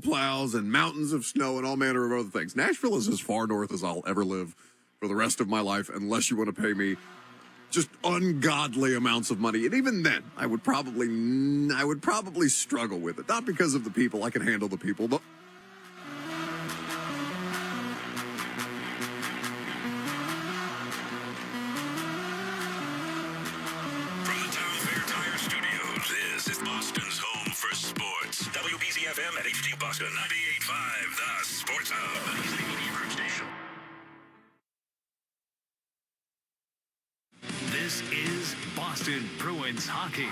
plows and mountains of snow and all manner of other things. Nashville is as far north as I'll ever live for the rest of my life, unless you want to pay me just ungodly amounts of money. And even then, I would probably struggle with it. Not because of the people. I can handle the people, but WBCFM at HD Boston 98.5, the Sports Hub. This is Boston Bruins hockey.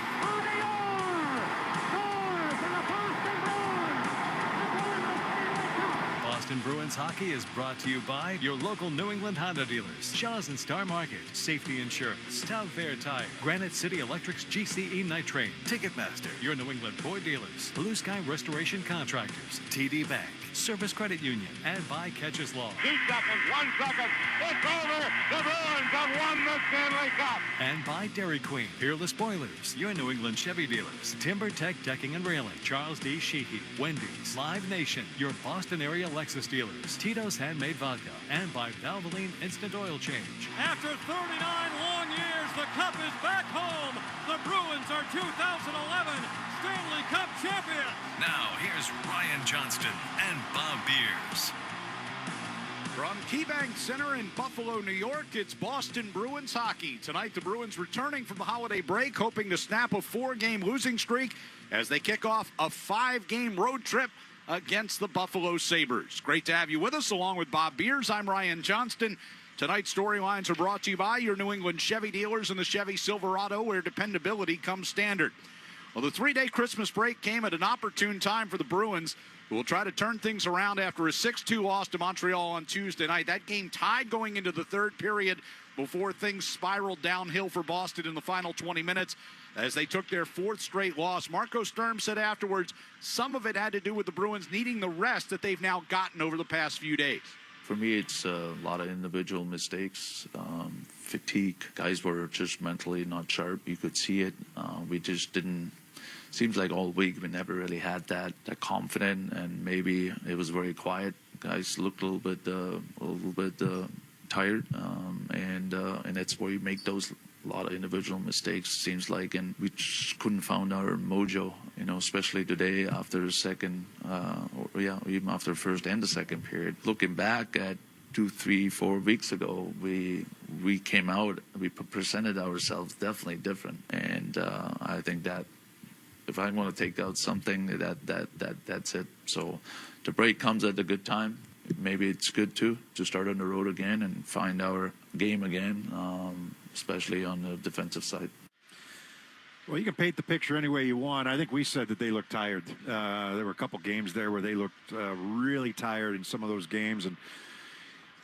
Boston Bruins hockey is brought to you by your local New England Honda dealers, Shaw's and Star Market, Safety Insurance, Town Fair Tire, Granite City Electric's GCE Night Train, Ticketmaster, your New England Ford dealers, Blue Sky Restoration Contractors, TD Bank, Service Credit Union, and by Catches Law. 2 seconds, 1 second, it's over. The Bruins have won the Stanley Cup. And by Dairy Queen, Peerless Boilers, your New England Chevy dealers, Timber Tech Decking and Railing, Charles D. Sheehy, Wendy's, Live Nation, your Boston area Lexus dealers, Tito's Handmade Vodka, and by Valvoline Instant Oil Change. After 39 long years, the Cup is back home. The Bruins are 2011 Stanley Cup champions. Now, here's Ryan Johnston and Bob Beers. From KeyBank Center in Buffalo, New York, it's Boston Bruins hockey. Tonight, the Bruins returning from the holiday break, hoping to snap a 4-game losing streak as they kick off a 5-game road trip against the Buffalo Sabres. Great to have you with us, along with Bob Beers. I'm Ryan Johnston. Tonight's storylines are brought to you by your New England Chevy dealers and the Chevy Silverado, where dependability comes standard. Well, the 3-day Christmas break came at an opportune time for the Bruins, who will try to turn things around after a 6-2 loss to Montreal on Tuesday night. That game tied going into the third period before things spiraled downhill for Boston in the final 20 minutes as they took their 4th straight loss. Marco Sturm said afterwards some of it had to do with the Bruins needing the rest that they've now gotten over the past few days. For me, it's a lot of individual mistakes, fatigue. Guys were just mentally not sharp. You could see it. We just didn't. Seems like all week we never really had that confident, and maybe it was very quiet. Guys looked a little bit tired, and that's where you make those a lot of individual mistakes. Seems like, and we just couldn't find our mojo. Especially today after the second, even after the first and the second period. Looking back at 2, 3, 4 weeks ago, we came out, we presented ourselves definitely different, and I think that if I want to take out something, that's it. So the break comes at a good time. Maybe it's good to start on the road again and find our game again, especially on the defensive side. Well, you can paint the picture any way you want. I think we said that they looked tired. There were a couple games there where they looked really tired in some of those games. And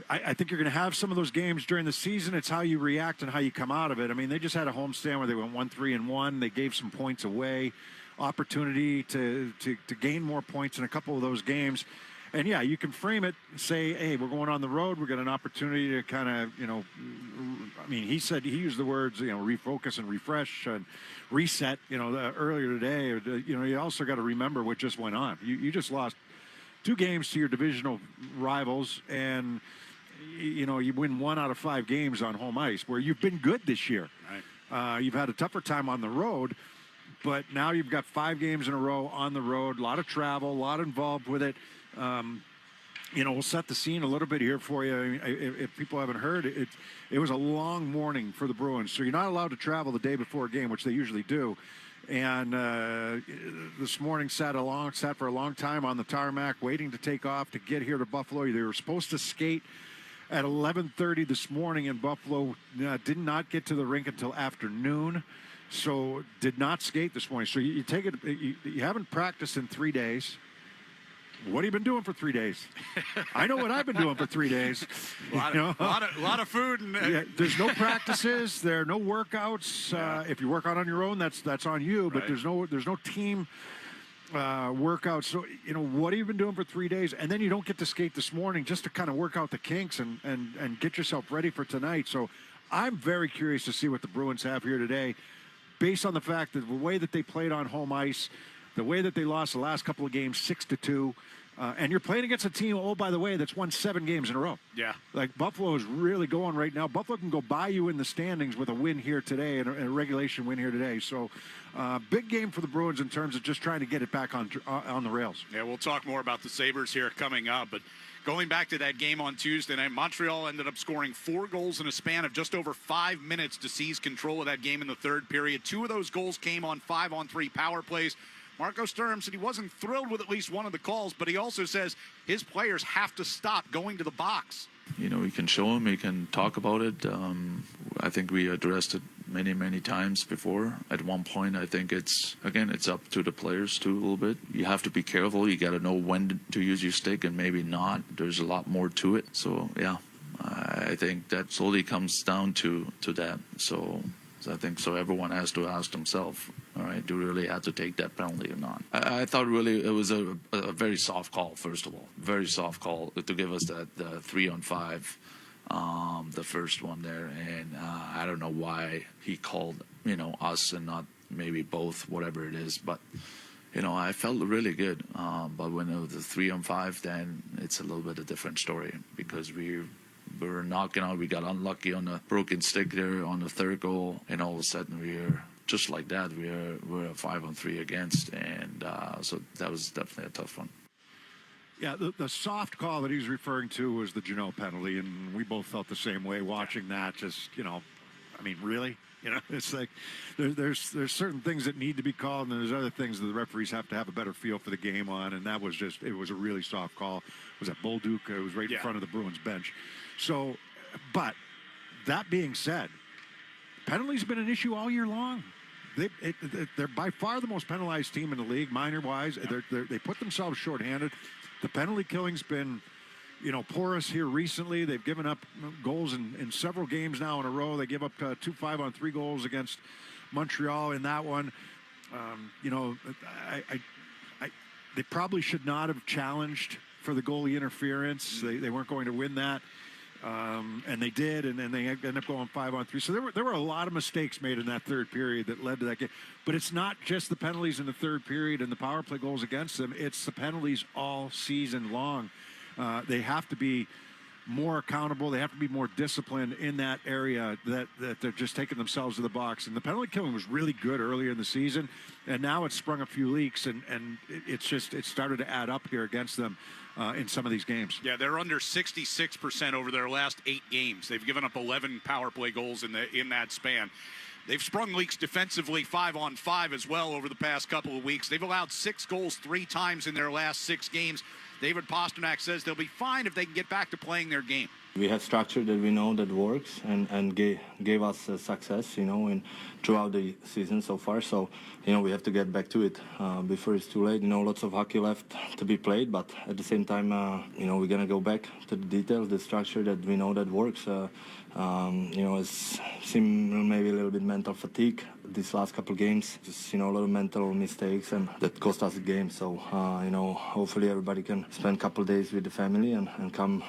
I think you're going to have some of those games during the season. It's how you react and how you come out of it. I mean, they just had a homestand where they went 1-3-1. They gave some points away, opportunity to gain more points in a couple of those games. And, yeah, you can frame it, say, hey, we're going on the road. We've got an opportunity to kind of, I mean, he used the words, refocus and refresh and reset, earlier today. You also got to remember what just went on. You just lost 2 games to your divisional rivals, and, you win 1 out of 5 games on home ice, where you've been good this year. Right. You've had a tougher time on the road, but now you've got 5 games in a row on the road, a lot of travel, a lot involved with it. We'll set the scene a little bit here for you. I mean, if people haven't heard, it was a long morning for the Bruins. So you're not allowed to travel the day before a game, which they usually do. And this morning sat for a long time on the tarmac, waiting to take off to get here to Buffalo. They were supposed to skate at 11:30 this morning in Buffalo. Did not get to the rink until afternoon, so did not skate this morning. So you take it. You haven't practiced in 3 days. What have you been doing for 3 days? I know what I've been doing for 3 days. A lot of food. And yeah, there's no practices. There are no workouts. Yeah. If you work out on your own, that's on you. But right. there's no team workouts. So what have you been doing for 3 days? And then you don't get to skate this morning just to kind of work out the kinks and get yourself ready for tonight. So I'm very curious to see what the Bruins have here today, based on the fact that the way that they played on home ice. the way that they lost the last couple of games, 6-2, and you're playing against a team, oh, by the way, that's won 7 games in a row. Yeah. Like, Buffalo is really going right now. Buffalo can go by you in the standings with a win here today and a regulation win here today. So, big game for the Bruins in terms of just trying to get it back on the rails. Yeah, we'll talk more about the Sabres here coming up, but going back to that game on Tuesday night, Montreal ended up scoring 4 goals in a span of just over 5 minutes to seize control of that game in the third period. 2 of those goals came on 5-on-3 power plays. Marco Sturm said he wasn't thrilled with at least one of the calls, but he also says his players have to stop going to the box. You know, we can show him, we can talk about it. I think we addressed it many times before. At one point, I think it's up to the players too a little bit. You have to be careful. You got to know when to use your stick and maybe not. There's a lot more to it. So, yeah, I think that slowly comes down to that. So I think everyone has to ask themselves, all right, do we really have to take that penalty or not? I thought really it was a very soft call, first of all. Very soft call to give us that 3-on-5, the first one there. And I don't know why he called, us and not maybe both, whatever it is. But, I felt really good. But when it was the 3-on-5, then it's a little bit a different story because we were knocking out. We got unlucky on the broken stick there on the third goal, and all of a sudden we're just like that. We're a 5-on-3 against, and so that was definitely a tough one. Yeah, the soft call that he's referring to was the Janot penalty, and we both felt the same way watching that. Just I mean, really, it's like there's certain things that need to be called, and there's other things that the referees have to have a better feel for the game on, and that was it was a really soft call. Was that Bolduc? It was right in front of the Bruins bench. So, but that being said, penalties have been an issue all year long. They're by far the most penalized team in the league, minor-wise. They put themselves shorthanded. The penalty killing's been, porous here recently. They've given up goals in several games now in a row. They give up 2 5-on-3 goals against Montreal in that one. They probably should not have challenged for the goalie interference. They weren't going to win that. And they did, and then they ended up going 5-on-3. So there were a lot of mistakes made in that third period that led to that game. But it's not just the penalties in the third period and the power play goals against them. It's the penalties all season long. They have to be more accountable. They have to be more disciplined in that area that they're just taking themselves to the box. And the penalty killing was really good earlier in the season, and now it's sprung a few leaks, and it started to add up here against them in some of these games. Yeah, they're under 66% over their last 8 games. They've given up 11 power play goals in that span. They've sprung leaks defensively 5-on-5 as well over the past couple of weeks. They've allowed 6 goals 3 times in their last 6 games. David Pasternak says they'll be fine if they can get back to playing their game. We have structure that we know that works and gave us success, throughout the season so far. So, we have to get back to it before it's too late. Lots of hockey left to be played, but at the same time, we're going to go back to the details, the structure that we know that works. It's seemed maybe a little bit mental fatigue these last couple of games. Just, a lot of mental mistakes, and that cost us a game. So, hopefully everybody can spend a couple of days with the family and come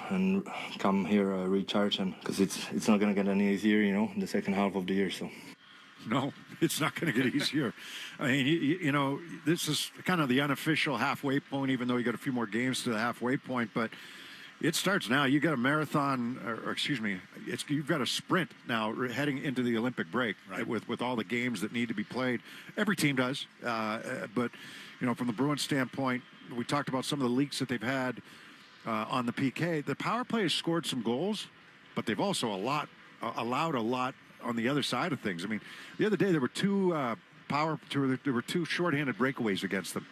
here recharge, and because it's not going to get any easier, in the second half of the year. So. No, it's not going to get easier. I mean, this is kind of the unofficial halfway point, even though you got a few more games to the halfway point. But it starts now. You got a marathon, or excuse me, you've got a sprint now heading into the Olympic break, right, with all the games that need to be played. Every team does, but from the Bruins standpoint, we talked about some of the leaks that they've had on the PK. The power play has scored some goals, but they've also allowed a lot on the other side of things. I mean, the other day there were 2 shorthanded breakaways against them.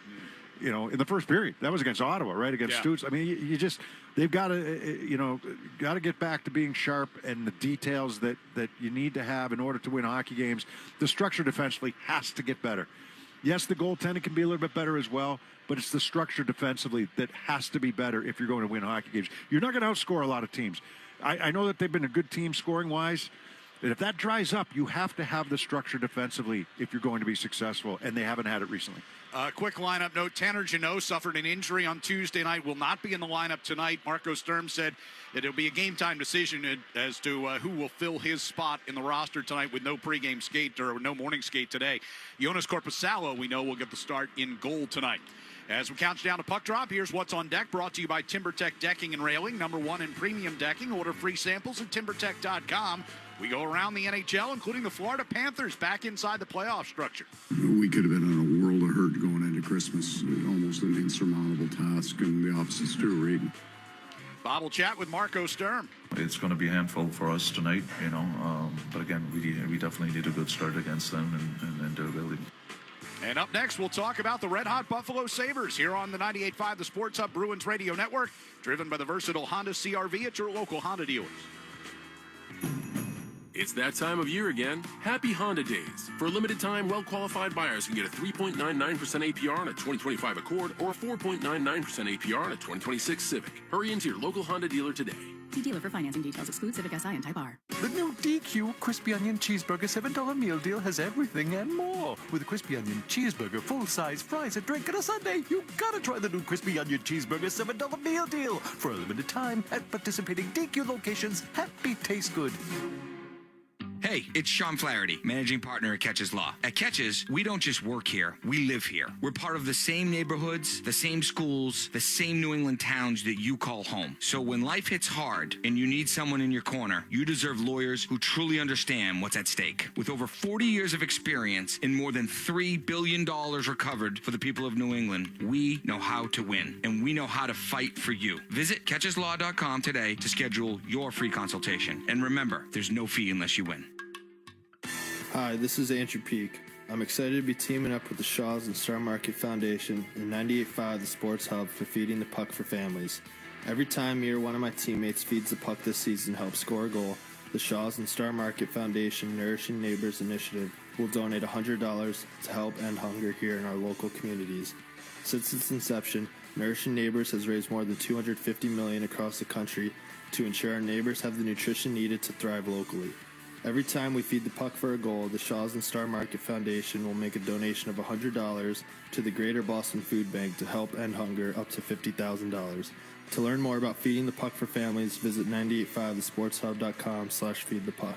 In the first period, that was against Ottawa, right? Against Stutz. I mean, they've got to get back to being sharp and the details that you need to have in order to win hockey games. The structure defensively has to get better. Yes, the goaltending can be a little bit better as well, but it's the structure defensively that has to be better if you're going to win hockey games. You're not going to outscore a lot of teams. I know that they've been a good team scoring-wise, And if that dries up, you have to have the structure defensively if you're going to be successful, and they haven't had it recently. Quick lineup note, Tanner Jeannot suffered an injury on Tuesday night, will not be in the lineup tonight. Marco Sturm said that it'll be a game-time decision as to who will fill his spot in the roster tonight with no pregame skate or no morning skate today. Jonas Korpisalo, we know, will get the start in goal tonight. As we count down to puck drop, here's what's on deck, brought to you by TimberTech Decking and Railing, #1 in premium decking. Order free samples at timbertech.com. We go around the NHL, including the Florida Panthers back inside the playoff structure. We could have been in a world of hurt going into Christmas. Almost an insurmountable task, and the opposite's true, Reed. Bob will chat with Marco Sturm. It's going to be a handful for us tonight, but again, we definitely need a good start against them and their ability. And up next, we'll talk about the red-hot Buffalo Sabres here on the 98.5 The Sports Hub Bruins Radio Network, driven by the versatile Honda CR-V at your local Honda dealers. It's that time of year again. Happy Honda Days. For a limited time, well-qualified buyers can get a 3.99% APR on a 2025 Accord or a 4.99% APR on a 2026 Civic. Hurry into your local Honda dealer today. See dealer for financing details. Exclude Civic Si and Type R. The new DQ Crispy Onion Cheeseburger $7 meal deal has everything and more. With a Crispy Onion Cheeseburger, full-size fries, a drink, and a sundae, you gotta try the new Crispy Onion Cheeseburger $7 meal deal. For a limited time at participating DQ locations. Happy taste good. Hey, it's Sean Flaherty, managing partner at Catches Law. At Catches, we don't just work here, we live here. We're part of the same neighborhoods, the same schools, the same New England towns that you call home. So when life hits hard and you need someone in your corner, you deserve lawyers who truly understand what's at stake. With over 40 years of experience and more than $3 billion recovered for the people of New England, we know how to win, and we know how to fight for you. Visit catcheslaw.com today to schedule your free consultation. And remember, there's no fee unless you win. Hi, this is Andrew Peak. I'm excited to be teaming up with the Shaws and Star Market Foundation and 98.5 The Sports Hub for Feeding the Puck for Families. Every time me or one of my teammates feeds the puck this season to help score a goal, the Shaws and Star Market Foundation Nourishing Neighbors Initiative will donate $100 to help end hunger here in our local communities. Since its inception, Nourishing Neighbors has raised more than $250 million across the country to ensure our neighbors have the nutrition needed to thrive locally. Every time we feed the puck for a goal, the Shaws and Star Market Foundation will make a donation of $100 to the Greater Boston Food Bank to help end hunger up to $50,000. To learn more about feeding the puck for families, visit 985thesportshub.com/feedthepuck.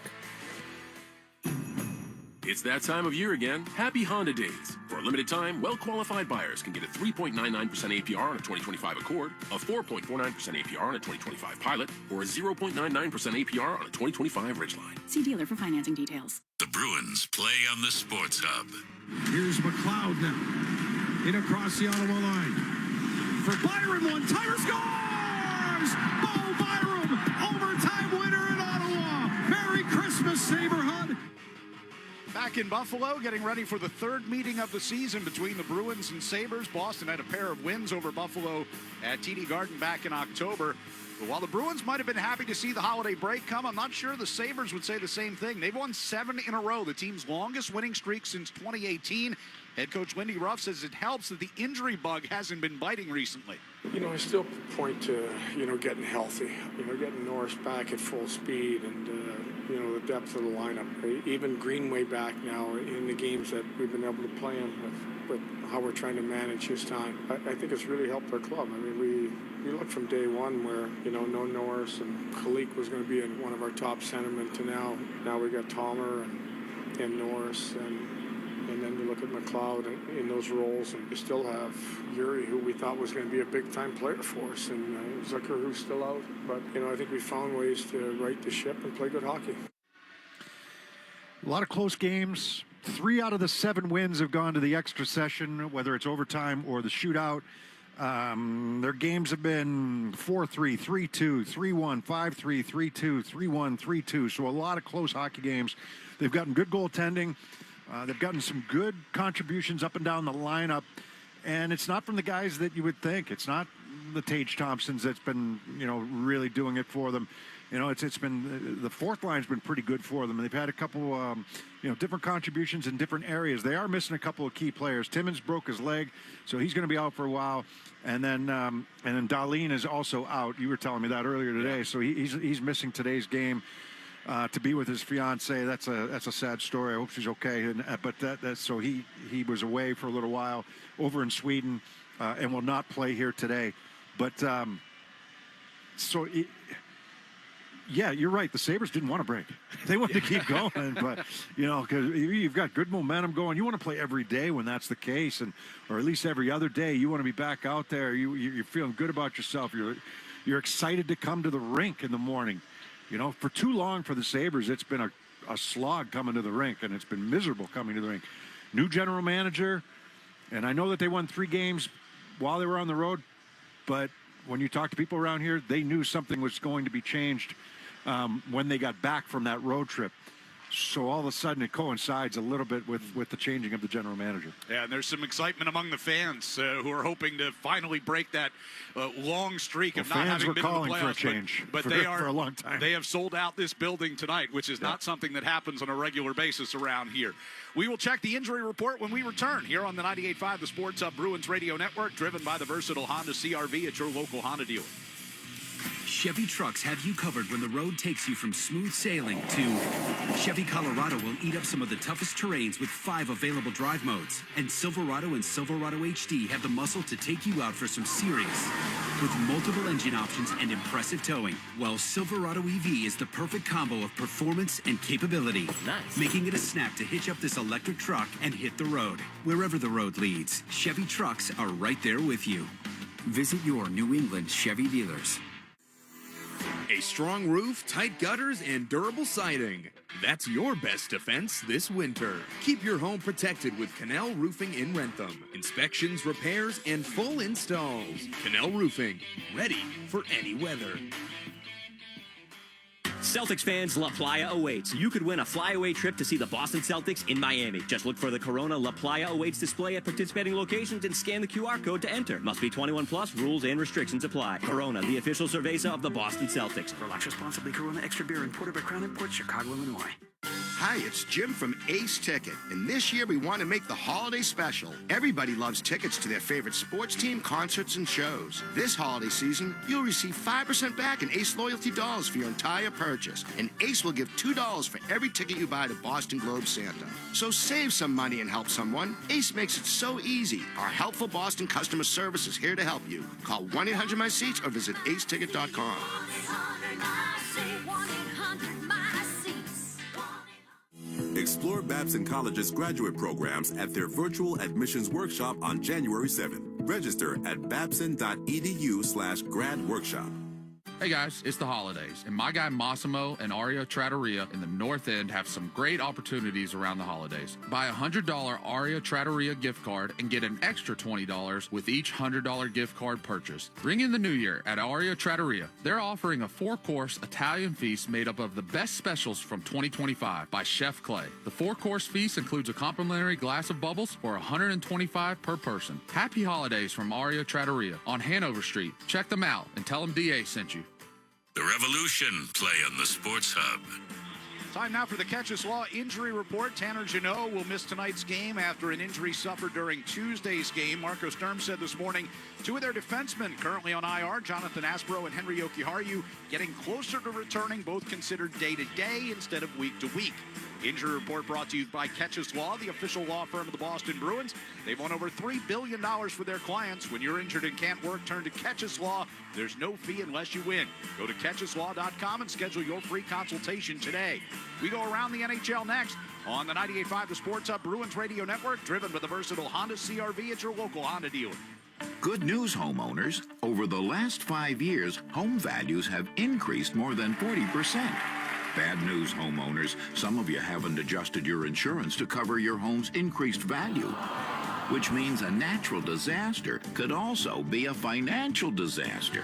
It's that time of year again. Happy Honda Days. For a limited time, well-qualified buyers can get a 3.99% APR on a 2025 Accord, a 4.49% APR on a 2025 Pilot, or a 0.99% APR on a 2025 Ridgeline. See dealer for financing details. The Bruins play on the Sports Hub. Here's McLeod now. In across the Ottawa line. For Byron, one-timer scores! Bo Byron, overtime winner in Ottawa. Merry Christmas, Saberhood. Back in Buffalo, getting ready for the third meeting of the season between the Bruins and Sabres. Boston had a pair of wins over Buffalo at TD Garden back in October. But while the Bruins might have been happy to see the holiday break come, I'm not sure the Sabres would say the same thing. They've won 7 in a row, the team's longest winning streak since 2018. Head coach Lindy Ruff says it helps that the injury bug hasn't been biting recently. I still point to, getting healthy, getting Norris back at full speed and, the depth of the lineup. Even Greenway back now in the games that we've been able to play him with how we're trying to manage his time. I think it's really helped our club. I mean, we looked from day one where, no Norris and Khalik was going to be one of our top centermen to now we got Tomer and Norris and then you look at McLeod in those roles, and you still have Yuri, who we thought was going to be a big-time player for us, and Zucker, who's still out. But, I think we found ways to right the ship and play good hockey. A lot of close games. 3 out of the 7 wins have gone to the extra session, whether it's overtime or the shootout. Their games have been 4-3, 3-2, 3-1, 5-3, 3-2, 3-1, 3-2. So a lot of close hockey games. They've gotten good goaltending. They've gotten some good contributions up and down the lineup. And it's not from the guys that you would think. It's not the Tage Thompsons that's been, really doing it for them. It's been the fourth line's been pretty good for them. And they've had a couple, different contributions in different areas. They are missing a couple of key players. Timmins broke his leg, so he's going to be out for a while. And then Dahlin is also out. You were telling me that earlier today. Yeah. So he's missing today's game. to be with his fiance. That's a sad story. I hope she's okay. So he was away for a little while over in Sweden and will not play here today. But yeah, you're right. The Sabres didn't want to break. They wanted to keep going, but because you've got good momentum going, you want to play every day when that's the case, or at least every other day. You want to be back out there. You're feeling good about yourself. You're excited to come to the rink in the morning. For too long for the Sabres, it's been a slog coming to the rink, and it's been miserable coming to the rink. New general manager, and I know that they won 3 games while they were on the road, but when you talk to people around here, they knew something was going to be changed when they got back from that road trip. So all of a sudden it coincides a little bit with the changing of the general manager. Yeah, and there's some excitement among the fans who are hoping to finally break that long streak of not having been in the playoffs. Fans were calling for a change for a long time. They have sold out this building tonight, which is not something that happens on a regular basis around here. We will check the injury report when we return here on the 98.5 The Sports Hub Bruins Radio Network, driven by the versatile Honda CR-V at your local Honda dealer. Chevy trucks have you covered when the road takes you from smooth sailing to Chevy Colorado will eat up some of the toughest terrains with 5 available drive modes. And Silverado and Silverado HD have the muscle to take you out for some serious with multiple engine options and impressive towing. While Silverado EV is the perfect combo of performance and capability, making it a snap to hitch up this electric truck and hit the road. Wherever the road leads, Chevy trucks are right there with you. Visit your New England Chevy dealers. A strong roof, tight gutters, and durable siding. That's your best defense this winter. Keep your home protected with Canal Roofing in Rentham. Inspections, repairs, and full installs. Canal Roofing, ready for any weather. Celtics fans, La Playa awaits. You could win a flyaway trip to see the Boston Celtics in Miami. Just look for the Corona La Playa awaits display at participating locations and scan the QR code to enter. Must be 21 plus. Rules and restrictions apply. Corona, the official cerveza of the Boston Celtics. Relax responsibly. Corona Extra Beer, imported by Crown Imports, Chicago, Illinois. Hi, it's Jim from Ace Ticket, and this year we want to make the holiday special. Everybody loves tickets to their favorite sports team, concerts, and shows. This holiday season, you'll receive 5% back in Ace loyalty dollars for your entire purchase, and Ace will give $2 for every ticket you buy to Boston Globe Santa. So save some money and help someone. Ace makes it so easy. Our helpful Boston customer service is here to help you. Call 1-800-MY-SEATS or visit aceticket.com. Explore Babson College's graduate programs at their virtual admissions workshop on January 7th. Register at babson.edu/grad workshop. Hey guys, it's the holidays, and my guy Massimo and Aria Trattoria in the North End have some great opportunities around the holidays. Buy a $100 Aria Trattoria gift card and get an extra $20 with each $100 gift card purchase. Bring in the new year at Aria Trattoria. They're offering a 4-course Italian feast made up of the best specials from 2025 by Chef Clay. The 4-course feast includes a complimentary glass of bubbles for $125 per person. Happy holidays from Aria Trattoria on Hanover Street. Check them out and tell them DA sent you. The Revolution play on the Sports Hub. Time now for the Catches Law injury report. Tanner Jeannot will miss tonight's game after an injury suffered during Tuesday's game. Marco Sturm said this morning 2 of their defensemen currently on IR, Jonathan Aspro and Henry Jokiharju, getting closer to returning, both considered day-to-day instead of week-to-week. Injury report brought to you by Catches Law, the official law firm of the Boston Bruins. They've won over $3 billion for their clients. When you're injured and can't work, turn to Catches Law. There's no fee unless you win. Go to catcheslaw.com and schedule your free consultation today. We go around the NHL next on the 98.5 The Sports Hub Bruins Radio Network, driven by the versatile Honda CR-V at your local Honda dealer. Good news, homeowners. Over the last 5 years, home values have increased more than 40%. Bad news, homeowners. Some of you haven't adjusted your insurance to cover your home's increased value, which means a natural disaster could also be a financial disaster.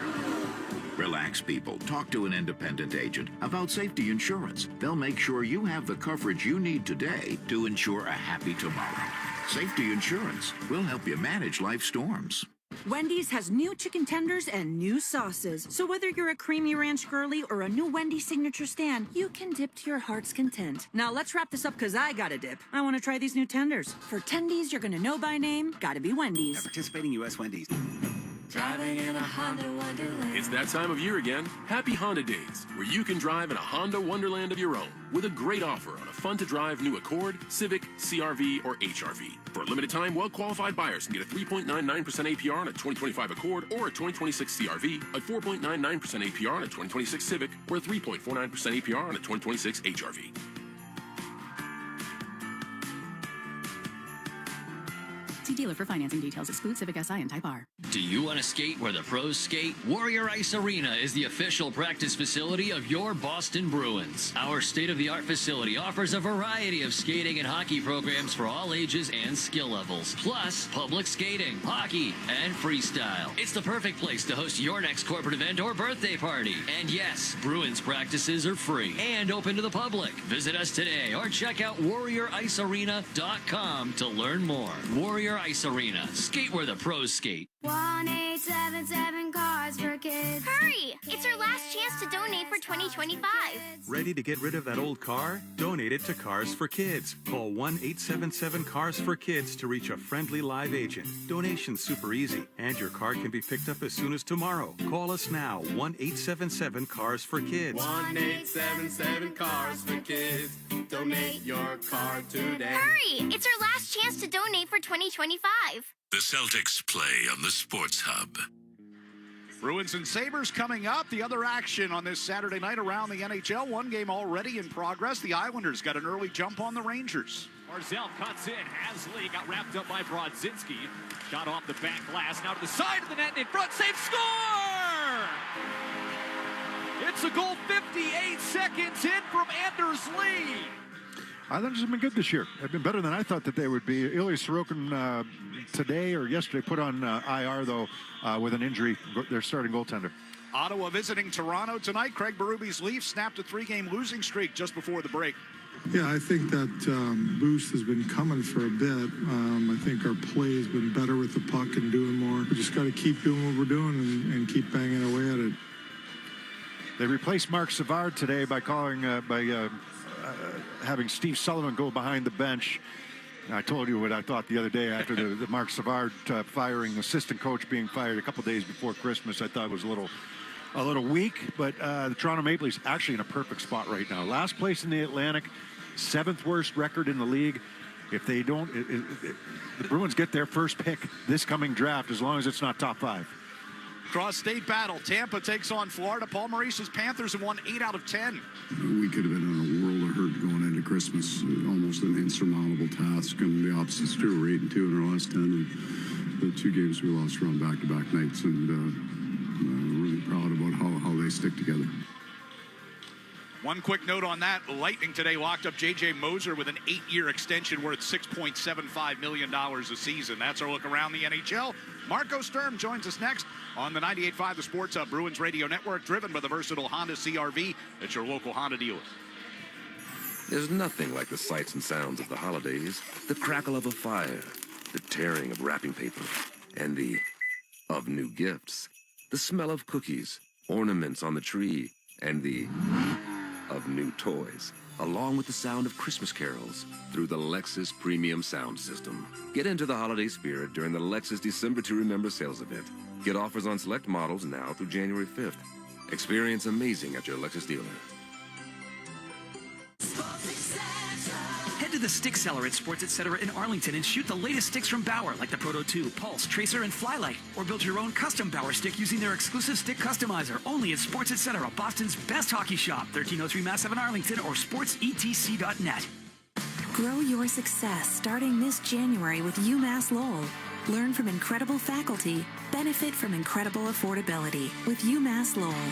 Relax, people. Talk to an independent agent about safety insurance. They'll make sure you have the coverage you need today to ensure a happy tomorrow. Safety insurance will help you manage life storms. Wendy's has new chicken tenders and new sauces. So whether you're a creamy ranch girly or a new Wendy's signature stand, you can dip to your heart's content. Now let's wrap this up because I got to dip. I want to try these new tenders. For tendies you're going to know by name, gotta be Wendy's. At participating U.S. Wendy's. Driving in a Honda Wonderland. It's that time of year again. Happy Honda Days, where you can drive in a Honda wonderland of your own with a great offer on a fun-to-drive new Accord, Civic, CR-V, or HR-V. For a limited time, well-qualified buyers can get a 3.99% APR on a 2025 Accord or a 2026 CR-V, a 4.99% APR on a 2026 Civic, or a 3.49% APR on a 2026 HR-V. See dealer for financing details. Exclude Civic Si and Type R. Do you want to skate where the pros skate? Warrior Ice Arena is the official practice facility of your Boston Bruins. Our state-of-the-art facility offers a variety of skating and hockey programs for all ages and skill levels, plus public skating, hockey, and freestyle. It's the perfect place to host your next corporate event or birthday party. And yes, Bruins practices are free and open to the public. Visit us today or check out warrioricearena.com to learn more. Warrior Ice Arena. Skate where the pros skate. 1-877 Cars for Kids. Hurry! It's our last chance to donate for 2025. Ready to get rid of that old car? Donate it to Cars for Kids. Call 1-877 Cars for Kids to reach a friendly live agent. Donation's super easy, and your car can be picked up as soon as tomorrow. Call us now, 1-877 Cars for Kids. 1-877 Cars for Kids. Donate your car today. Hurry! It's our last chance to donate for 2025. The Celtics play on the Sports Hub. Bruins and Sabres coming up. The other action on this Saturday night around the NHL. One game already in progress. The Islanders got an early jump on the Rangers. Barzal cuts in. Hasley got wrapped up by Brodzinski. Got off the back glass. Now to the side of the net and in front. Save, score! It's a goal 58 seconds in from Anders Lee. Islanders have been good this year. They've been better than I thought that they would be. Ilya Sorokin today or yesterday put on IR, though, with an injury, their starting goaltender. Ottawa visiting Toronto tonight. Craig Berube's Leafs snapped a 3-game losing streak just before the break. Yeah, I think that boost has been coming for a bit. I think our play has been better with the puck and doing more. We just got to keep doing what we're doing and keep banging away at it. They replaced Mark Savard today by having Steve Sullivan go behind the bench. I told you what I thought the other day after the Mark Savard firing, assistant coach being fired a couple days before Christmas. I thought it was a little weak, but the Toronto Maple Leafs actually in a perfect spot right now. Last place in the Atlantic, 7th worst record in the league. If they don't, the Bruins get their first pick this coming draft, as long as it's not top 5. Cross-state battle. Tampa takes on Florida. Paul Maurice's Panthers have won 8 out of 10. We could have been in a world of hurt going into Christmas. Almost an insurmountable task, and the opposites too. We're 8-2 in our last 10, and the 2 games we lost were on back-to-back nights, and really proud about how they stick together. One quick note on that. Lightning today locked up J.J. Moser with an 8-year extension worth $6.75 million a season. That's our look around the NHL. Marco Sturm joins us next on the 98.5 The Sports Hub Bruins Radio Network, driven by the versatile Honda CR-V at your local Honda dealer. There's nothing like the sights and sounds of the holidays. The crackle of a fire, the tearing of wrapping paper, and the of new gifts. The smell of cookies, ornaments on the tree, and the of new toys, along with the sound of Christmas carols through the Lexus Premium Sound System. Get into the holiday spirit during the Lexus December to Remember sales event. Get offers on select models now through January 5th. Experience amazing at your Lexus dealer. Head to the stick seller at Sports Etc. in Arlington and shoot the latest sticks from Bauer, like the Proto 2, Pulse, Tracer, and Flylight. Or build your own custom Bauer stick using their exclusive stick customizer, only at Sports Etc., Boston's best hockey shop, 1303 Mass Ave in Arlington, or sportsetc.net. Grow your success starting this January with UMass Lowell. Learn from incredible faculty, benefit from incredible affordability with UMass Lowell.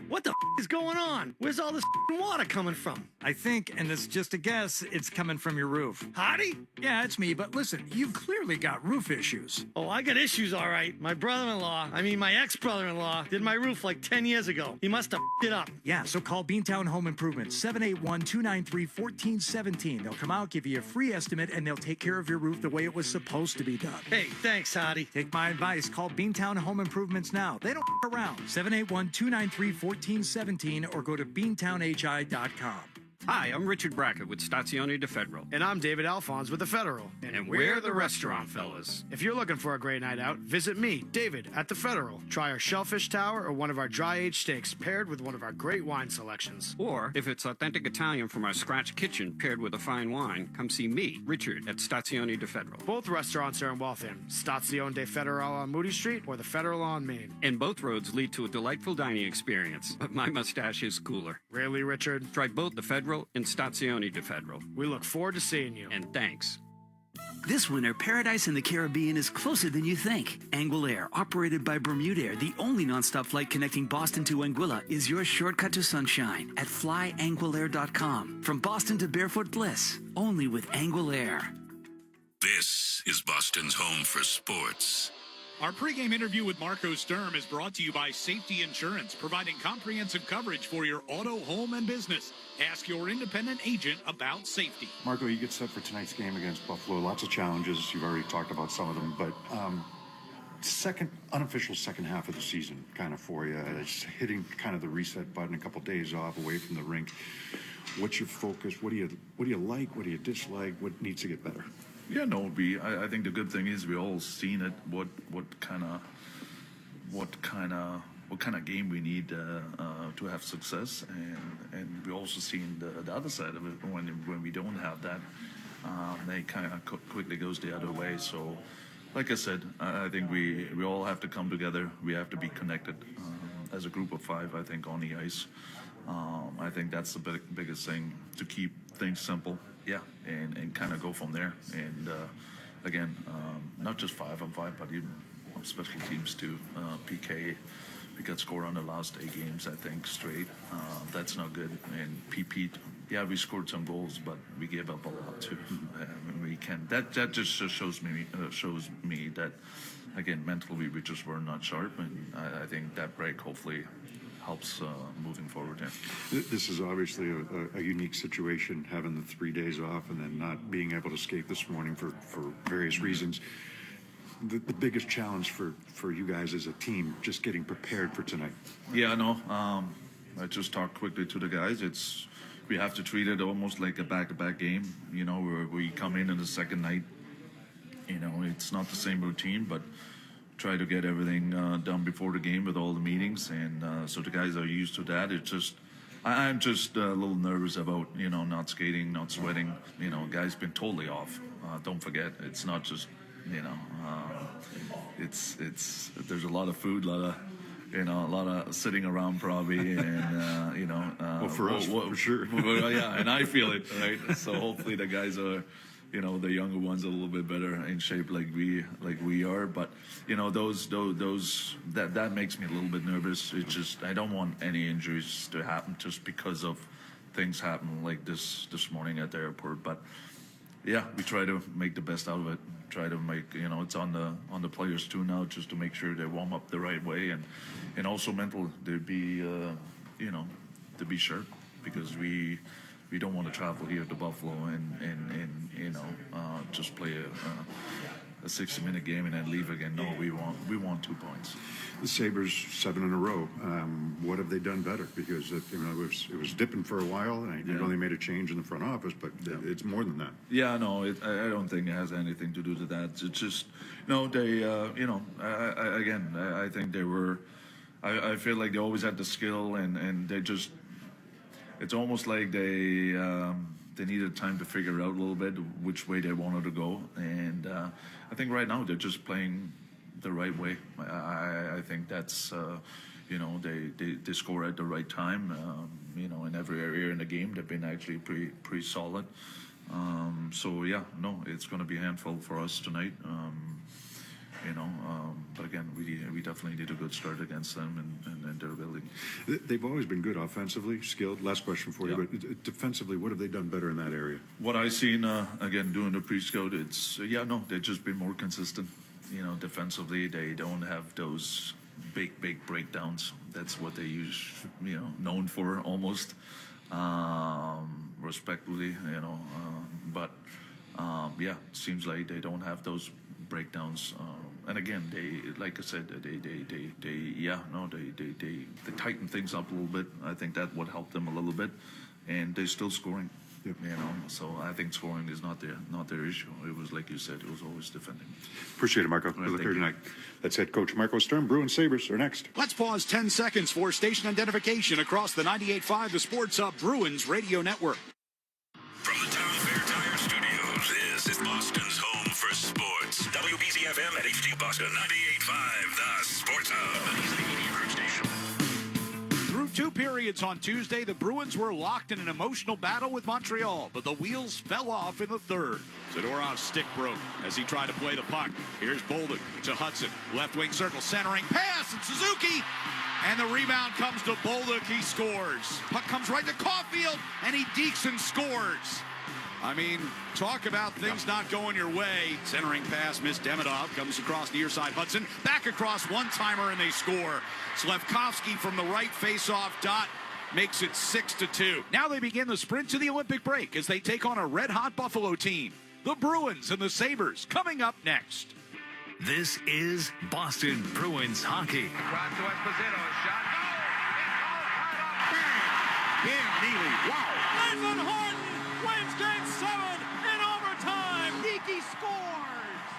What the is going on? Where's all this water coming from? I think, and it's just a guess, it's coming from your roof. Hottie? Yeah, it's me, but listen, you've clearly got roof issues. Oh, I got issues, all right. My my ex-brother-in-law, did my roof like 10 years ago. He must have it up. Yeah, so call Beantown Home Improvement, 781-293-1417. They'll come out, give you a free estimate, and they'll take care of your roof the way it was supposed to be done. Hey, thanks, Hottie. Take my advice. Call Beantown Home Improvements now. They don't around. 781-293-1417 or go to beantownhi.com. Hi, I'm Richard Brackett with Stazione di Federal. And I'm David Alphonse with the Federal. And we're the restaurant fellas. If you're looking for a great night out, visit me, David, at the Federal. Try our shellfish tower or one of our dry-aged steaks paired with one of our great wine selections. Or, if it's authentic Italian from our scratch kitchen paired with a fine wine, come see me, Richard, at Stazione di Federal. Both restaurants are in Waltham, Stazione di Federal on Moody Street or the Federal on Main. And both roads lead to a delightful dining experience, but my mustache is cooler. Really, Richard? Try both the Federal and Stazione di Federal. We look forward to seeing you. And thanks. This winter, paradise in the Caribbean is closer than you think. Anguilair, operated by Bermudair, the only nonstop flight connecting Boston to Anguilla, is your shortcut to sunshine at flyanguilair.com. From Boston to Barefoot Bliss, only with Anguilair. This is Boston's home for sports. Our pregame interview with Marco Sturm is brought to you by Safety Insurance, providing comprehensive coverage for your auto, home, and business. Ask your independent agent about safety. Marco, you get set for tonight's game against Buffalo. Lots of challenges. You've already talked about some of them, but unofficial second half of the season kind of for you. It's hitting kind of the reset button, a couple days off away from the rink. What's your focus? What do you like? What do you dislike? What needs to get better? Yeah, no, I think the good thing is we all seen it. What kind of game we need to have success, and we also seen the other side of it when we don't have that, they kind of quickly goes the other way. So, like I said, I think we all have to come together. We have to be connected as a group of five. I think on the ice. I think that's the biggest thing, to keep things simple. Yeah, and kind of go from there. And again, not just 5-on-5, but even on special teams too. PK, we got scored on the last 8 games, I think, straight. That's not good. And PP, yeah, we scored some goals, but we gave up a lot too. We can. That just shows me that, again, mentally we just were not sharp, and I think that break hopefully helps moving forward. Yeah. This is obviously a unique situation, having the 3 days off and then not being able to skate this morning for various reasons. The biggest challenge for you guys as a team, just getting prepared for tonight. Yeah, no. I just talked quickly to the guys. We have to treat it almost like a back-to-back game. You know, where we come in the second night. You know, it's not the same routine, but try to get everything done before the game with all the meetings, and so the guys are used to that. It's just I'm just a little nervous about, you know, not skating, not sweating. You know, guys been totally off. Don't forget, it's not just, you know, it's there's a lot of food, a lot of sitting around probably, and you know, well, for us, for sure. Yeah, and I feel it, right? So hopefully the guys are, you know, the younger ones a little bit better in shape like we are, but you know, that makes me a little bit nervous. It's just I don't want any injuries to happen just because of things happen like this morning at the airport. But yeah, we try to make the best out of it. Try to make, you know, it's on the players too now, just to make sure they warm up the right way, and also mental to be you know, to be sharp, because we don't want to travel here to Buffalo and you know, just play a 60-minute game and then leave again. No, we want 2 points. The Sabres 7 in a row. What have they done better? Because you know, it was dipping for a while, and I know they made a change in the front office, but it's more than that. Yeah, no, I don't think it has anything to do with that. It's just, no, they, you know, I think they were. I feel like they always had the skill, and they just. It's almost like they needed time to figure out a little bit which way they wanted to go, and I think right now they're just playing the right way. I think that's you know, they score at the right time. You know, in every area in the game they've been actually pretty solid. So yeah, no, it's going to be a handful for us tonight. You know, but again, we definitely need a good start against them and their ability. They've always been good offensively, skilled. Last question for you, but defensively, what have they done better in that area? What I've seen, again, doing the pre-scout, it's, they've just been more consistent. You know, defensively, they don't have those big breakdowns. That's what they use, you know, known for almost, respectfully, you know, but yeah, it seems like they don't have those breakdowns, and again, they, like I said, they tighten things up a little bit. I think that would help them a little bit. and they're still scoring. You know, so I think scoring is not their issue. It was, like you said, it was always defending. Appreciate it, Marco. We'll look here tonight. That's head coach Marco Sturm. Bruins Sabres are next. Let's pause 10 seconds for station identification across the 98.5 The Sports Hub Bruins Radio Network. From the Town Fair Tire Studios, this is Boston's home for sports. WBZ-FM at HD Boston, 98.5 The Sports Hub. He's the media group station. Through 2 periods on Tuesday, the Bruins were locked in an emotional battle with Montreal, but the wheels fell off in the third. Zadorov's stick broke as he tried to play the puck. Here's Bolduc to Hudson. Left wing circle, centering, pass, and Suzuki. And the rebound comes to Bolduc. He scores. Puck comes right to Caulfield, and he dekes and scores. I mean, talk about things not going your way. Centering pass, missed Demidov, comes across near side Hudson, back across one-timer, and they score. Slavkovsky from the right face-off dot makes it 6-2. Now they begin the sprint to the Olympic break as they take on a red-hot Buffalo team. The Bruins and the Sabres coming up next. This is Boston Bruins hockey. Cross to Esposito, a shot. Cam Neely, wow. Nathan Horton wins Game 7 in overtime. Geeky scores.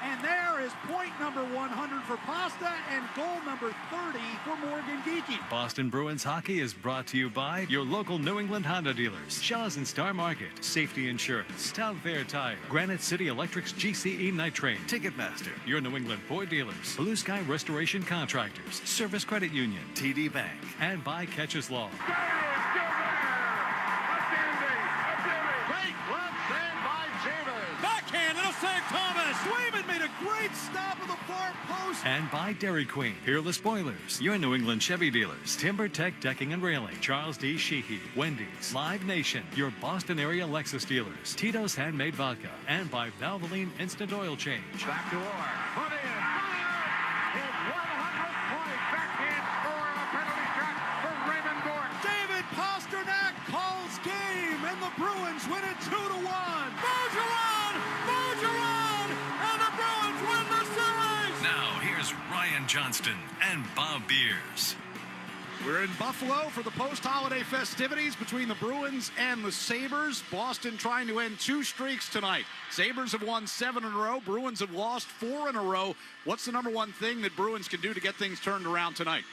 And there is point number 100 for Pasta and goal number 30 for Morgan Geeky. Boston Bruins hockey is brought to you by your local New England Honda dealers, Shaw's and Star Market, Safety Insurance, Town Fair Tire, Granite City Electric's GCE Night Train, Ticketmaster, your New England Ford dealers, Blue Sky Restoration Contractors, Service Credit Union, TD Bank, and by Catches Law. Backhand and a save, Thomas. Swayman made a great stop at the far post. And by Dairy Queen, Peerless Boilers, your New England Chevy dealers, Timber Tech Decking and Railing, Charles D. Sheehy, Wendy's, Live Nation, your Boston area Lexus dealers, Tito's Handmade Vodka, and by Valvoline Instant Oil Change. Back to Orr. Put in. His 100th point. Backhand score on a penalty shot for Raymond Gordon. David Pasternak calls game, and the Bruins win it 2-1. Bergeron! Bergeron! And the Bruins win the series! Now, here's Ryan Johnston and Bob Beers. We're in Buffalo for the post-holiday festivities between the Bruins and the Sabres. Boston trying to end 2 streaks tonight. Sabres have won 7 in a row. Bruins have lost 4 in a row. What's the number one thing that Bruins can do to get things turned around tonight?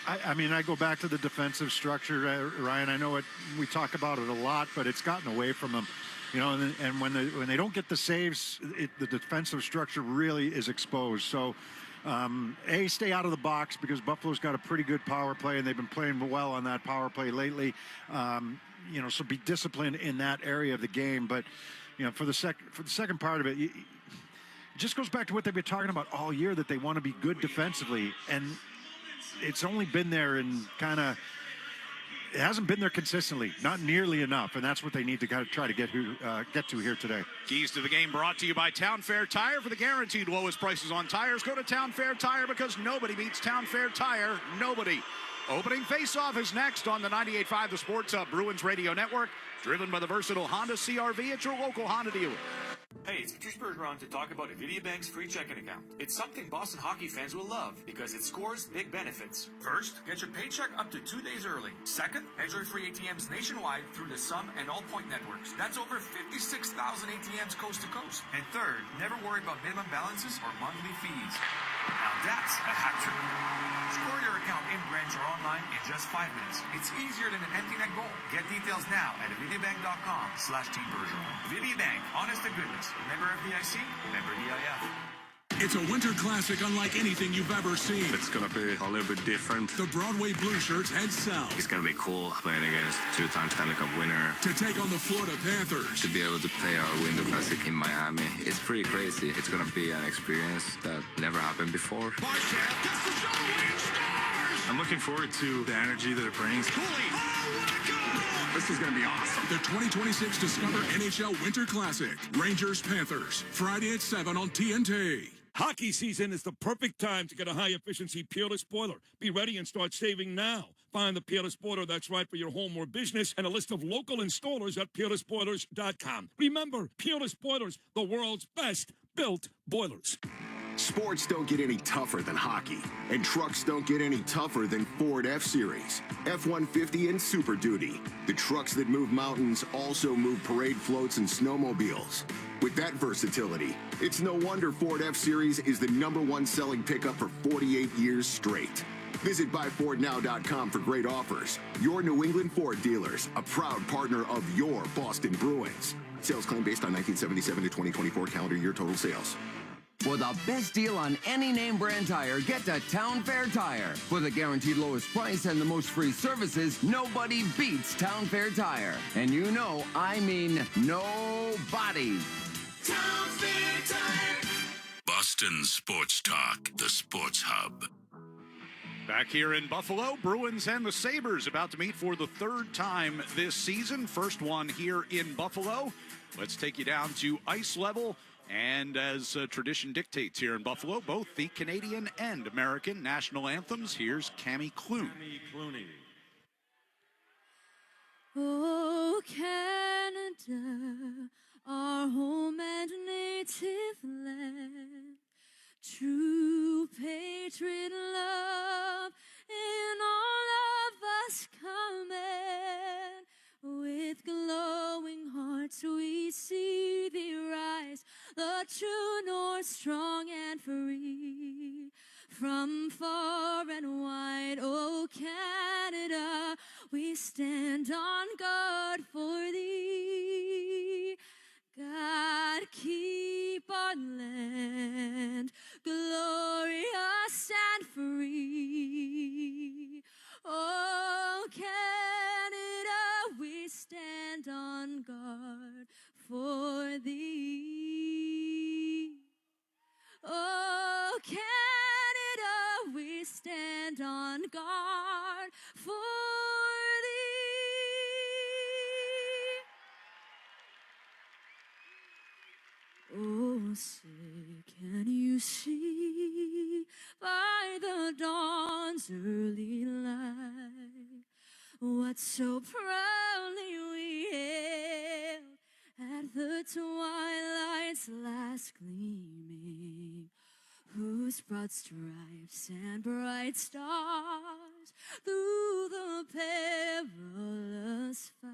I mean, I go back to the defensive structure, Ryan. I know we talk about it a lot, but it's gotten away from them. You know, and when they don't get the saves, the defensive structure really is exposed. So, stay out of the box because Buffalo's got a pretty good power play, and they've been playing well on that power play lately. You know, so be disciplined in that area of the game. But, you know, for the second part of it, it just goes back to what they've been talking about all year, that they want to be good defensively, and it's only been there in kind of. It hasn't been there consistently, not nearly enough, and that's what they need to kind of try to get to here today. Keys to the game brought to you by Town Fair Tire. For the guaranteed lowest prices on tires, go to Town Fair Tire because nobody beats Town Fair Tire. Nobody. Opening face-off is next on the 98.5 The Sports Hub Bruins Radio Network, driven by the versatile Honda CR-V at your local Honda dealer. Hey, it's Patrice Bergeron to talk about InvitaBank's free checking account. It's something Boston hockey fans will love because it scores big benefits. First, get your paycheck up to 2 days early. Second, enjoy free ATMs nationwide through the Sum and All Point networks. That's over 56,000 ATMs coast to coast. And third, never worry about minimum balances or monthly fees. Now that's a hat trick. Score your account in branch or online in just 5 minutes. It's easier than an empty net goal. Get details now at InvitaBank.com/Team Bergeron. InvitaBank, honest to goodness. Member FDIC, member DIF. It's a winter classic unlike anything you've ever seen. It's going to be a little bit different. The Broadway Blue Shirts head south. It's going to be cool playing against 2-time Stanley Cup winner. To take on the Florida Panthers. To be able to play our Winter Classic in Miami, it's pretty crazy. It's going to be an experience that never happened before. I'm looking forward to the energy that it brings. This is going to be awesome. The 2026 Discover NHL Winter Classic. Rangers-Panthers. Friday at 7 on TNT. Hockey season is the perfect time to get a high-efficiency Peerless boiler. Be ready and start saving now. Find the Peerless boiler that's right for your home or business and a list of local installers at peerlessboilers.com. Remember, Peerless Boilers, the world's best built boilers. Sports don't get any tougher than hockey, and trucks don't get any tougher than Ford F-Series, F-150, and Super Duty. The trucks that move mountains also move parade floats and snowmobiles. With that versatility, it's no wonder Ford F-Series is the #1 selling pickup for 48 years straight. Visit buyfordnow.com for great offers. Your New England Ford dealers, a proud partner of your Boston Bruins. Sales claim based on 1977 to 2024 calendar year total sales. For the best deal on any name brand tire, get to Town Fair Tire. For the guaranteed lowest price and the most free services, nobody beats Town Fair Tire. And you know, I mean nobody. Town Fair Tire. Boston Sports Talk, the Sports Hub. Back here in Buffalo, Bruins and the Sabres about to meet for the third time this season. First one here in Buffalo. Let's take you down to ice level. And as tradition dictates here in Buffalo, both the Canadian and American national anthems. Here's Cammy Clune. Oh, Canada, our home and native land, true patriot love in all of us command. With glowing hearts we see thee rise, the true North, strong and free. From far and wide, oh Canada, we stand on guard for thee. God, keep our land glorious and free. Oh, Canada, we stand on guard for thee. Oh, Canada, we stand on guard for thee. Oh, say, can you see by the dawn's early light what so proudly we hailed at the twilight's last gleaming, whose broad stripes and bright stars through the perilous fight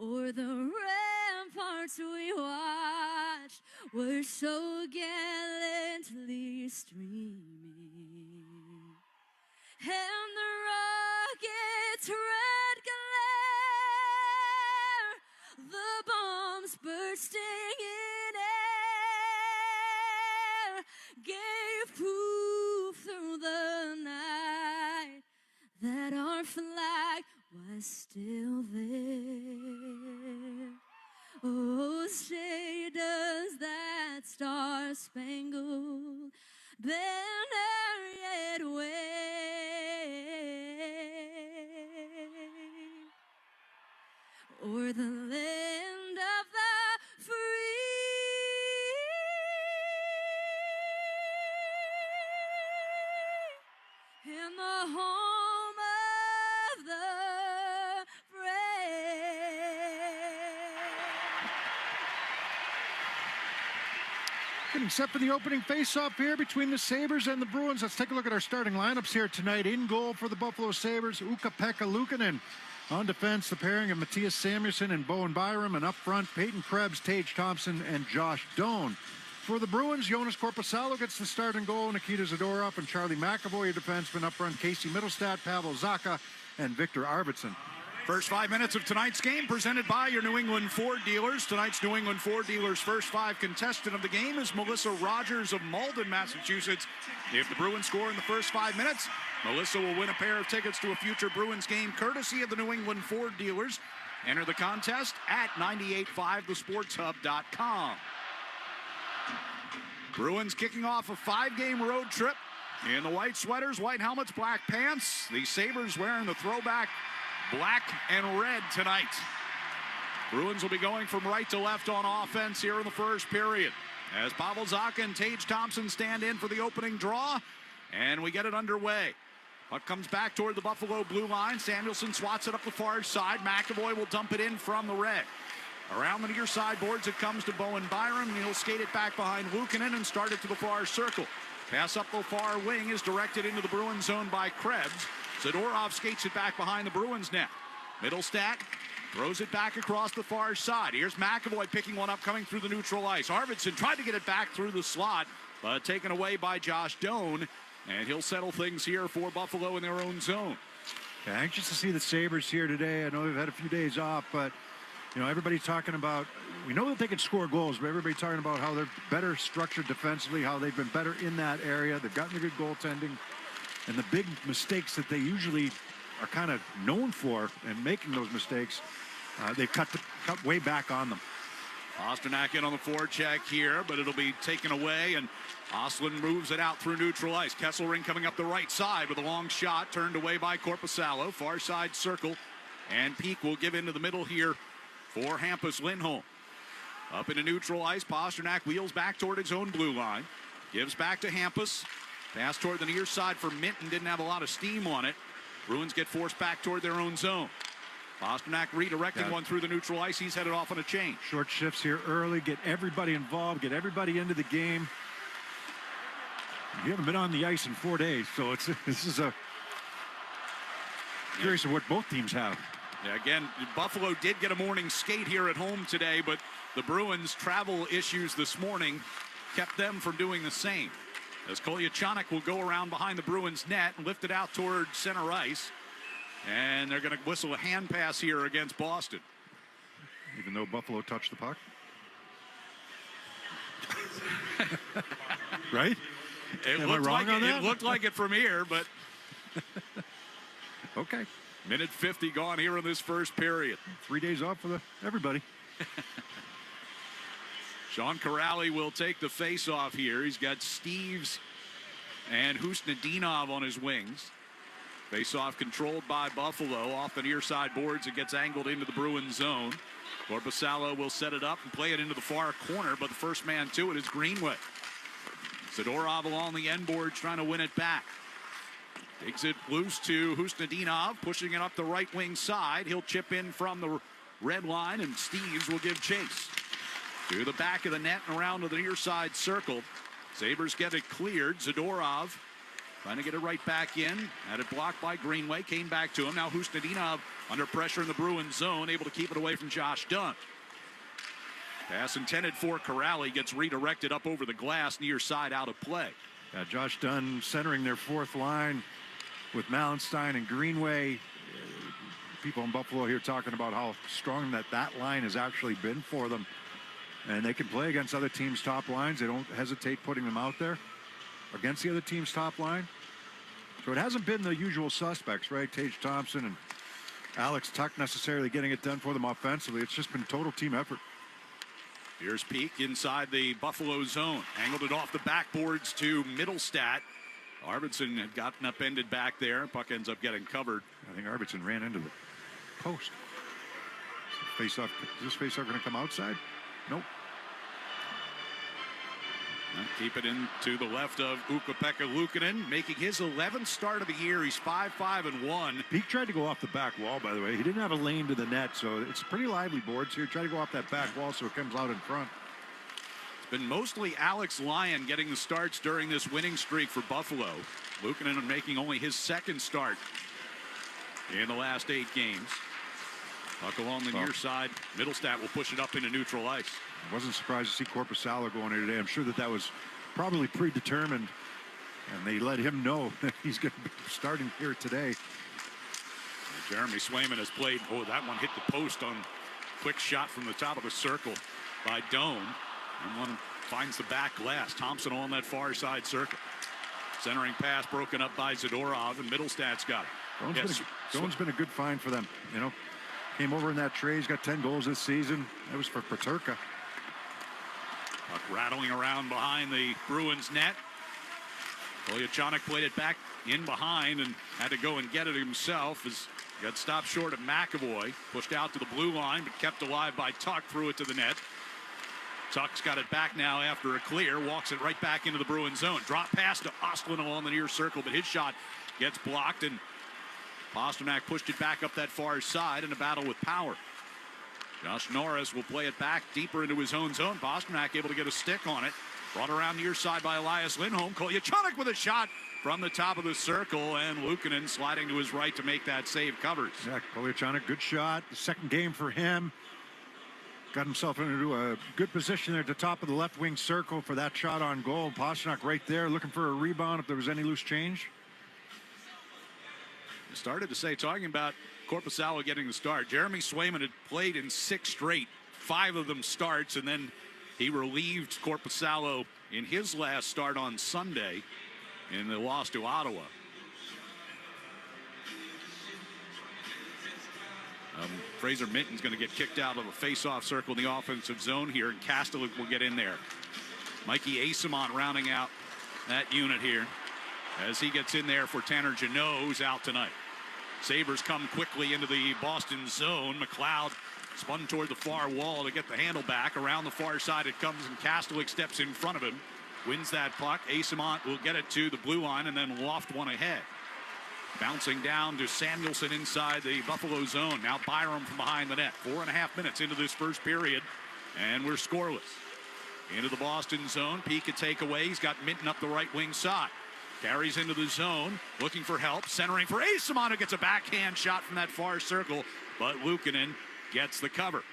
o'er the ramparts we watched were so gallantly streaming, and the rocket's red glare, the bombs bursting in air, gave proof through the night that our flag was still there. Oh, say does that star-spangled banner yet wave o'er the land of the free, and the home of the Getting set for the opening face-off here between the Sabres and the Bruins. Let's take a look at our starting lineups here tonight. In goal for the Buffalo Sabres, Ukko-Pekka Luukkonen. On defense, the pairing of Matthias Samuelsson and Bowen Byram. And up front, Peyton Krebs, Tage Thompson, and Josh Doan. For the Bruins, Jonas Korpisalo gets the start and goal. Nikita Zadorov and Charlie McAvoy, your defenseman. Up front, Casey Mittelstadt, Pavel Zacha, and Victor Arvidsson. First 5 minutes of tonight's game presented by your New England Ford dealers. Tonight's New England Ford dealers' first 5 contestant of the game is Melissa Rogers of Malden, Massachusetts. If the Bruins score in the first 5 minutes, Melissa will win a pair of tickets to a future Bruins game courtesy of the New England Ford dealers. Enter the contest at 985thesportshub.com. Bruins kicking off a 5-game road trip in the white sweaters, white helmets, black pants. The Sabres wearing the throwback black and red tonight. Bruins will be going from right to left on offense here in the first period as Pavel Zacha and Tage Thompson stand in for the opening draw, and we get it underway. Puck comes back toward the Buffalo blue line. Samuelsson swats it up the far side. McAvoy will dump it in from the red. Around the near side boards, it comes to Bowen Byram. He'll skate it back behind Luukkonen and start it to the far circle. Pass up the far wing is directed into the Bruins zone by Krebs. Zadorov skates it back behind the Bruins net. Middlestat throws it back across the far side. Here's McAvoy picking one up coming through the neutral ice. Arvidsson tried to get it back through the slot, but taken away by Josh Doan. And he'll settle things here for Buffalo in their own zone. Yeah, anxious to see the Sabres here today. I know they've had a few days off, but you know, everybody's talking about, we know that they can score goals, but everybody's talking about how they're better structured defensively, how they've been better in that area. They've gotten the good goaltending, and the big mistakes that they usually are kind of known for and making those mistakes, they've cut way back on them. Pasternak in on the forecheck here, but it'll be taken away, and Ostlund moves it out through neutral ice. Kesselring coming up the right side with a long shot, turned away by Korpisalo. Far side circle, and Peak will give into the middle here for Hampus Lindholm. Up into neutral ice, Pasternak wheels back toward his own blue line. Gives back to Hampus. Pass toward the near side for Minton. Didn't have a lot of steam on it. Bruins get forced back toward their own zone. Pasternak redirecting one through the neutral ice. He's headed off on a change. Short shifts here early. Get everybody involved. Get everybody into the game. You haven't been on the ice in 4 days, so this is a curious of what both teams have. Yeah, again, Buffalo did get a morning skate here at home today, but the Bruins' travel issues this morning kept them from doing the same. As Kolyachonok will go around behind the Bruins net and lift it out toward center ice. And they're going to whistle a hand pass here against Boston. Even though Buffalo touched the puck? Right? Am I wrong on that? It looked like it from here, but... Okay. Minute 50 gone here in this first period. 3 days off for everybody. Sean Kuraly will take the face-off here. He's got Steves and Husnudinov on his wings. Face-off controlled by Buffalo. Off the near side boards, it gets angled into the Bruins zone. Korpisalo will set it up and play it into the far corner, but the first man to it is Greenway. Zadorov along the end boards trying to win it back. Takes it loose to Husnudinov, pushing it up the right wing side. He'll chip in from the red line, and Steves will give chase. To the back of the net and around to the near side circle. Sabres get it cleared. Zadorov trying to get it right back in. Had it blocked by Greenway. Came back to him. Now Husnudinov under pressure in the Bruins zone. Able to keep it away from Josh Dunn. Pass intended for Kuraly. Gets redirected up over the glass. Near side out of play. Yeah, Josh Dunn centering their fourth line with Mallenstein and Greenway. People in Buffalo here talking about how strong that line has actually been for them. And they can play against other teams' top lines. They don't hesitate putting them out there against the other team's top line. So it hasn't been the usual suspects, right? Tage Thompson and Alex Tuck necessarily getting it done for them offensively. It's just been total team effort. Here's Peak inside the Buffalo zone. Angled it off the backboards to Middlestat. Arvidsson had gotten upended back there. Puck ends up getting covered. I think Arvidsson ran into the post. Is this face-off going to come outside? Nope. Keep it into the left of Ukko-Pekka Luukkonen, making his 11th start of the year. He's 5-5-1. Peak tried to go off the back wall, by the way. He didn't have a lane to the net, so it's pretty lively boards here. Try to go off that back wall so it comes out in front. It's been mostly Alex Lyon getting the starts during this winning streak for Buffalo. Luukkonen making only his second start in the last 8 games. Puck along the near side. Middlestat will push it up into neutral ice. I wasn't surprised to see Korpisalo going here today. I'm sure that was probably predetermined, and they let him know that he's going to be starting here today. And Jeremy Swayman has played. Oh, that one hit the post on quick shot from the top of the circle by Doan. And one finds the back glass. Thompson on that far side circle. Centering pass broken up by Zadorov, and Middlestat's got it. Doan's been a good find for them. You know, came over in that trade. He's got 10 goals this season. That was for Peterka. Puck rattling around behind the Bruins net. Kolyachonok played it back in behind and had to go and get it himself as he got stopped short of McAvoy. Pushed out to the blue line, but kept alive by Tuck. Threw it to the net. Tuck's got it back now after a clear. Walks it right back into the Bruins zone. Drop pass to Ostlund along the near circle, but his shot gets blocked, and Pasternak pushed it back up that far side in a battle with power. Josh Norris will play it back deeper into his own zone. Pasternak able to get a stick on it. Brought around near side by Elias Lindholm. Kolyachonok with a shot from the top of the circle, and Luukkonen sliding to his right to make that save covers. Yeah, Kolyachonok, good shot. The second game for him. Got himself into a good position there at the top of the left wing circle for that shot on goal. Pasternak right there looking for a rebound if there was any loose change. I started to say, talking about Korpisalo getting the start, Jeremy Swayman had played in 6 straight, 5 of them starts, and then he relieved Korpisalo in his last start on Sunday in the loss to Ottawa. Fraser Minton's going to get kicked out of a face-off circle in the offensive zone here, and Kastelik will get in there. Mikey Asimont rounding out that unit here as he gets in there for Tanner Jeannot, who's out tonight. Sabres come quickly into the Boston zone. McLeod spun toward the far wall to get the handle back. Around the far side it comes, and Kastelik steps in front of him. Wins that puck. Asimont will get it to the blue line and then loft one ahead. Bouncing down to Samuelson inside the Buffalo zone. Now Byram from behind the net. 4.5 minutes into this first period, and we're scoreless. Into the Boston zone. Peak a takeaway. He's got Minton up the right wing side. Carries into the zone, looking for help. Centering for Asimont, who gets a backhand shot from that far circle, but Luukkonen gets the cover.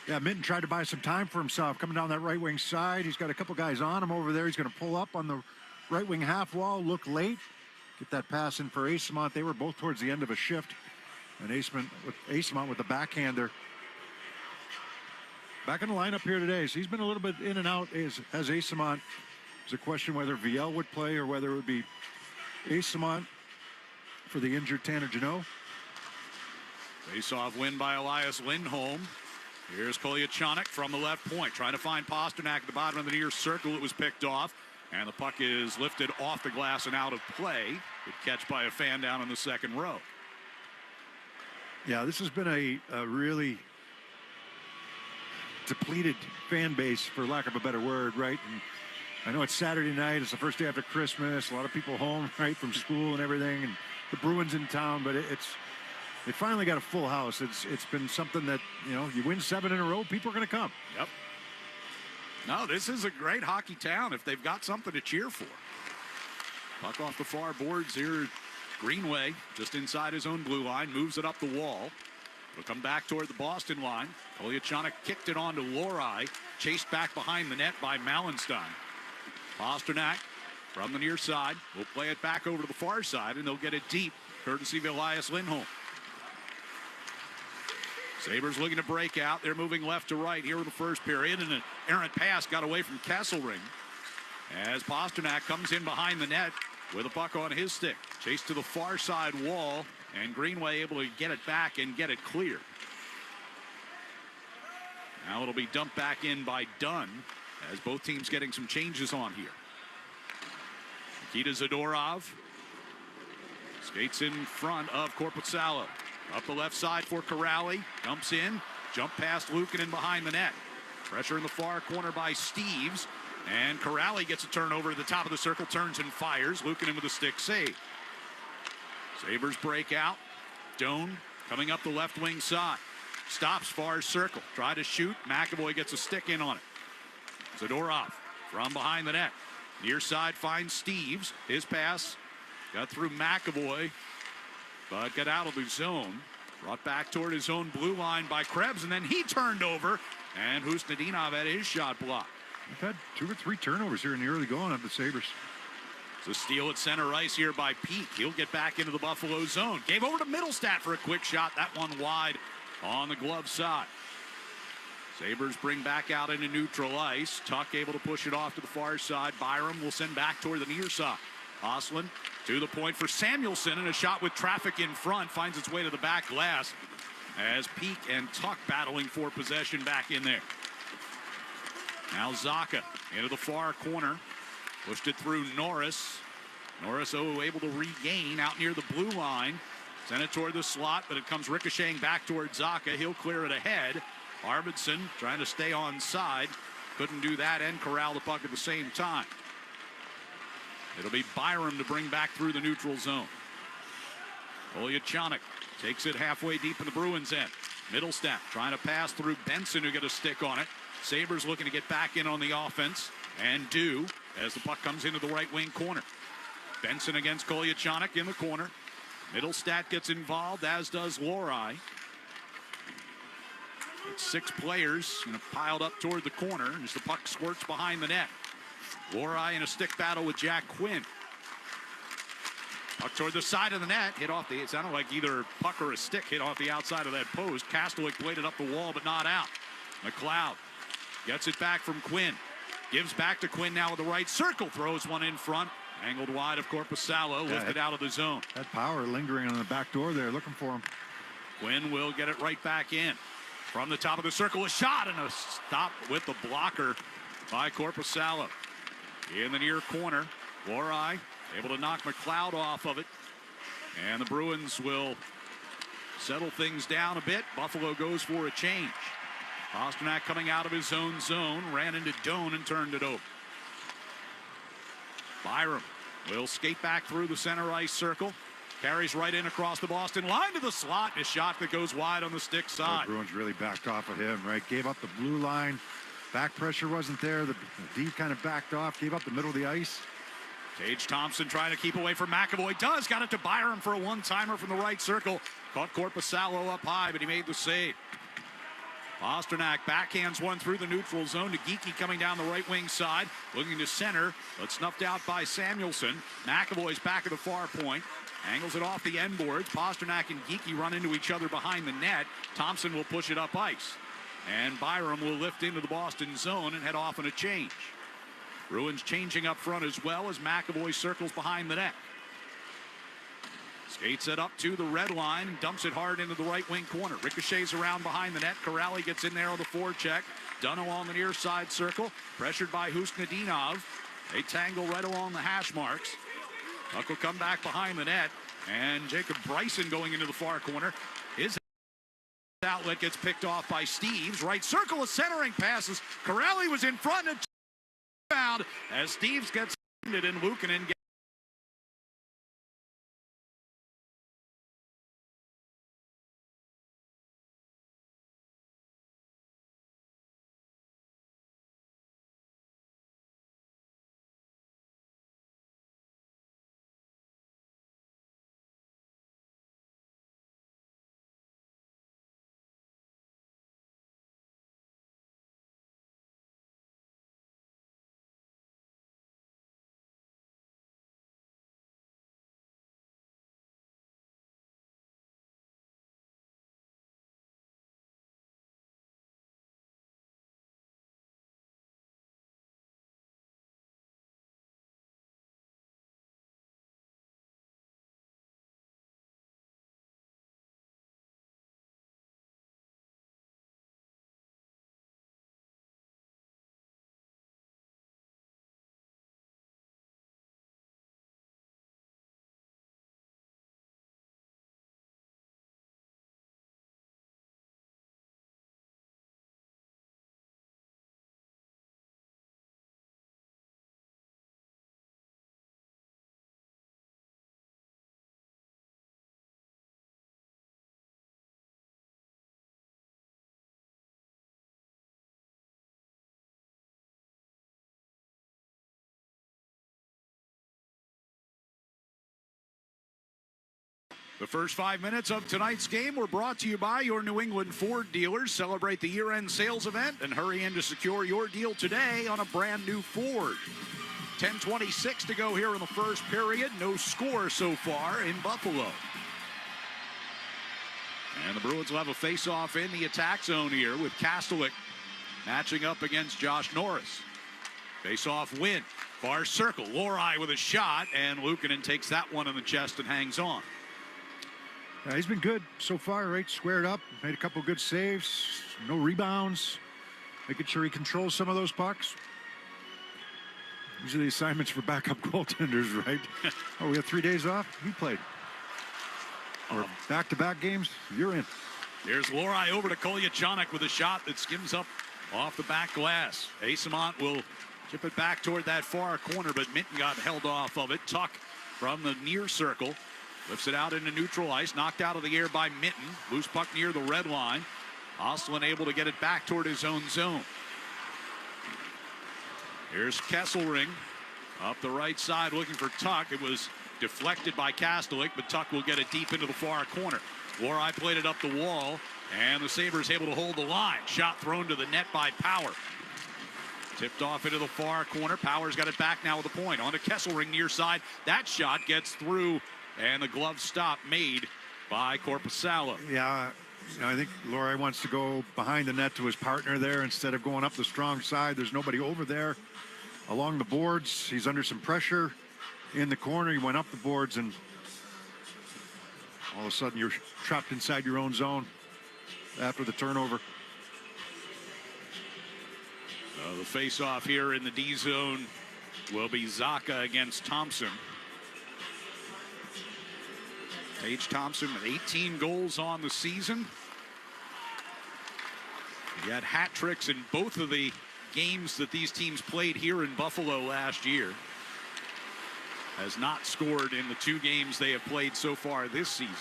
Yeah, Minton tried to buy some time for himself coming down that right wing side. He's got a couple guys on him over there. He's going to pull up on the right wing half wall, look late, get that pass in for Asimont. They were both towards the end of a shift, and Asimont with the backhander. Back in the lineup here today, so he's been a little bit in and out as Asimont. It's a question whether Viel would play or whether it would be Asimont for the injured Tanner Jeannot. Face-off win by Elias Lindholm. Here's Kolyachonok from the left point, trying to find Pasternak at the bottom of the near circle. It was picked off, and the puck is lifted off the glass and out of play. Good catch by a fan down in the second row. Yeah, this has been a really depleted fan base, for lack of a better word, right? And I know it's Saturday night. It's the first day after Christmas. A lot of people home, right, from school and everything, and the Bruins in town. But they finally got a full house. It's been something that, you know, you win 7 in a row, people are going to come. Yep. No, this is a great hockey town if they've got something to cheer for. Puck off the far boards here. Greenway just inside his own blue line, moves it up the wall. It'll come back toward the Boston line. Kolyachonok kicked it on to Lohrei, chased back behind the net by Mallenstein. Pasternak from the near side will play it back over to the far side, and they'll get it deep, courtesy of Elias Lindholm. Sabres looking to break out. They're moving left to right here in the first period, and an errant pass got away from Kesselring as Pasternak comes in behind the net with a puck on his stick. Chased to the far side wall, and Greenway able to get it back and get it clear. Now it'll be dumped back in by Dunn, as both teams getting some changes on here. Nikita Zadorov skates in front of Korpisalo. Up the left side for Corrali. Dumps in. Jump past Luukkonen behind the net. Pressure in the far corner by Steves. And Corrali gets a turnover at the top of the circle. Turns and fires. Luukkonen with a stick save. Sabres break out. Doan coming up the left wing side. Stops far circle. Try to shoot. McAvoy gets a stick in on it. Zadorov from behind the net. Near side finds Steves. His pass got through McAvoy, but got out of the zone. Brought back toward his own blue line by Krebs, and then he turned over, and Husnudinov had his shot blocked. We've had 2 or 3 turnovers here in the early going of the Sabres. It's a steal at center ice here by Peak. He'll get back into the Buffalo zone. Gave over to Middlestat for a quick shot. That one wide on the glove side. Sabres bring back out into neutral ice. Tuck able to push it off to the far side. Byram will send back toward the near side. Ostlund to the point for Samuelson, and a shot with traffic in front finds its way to the back glass as Peak and Tuck battling for possession back in there. Now Zacha into the far corner. Pushed it through Norris. Norris able to regain out near the blue line. Sent it toward the slot, but it comes ricocheting back toward Zacha. He'll clear it ahead. Arvidsson trying to stay on side. Couldn't do that and corral the puck at the same time. It'll be Byram to bring back through the neutral zone. Kolyachonok takes it halfway deep in the Bruins end. Middlestat trying to pass through Benson, who got a stick on it. Sabres looking to get back in on the offense, and do, as the puck comes into the right wing corner. Benson against Kolyachonok in the corner. Middlestat gets involved, as does Lohrei. It's 6 players piled up toward the corner as the puck squirts behind the net. Lohrei in a stick battle with Jack Quinn. Puck toward the side of the net, hit off the, it sounded like either puck or a stick hit off the outside of that post. Kastelik played it up the wall, but not out. McLeod gets it back from Quinn. Gives back to Quinn now with the right circle. Throws one in front. Angled wide of Korpisalo. Lifted out of the zone. That power lingering on the back door there, looking for him. Quinn will get it right back in. From the top of the circle, a shot and a stop with the blocker by Korpisalo. In the near corner, Lohrei able to knock McLeod off of it. And the Bruins will settle things down a bit. Buffalo goes for a change. Pasternak coming out of his own zone, ran into Doan and turned it over. Byram will skate back through the center ice circle. Carries right in across the Boston line to the slot. A shot that goes wide on the stick side. The Bruins really backed off of him, right? Gave up the blue line. Back pressure wasn't there. The D kind of backed off, gave up the middle of the ice. Tage Thompson trying to keep away from McAvoy. Does. Got it to Byram for a one-timer from the right circle. Caught Korpisalo up high, but he made the save. Pasternak backhands one through the neutral zone to Geekie coming down the right wing side. Looking to center, but snuffed out by Samuelson. McAvoy's back at the far point. Angles it off the end boards. Pasternak and Geekie run into each other behind the net. Thompson will push it up ice. And Byram will lift into the Boston zone and head off in a change. Bruins changing up front as well as McAvoy circles behind the net. Skates it up to the red line and dumps it hard into the right wing corner. Ricochets around behind the net. Corrali gets in there on the forecheck. Dunn along the near side circle. Pressured by Husnudinov. They tangle right along the hash marks. Puck will come back behind the net. And Jacob Bryson going into the far corner. His outlet gets picked off by Steves. Right circle of centering passes. Corrali was in front and found as Steves gets it and Luukkonen gets. The first 5 minutes of tonight's game were brought to you by your New England Ford dealers. Celebrate the year-end sales event and hurry in to secure your deal today on a brand new Ford. 10:26 to go here in the first period. No score so far in Buffalo. And the Bruins will have a face-off in the attack zone here with Kastelik matching up against Josh Norris. Face-off win. Far circle. Lohrei with a shot, and Luukkonen takes that one in the chest and hangs on. Yeah, he's been good so far, right? Squared up, made a couple good saves, no rebounds, making sure he controls some of those pucks. These are the assignments for backup goaltenders, right? Oh, we have 3 days off? You played. Or back-to-back games, you're in. Here's Lohrei over to Kolyachonok with a shot that skims up off the back glass. Eyssimont will chip it back toward that far corner, but Minton got held off of it. Tuck from the near circle. Lifts it out into neutral ice. Knocked out of the air by Minton. Loose puck near the red line. Ostlund able to get it back toward his own zone. Here's Kesselring up the right side looking for Tuck. It was deflected by Kastelik, but Tuck will get it deep into the far corner. Lohrei played it up the wall, and the Sabres able to hold the line. Shot thrown to the net by Power. Tipped off into the far corner. Power's got it back now with a point. On to Kesselring near side. That shot gets through, and the glove stop made by Korpisalo. Yeah, I think Lohrei wants to go behind the net to his partner there instead of going up the strong side. There's nobody over there. Along the boards, he's under some pressure in the corner. He went up the boards, and all of a sudden you're trapped inside your own zone after the turnover. The face-off here in the D zone will be Zacha against Thompson. Tage Thompson with 18 goals on the season. He had hat tricks in both of the games that these teams played here in Buffalo last year. Has not scored in the 2 games they have played so far this season.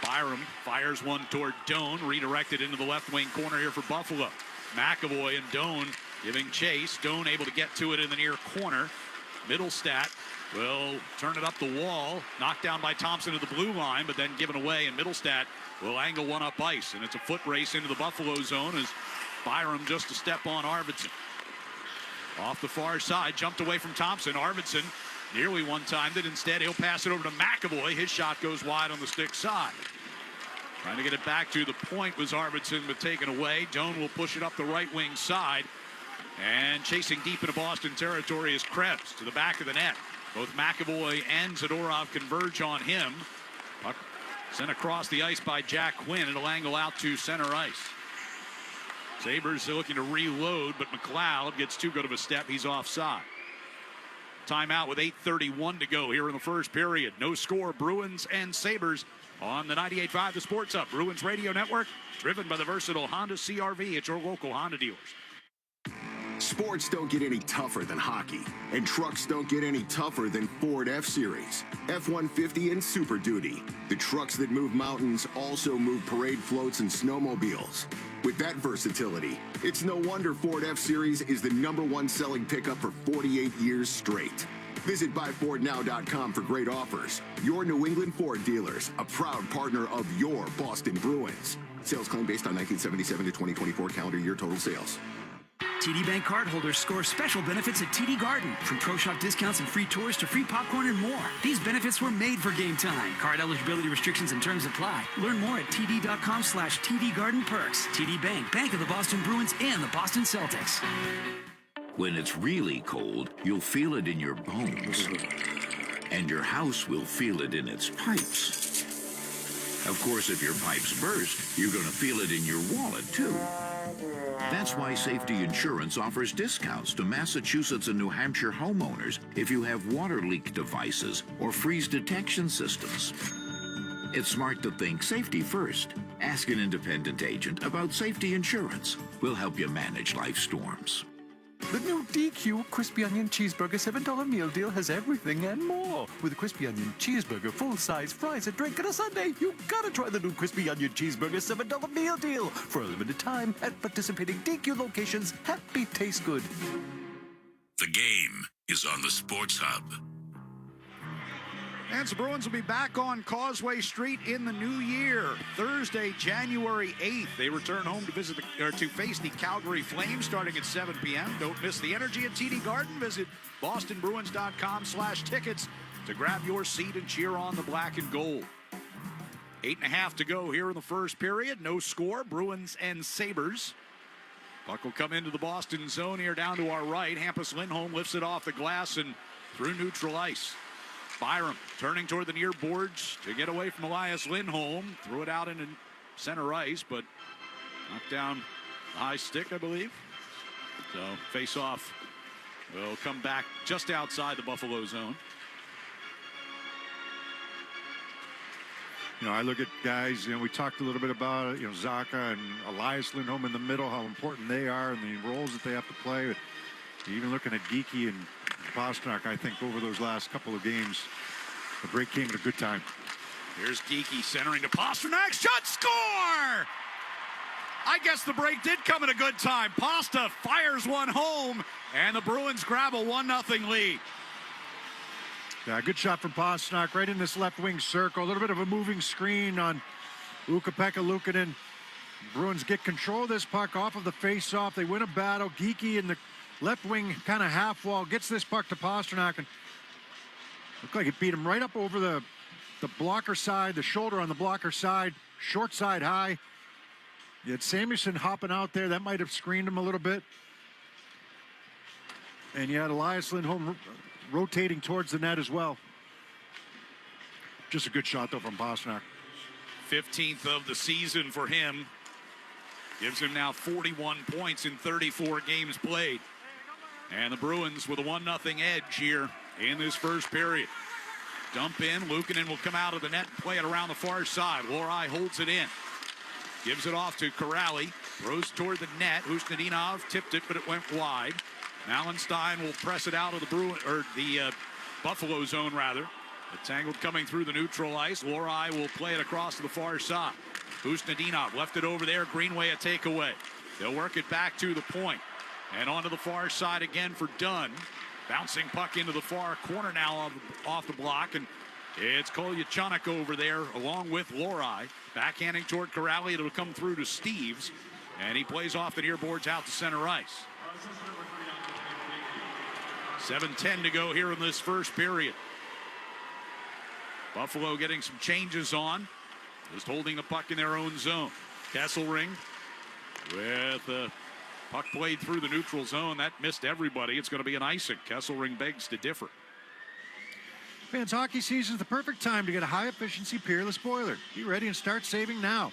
Byram fires one toward Doan, redirected into the left wing corner here for Buffalo. McAvoy and Doan giving chase. Doan able to get to it in the near corner. Middlestat will turn it up the wall. Knocked down by Thompson to the blue line, but then given away, and Middlestat will angle one up ice. And it's a foot race into the Buffalo zone as Byram just a step on Arvidsson. Off the far side, jumped away from Thompson. Arvidsson nearly one-timed it. Instead, he'll pass it over to McAvoy. His shot goes wide on the stick side. Trying to get it back to the point was Arvidsson, but taken away. Doan will push it up the right wing side. And chasing deep into Boston territory is Krebs to the back of the net. Both McAvoy and Zadorov converge on him. Puck sent across the ice by Jack Quinn. It'll angle out to center ice. Sabres are looking to reload, but McLeod gets too good of a step. He's offside. Timeout with 8:31 to go here in the first period. No score, Bruins and Sabres on the 98.5 The Sports Hub. Bruins Radio Network, driven by the versatile Honda CR-V at your local Honda dealers. Sports don't get any tougher than hockey, and trucks don't get any tougher than Ford F-Series, F-150, and Super Duty. The trucks that move mountains also move parade floats and snowmobiles. With that versatility, it's no wonder Ford F-Series is the #1 selling pickup for 48 years straight. Visit buyfordnow.com for great offers. Your New England Ford dealers, a proud partner of your Boston Bruins. Sales claim based on 1977 to 2024 calendar year total sales. TD Bank cardholders score special benefits at TD Garden, from Pro Shop discounts and free tours to free popcorn and more. These benefits were made for game time. Card eligibility restrictions and terms apply. Learn more at td.com/TD Garden Perks. TD Bank, Bank of the Boston Bruins and the Boston Celtics. When it's really cold, you'll feel it in your bones. And your house will feel it in its pipes. Of course, if your pipes burst, you're going to feel it in your wallet, too. That's why Safety Insurance offers discounts to Massachusetts and New Hampshire homeowners if you have water leak devices or freeze detection systems. It's smart to think safety first. Ask an independent agent about Safety Insurance. We'll help you manage life storms. The new DQ Crispy Onion Cheeseburger $7 meal deal has everything and more. With a Crispy Onion Cheeseburger, full-size fries, a drink, and a sundae, you gotta try the new Crispy Onion Cheeseburger $7 meal deal. For a limited time at participating DQ locations. Happy taste good. The game is on the Sports Hub. And the Bruins will be back on Causeway Street in the new year. Thursday, January 8th. They return home to to face the Calgary Flames starting at 7 p.m. Don't miss the energy at TD Garden. Visit bostonbruins.com/tickets to grab your seat and cheer on the black and gold. 8.5 to go here in the first period. No score. Bruins and Sabres. Puck will come into the Boston zone here down to our right. Hampus Lindholm lifts it off the glass and through neutral ice. Byram turning toward the near boards to get away from Elias Lindholm. Threw it out into center ice, but knocked down the high stick, I believe. So face-off will come back just outside the Buffalo zone. You know, I look at guys, we talked a little bit about it, Zacha and Elias Lindholm in the middle, how important they are and the roles that they have to play. But even looking at Geekie and Pastrnak, I think over those last couple of games, The break came at a good time. Here's Geekie centering to Pasternak. Shot, score! I guess the break did come at a good time. Pasta fires one home, and the Bruins grab a 1-0 lead. Yeah, good shot from Pasternak right in this left wing circle. A little bit of a moving screen on Ukko-Pekka Luukkonen. Bruins get control of this puck off of the face-off. They win a battle. Geekie in the left wing kind of half wall gets this puck to Pasternak, and looked like it beat him right up over the blocker side, the shoulder on the blocker side, short side high. You had Samuelsson hopping out there. That might have screened him a little bit. And you had Elias Lindholm rotating towards the net as well. Just a good shot, though, from Pasternak. 15th of the season for him. Gives him now 41 points in 34 games played. And the Bruins with a 1-0 edge here in this first period. Dump in. Luukkonen will come out of the net and play it around the far side. Lohrei holds it in. Gives it off to Corrali. Throws toward the net. Usnadinov tipped it, but it went wide. Mallenstein will press it out of the Buffalo zone, rather. It's angled coming through the neutral ice. Lohrei will play it across to the far side. Usnadinov left it over there. Greenway a takeaway. They'll work it back to the point. And onto the far side again for Dunn. Bouncing puck into the far corner now off the block. And it's Kolyachonok over there along with Lohrei. Backhanding toward Corrali. It'll come through to Steves. And he plays off the near boards out to center ice. 7:10 to go here in this first period. Buffalo getting some changes on. Just holding the puck in their own zone. Kesselring with the puck played through the neutral zone. That missed everybody. It's going to be an icing. Kesselring begs to differ. Fans, hockey season is the perfect time to get a high-efficiency Peerless boiler. Be ready and start saving now.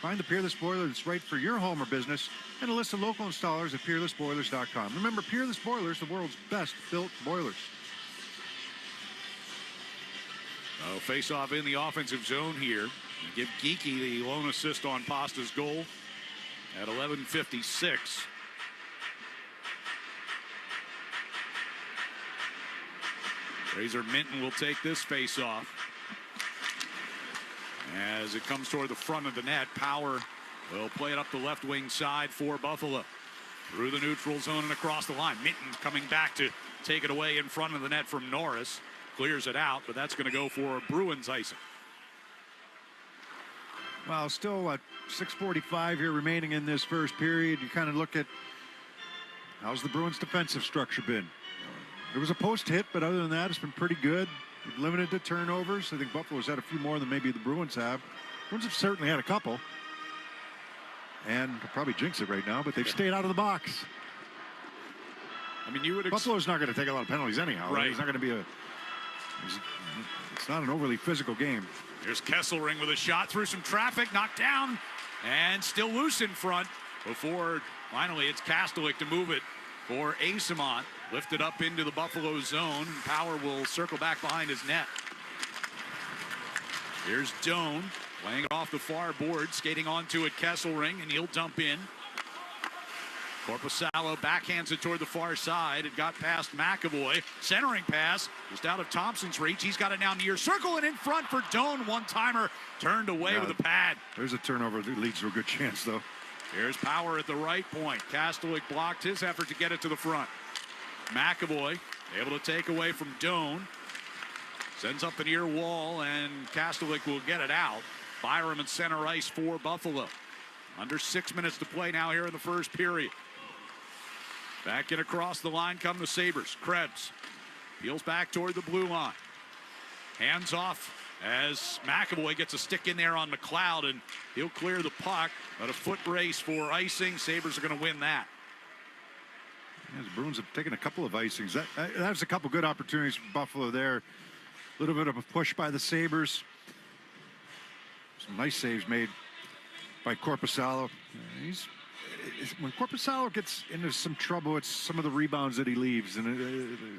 Find the Peerless boiler that's right for your home or business and a list of local installers at peerlessboilers.com. Remember, Peerless Boilers, the world's best-built boilers. Face-off in the offensive zone here. Give Geekie the lone assist on Pasta's goal at 11:56. Razor Minton will take this face-off. As it comes toward the front of the net, Power will play it up the left wing side for Buffalo. Through the neutral zone and across the line. Minton coming back to take it away in front of the net from Norris. Clears it out, but that's going to go for a Bruins icing. Well, still at 6:45 here remaining in this first period. You kind of look at how's the Bruins' defensive structure been. There was a post hit, but other than that, it's been pretty good. Limited to turnovers. I think Buffalo's had a few more than maybe the Bruins have. Bruins have certainly had a couple. And they'll probably jinx it right now, but they've stayed out of the box. I mean, you would Buffalo's not going to take a lot of penalties anyhow. Right. It's not going to be it's not an overly physical game. Here's Kesselring with a shot through some traffic, knocked down, and still loose in front before finally it's Kastelik to move it for Asimont. Lifted up into the Buffalo zone. Power will circle back behind his net. Here's Doan playing it off the far board, skating onto it, Kesselring, and he'll dump in. Korpisalo backhands it toward the far side. It got past McAvoy. Centering pass just out of Thompson's reach. He's got it down near circle and in front for Doan. One-timer turned away with a pad. There's a turnover that leads to a good chance, though. Here's Power at the right point. Kastelik blocked his effort to get it to the front. McAvoy able to take away from Doan. Sends up the near wall, and Kastelik will get it out. Byram at center ice for Buffalo. Under 6 minutes to play now here in the first period. Back in across the line come the Sabres. Krebs peels back toward the blue line. Hands off as McAvoy gets a stick in there on McLeod, and he'll clear the puck. But a foot race for icing. Sabres are going to win that. Yeah, the Bruins have taken a couple of icings. That was a couple good opportunities for Buffalo there. A little bit of a push by the Sabres. Some nice saves made by Korpisalo. When Korpisalo gets into some trouble, it's some of the rebounds that he leaves, and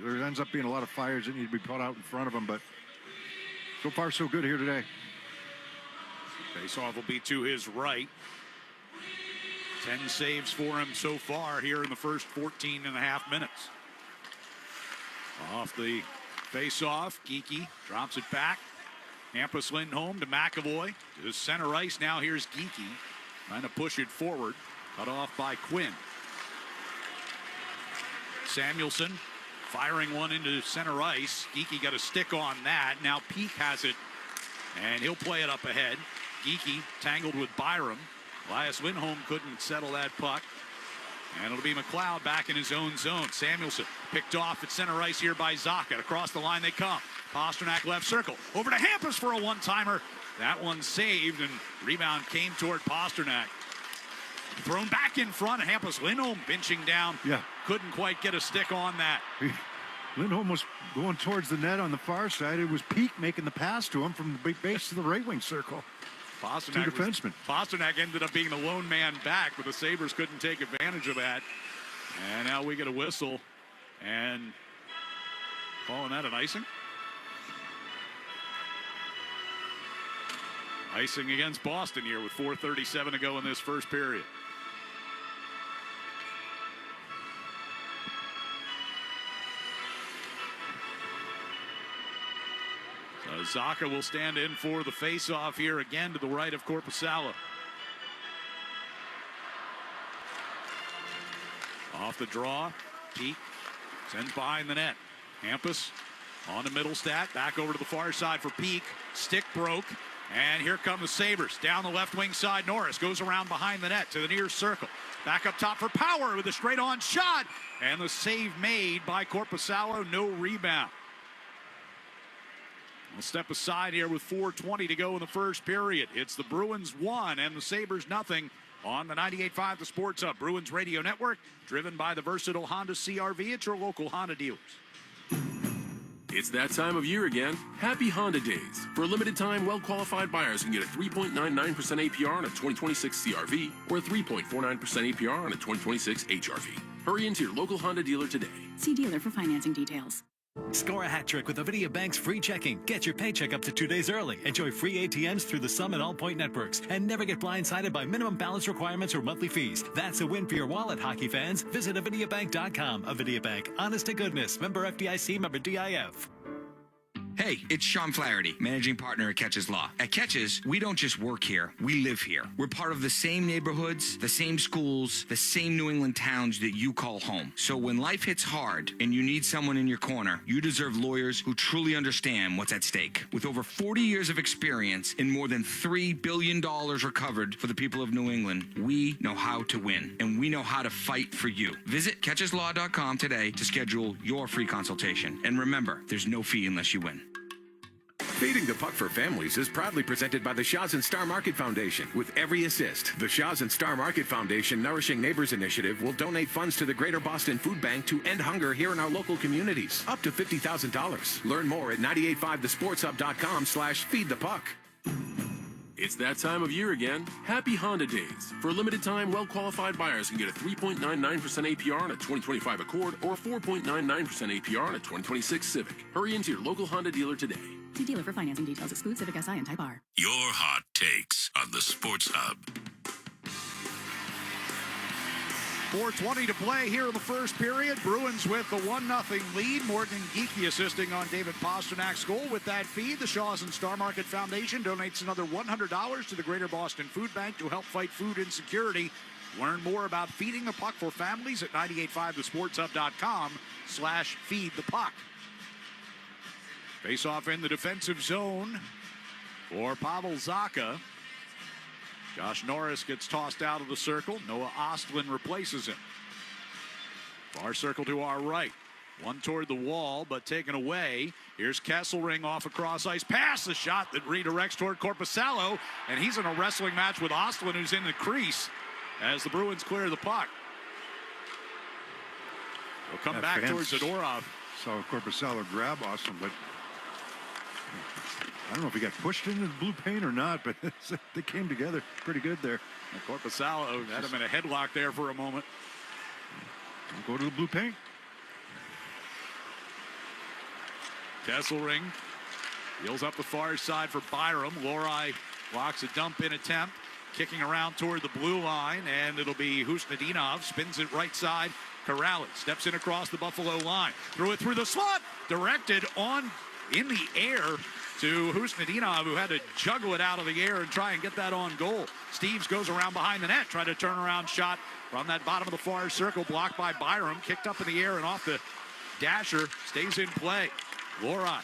there ends up being a lot of fires that need to be put out in front of him. But so far, so good here today. Faceoff will be to his right. 10 saves for him so far here in the first 14 and a half minutes. Off the face-off. Geekie drops it back. Hampus Lindholm to McAvoy. To center ice. Now here's Geekie. Trying to push it forward. Cut off by Quinn. Samuelson firing one into center ice. Geekie got a stick on that. Now Peak has it. And he'll play it up ahead. Geekie tangled with Byram. Elias Lindholm couldn't settle that puck. And it'll be McLeod back in his own zone. Samuelson picked off at center ice here by Zacha. Across the line they come. Pasternak left circle. Over to Hampus for a one-timer. That one saved, and rebound came toward Pasternak. Thrown back in front. Hampus Lindholm pinching down. Yeah. Couldn't quite get a stick on that. Lindholm was going towards the net on the far side. It was Peak making the pass to him from the base to the right wing circle. Pasternak ended up being the lone man back, but the Sabres couldn't take advantage of that. And now we get a whistle. And calling that an icing? Icing against Boston here with 4:37 to go in this first period. So Zacha will stand in for the face-off here again to the right of Korpisalo. Off the draw, Peak sends behind the net. Hampus on the middle stat, back over to the far side for Peak. Stick broke, and here come the Sabres. Down the left wing side, Norris goes around behind the net to the near circle. Back up top for Power with a straight-on shot, and the save made by Korpisalo, no rebound. We'll step aside here with 4:20 to go in the first period. It's the Bruins 1 and the Sabres nothing on the 98.5 The Sports Hub Bruins Radio Network, driven by the versatile Honda CR-V at your local Honda dealers. It's that time of year again. Happy Honda Days. For a limited time, well-qualified buyers can get a 3.99% APR on a 2026 CR-V or a 3.49% APR on a 2026 HR-V. Hurry into your local Honda dealer today. See dealer for financing details. Score a hat trick with Avidia Bank's free checking. Get your paycheck up to 2 days early. Enjoy free ATMs through the Sum and All Point networks. And never get blindsided by minimum balance requirements or monthly fees. That's a win for your wallet, hockey fans. Visit AvidiaBank.com. Avidia Bank. Honest to goodness. Member FDIC. Member DIF. Hey, it's Sean Flaherty, managing partner at Catches Law. At Catches, we don't just work here, we live here. We're part of the same neighborhoods, the same schools, the same New England towns that you call home. So when life hits hard and you need someone in your corner, you deserve lawyers who truly understand what's at stake. With over 40 years of experience and more than $3 billion recovered for the people of New England, we know how to win, and we know how to fight for you. Visit CatchesLaw.com today to schedule your free consultation. And remember, there's no fee unless you win. Feeding the Puck for Families is proudly presented by the Shaw's and Star Market Foundation. With every assist, the Shaw's and Star Market Foundation Nourishing Neighbors Initiative will donate funds to the Greater Boston Food Bank to end hunger here in our local communities. Up to $50,000. Learn more at 985thesportshub.com/feedthepuck. It's that time of year again. Happy Honda Days. For a limited time, well-qualified buyers can get a 3.99% APR on a 2025 Accord or a 4.99% APR on a 2026 Civic. Hurry into your local Honda dealer today. See dealer for financing details. Exclude Civic Si and Type R. Your hot takes on the Sports Hub. 4:20 to play here in the first period. Bruins with the 1-0 lead. Morgan Geekie assisting on David Pasternak's goal. With that feed, the Shaw's and Star Market Foundation donates another $100 to the Greater Boston Food Bank to help fight food insecurity. Learn more about feeding the puck for families at 985thesportshub.com/feedthepuck. Face off in the defensive zone for Pavel Zacha. Josh Norris gets tossed out of the circle. Noah Ostlund replaces him. Far circle to our right. One toward the wall, but taken away. Here's Kesselring off a cross ice pass. The shot that redirects toward Korpisalo. And he's in a wrestling match with Ostlund, who's in the crease as the Bruins clear the puck. They'll come back towards Zadorov. Saw Korpisalo grab Ostlund, but I don't know if he got pushed into the blue paint or not, but they came together pretty good there. And Korpisalo had him in a headlock there for a moment. Don't go to the blue paint. Kesselring wheels up the far side for Byram. Lohrei blocks a dump in attempt. Kicking around toward the blue line, and it'll be Husnudinov. Spins it right side Corrali steps in across the Buffalo line. Threw it through the slot. Directed on in the air to Husnudinov, who had to juggle it out of the air and try and get that on goal. Steves goes around behind the net, tried to turn around shot from that bottom of the far circle, blocked by Byram, kicked up in the air and off the dasher, stays in play. Lorai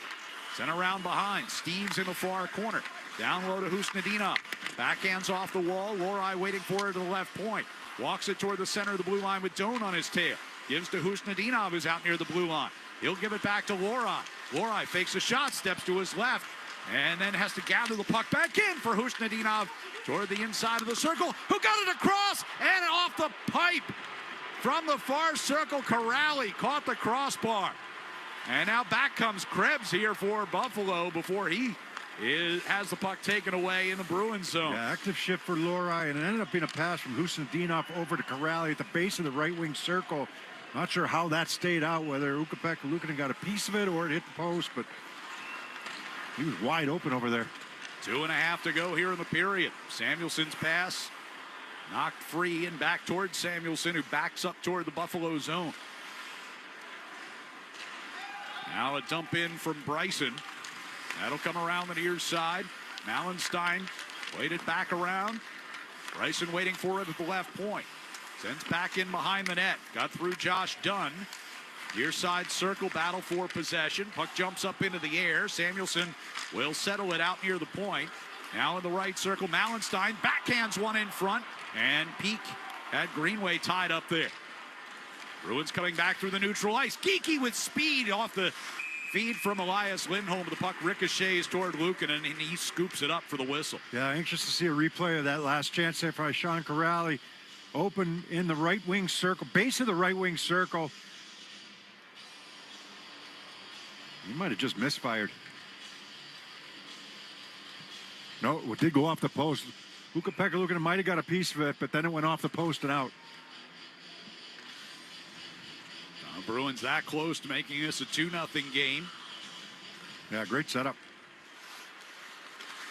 sent around behind. Steves in the far corner. Down low to Husnudinov. Backhands off the wall. Lorai waiting for it to the left point. Walks it toward the center of the blue line with Doan on his tail. Gives to Husnudinov, who's out near the blue line. He'll give it back to Lorai. Lorai fakes a shot, steps to his left, and then has to gather the puck back in for Husnudinov toward the inside of the circle, who got it across and off the pipe. From the far circle, Corrali caught the crossbar. And now back comes Krebs here for Buffalo before he has the puck taken away in the Bruins zone. Yeah, active shift for Lorai, and it ended up being a pass from Husnudinov over to Corrali at the base of the right wing circle. Not sure how that stayed out, whether Ukko-Pekka Luukkonen got a piece of it or it hit the post, but he was wide open over there. 2.5 to go here in the period. Samuelson's pass knocked free and back towards Samuelson, who backs up toward the Buffalo zone. Now a dump in from Bryson. That'll come around the near side. Mallenstein played it back around. Bryson waiting for it at the left point. Sends back in behind the net. Got through Josh Dunn. Near side circle, battle for possession. Puck jumps up into the air. Samuelson will settle it out near the point. Now in the right circle, Mallenstein backhands one in front. And Peak had Greenway tied up there. Bruins coming back through the neutral ice. Geeky with speed off the feed from Elias Lindholm. The puck ricochets toward Luukkonen, and he scoops it up for the whistle. Yeah, anxious to see a replay of that last chance there by Sean Corrali. Open in the right wing circle, base of the right wing circle. He might have just misfired. No, it did go off the post. Ukko-Pekka Luukkonen might have got a piece of it, but then it went off the post and out. Bruins that close to making this a 2-0 game. Yeah, great setup.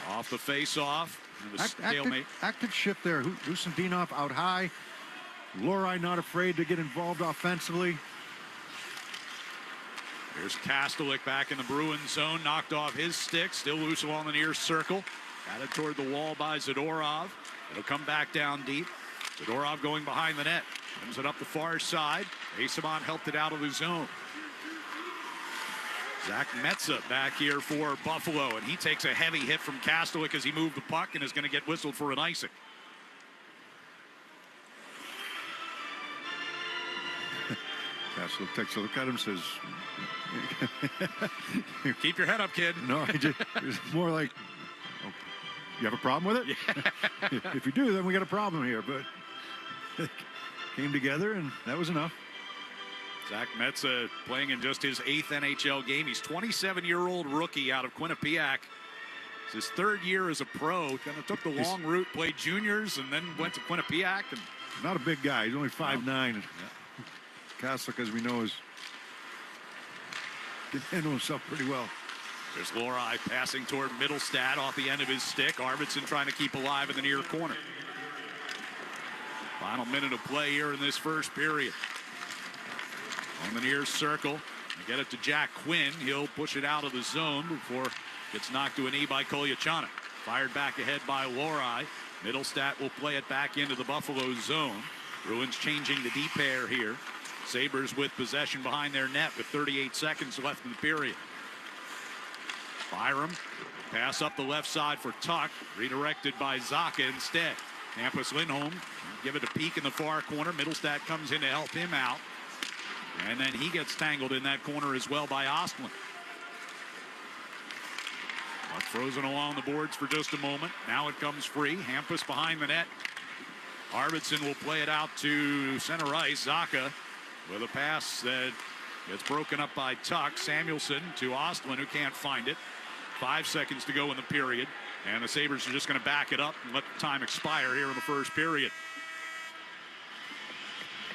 Off the face-off. Active shift there. Husnudinov out high. Lorai not afraid to get involved offensively. Here's Kastelik back in the Bruins zone. Knocked off his stick. Still loose along the near circle. Got it toward the wall by Zadorov. It'll come back down deep. Zadorov going behind the net. Comes it up the far side. Asimon helped it out of the zone. Zach Metza back here for Buffalo, and he takes a heavy hit from Kastelik as he moved the puck and is going to get whistled for an icing. Kastelik takes a look at him, says, keep your head up, kid. No, it's more like, oh, you have a problem with it? Yeah. If you do, then we got a problem here, but came together, and that was enough. Zach Metza playing in just his 8th NHL game. He's 27-year-old rookie out of Quinnipiac. It's his 3rd year as a pro. Kind of took the long route, played juniors, and then went to Quinnipiac. And not a big guy. He's only 5'9". Yeah. Kastelik, as we know, is can handle himself pretty well. There's Lorai passing toward Middlestad off the end of his stick. Arvidsson trying to keep alive in the near corner. Final minute of play here in this first period. On the near circle, they get it to Jack Quinn. He'll push it out of the zone before it gets knocked to a knee by Kolyachonok. Fired back ahead by Lorai. Middlestat will play it back into the Buffalo zone. Bruins changing the deep pair here. Sabres with possession behind their net with 38 seconds left in the period. Byram, pass up the left side for Tuck. Redirected by Zaka instead. Hampus Lindholm, give it a peek in the far corner. Middlestat comes in to help him out. And then he gets tangled in that corner as well by Ostlund. Puck frozen along the boards for just a moment. Now it comes free. Hampus behind the net. Arvidsson will play it out to center ice. Zaka with a pass that gets broken up by Tuck. Samuelson to Ostlund, who can't find it. 5 seconds to go in the period. And the Sabres are just going to back it up and let the time expire here in the first period.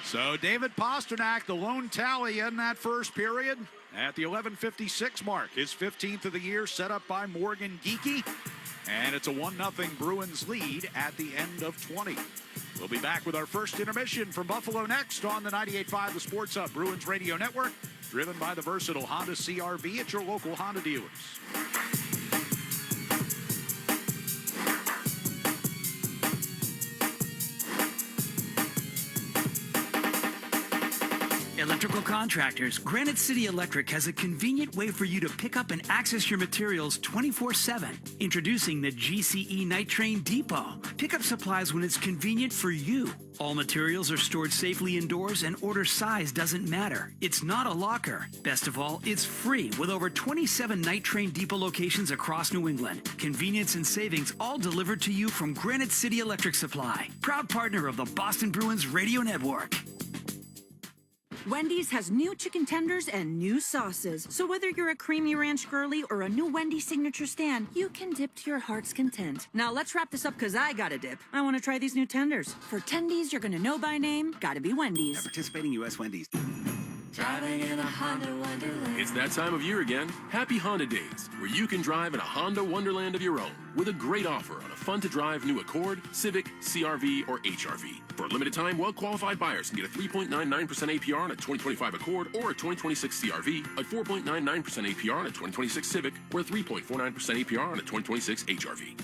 So David Pastrnak, the lone tally in that first period at the 11:56 mark. His 15th of the year, set up by Morgan Geekie. And it's a 1-0 Bruins lead at the end of 20. We'll be back with our first intermission from Buffalo next on the 98.5 The Sports Hub Bruins Radio Network, driven by the versatile Honda CR-V at your local Honda dealers. Electrical contractors, Granite City Electric has a convenient way for you to pick up and access your materials 24/7. Introducing the GCE Night Train Depot. Pick up supplies when it's convenient for you. All materials are stored safely indoors and order size doesn't matter. It's not a locker. Best of all, it's free with over 27 Night Train Depot locations across New England. Convenience and savings all delivered to you from Granite City Electric Supply. Proud partner of the Boston Bruins Radio Network. Wendy's has new chicken tenders and new sauces. So whether you're a creamy ranch girly or a new Wendy's signature stand, you can dip to your heart's content. Now let's wrap this up because I gotta dip. I want to try these new tenders. For tendies you're gonna know by name, gotta be Wendy's. At participating U.S. Wendy's. Driving in a Honda Wonderland. It's that time of year again. Happy Honda Days, where you can drive in a Honda Wonderland of your own with a great offer on a fun-to-drive new Accord, Civic, CR-V, or HR-V. For a limited time, well-qualified buyers can get a 3.99% APR on a 2025 Accord or a 2026 CR-V, a 4.99% APR on a 2026 Civic, or a 3.49% APR on a 2026 HR-V.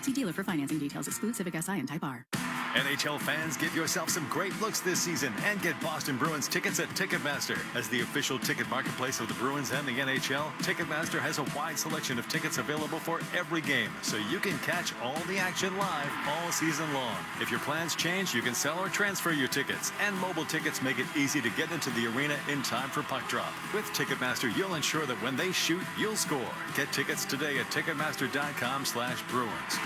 See dealer for financing details. Exclude Civic Si and Type R. NHL fans, give yourself some great looks this season and get Boston Bruins tickets at Ticketmaster. As the official ticket marketplace of the Bruins and the NHL, Ticketmaster has a wide selection of tickets available for every game, so you can catch all the action live all season long. If your plans change, you can sell or transfer your tickets, and mobile tickets make it easy to get into the arena in time for puck drop. With Ticketmaster, you'll ensure that when they shoot, you'll score. Get tickets today at Ticketmaster.com/Bruins.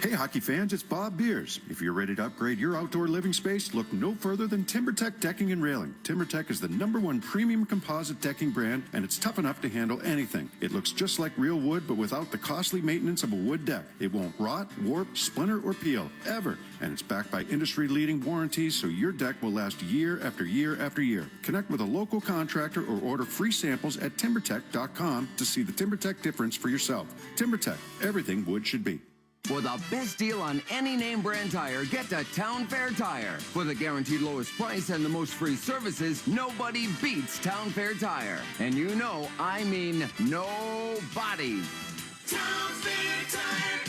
Hey hockey fans, it's Bob Beers. If you're ready to upgrade your outdoor living space, look no further than TimberTech Decking and Railing. TimberTech is the #1 premium composite decking brand, and it's tough enough to handle anything. It looks just like real wood, but without the costly maintenance of a wood deck. It won't rot, warp, splinter, or peel, ever. And it's backed by industry-leading warranties, so your deck will last year after year after year. Connect with a local contractor or order free samples at TimberTech.com to see the TimberTech difference for yourself. TimberTech, everything wood should be. For the best deal on any name brand tire, get to Town Fair Tire. For the guaranteed lowest price and the most free services, nobody beats Town Fair Tire. And you know, I mean nobody. Town Fair Tire.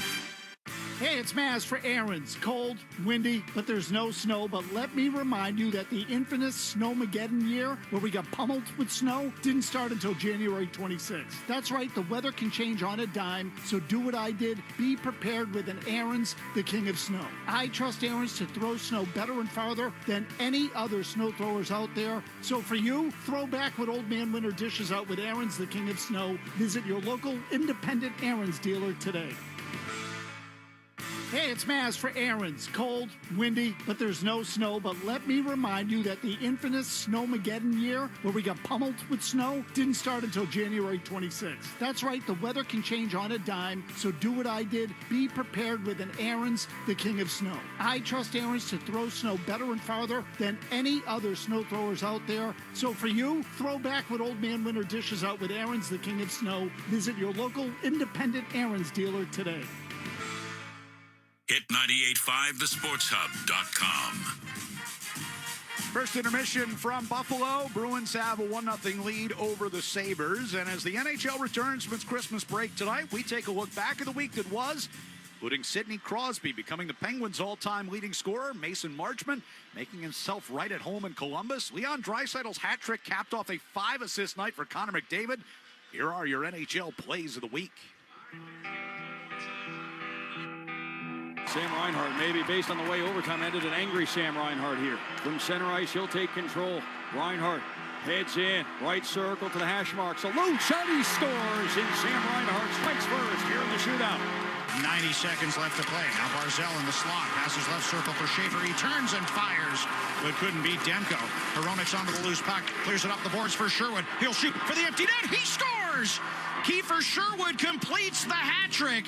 Hey, it's Maz for Aaron's. Cold, windy, but there's no snow. But let me remind you that the infamous Snowmageddon year, where we got pummeled with snow, didn't start until January 26th. That's right, the weather can change on a dime, so do what I did. Be prepared with an Aaron's, the king of snow. I trust Aaron's to throw snow better and farther than any other snow throwers out there. So for you, throw back what old man winter dishes out with Aaron's, the king of snow. Visit your local independent Aaron's dealer today. Hey, it's Maz for Aaron's. Cold, windy, but there's no snow. But let me remind you that the infamous Snowmageddon year, where we got pummeled with snow, didn't start until January 26th. That's right, the weather can change on a dime, so do what I did. Be prepared with an Aaron's, the king of snow. I trust Aaron's to throw snow better and farther than any other snow throwers out there. So for you, throw back what old man winter dishes out with Aaron's, the king of snow. Visit your local independent Aaron's dealer today. Hit 985thesportshub.com. First intermission from Buffalo. Bruins have a 1-0 lead over the Sabres. And as the NHL returns from its Christmas break tonight, we take a look back at the week that was, including Sidney Crosby becoming the Penguins' all-time leading scorer, Mason Marchment making himself right at home in Columbus, Leon Draisaitl's hat trick capped off a 5-assist night for Connor McDavid. Here are your NHL plays of the week. Sam Reinhart, maybe based on the way overtime ended, an angry Sam Reinhart here. From center ice, he'll take control. Reinhart heads in, right circle to the hash marks. A low shot, he scores, and Sam Reinhart strikes first here in the shootout. 90 seconds left to play. Now Barzell in the slot. Passes left circle for Schaefer. He turns and fires, but couldn't beat Demko. Hronek's onto the loose puck. Clears it up the boards for Sherwood. He'll shoot for the empty net. He scores! Kiefer Sherwood completes the hat trick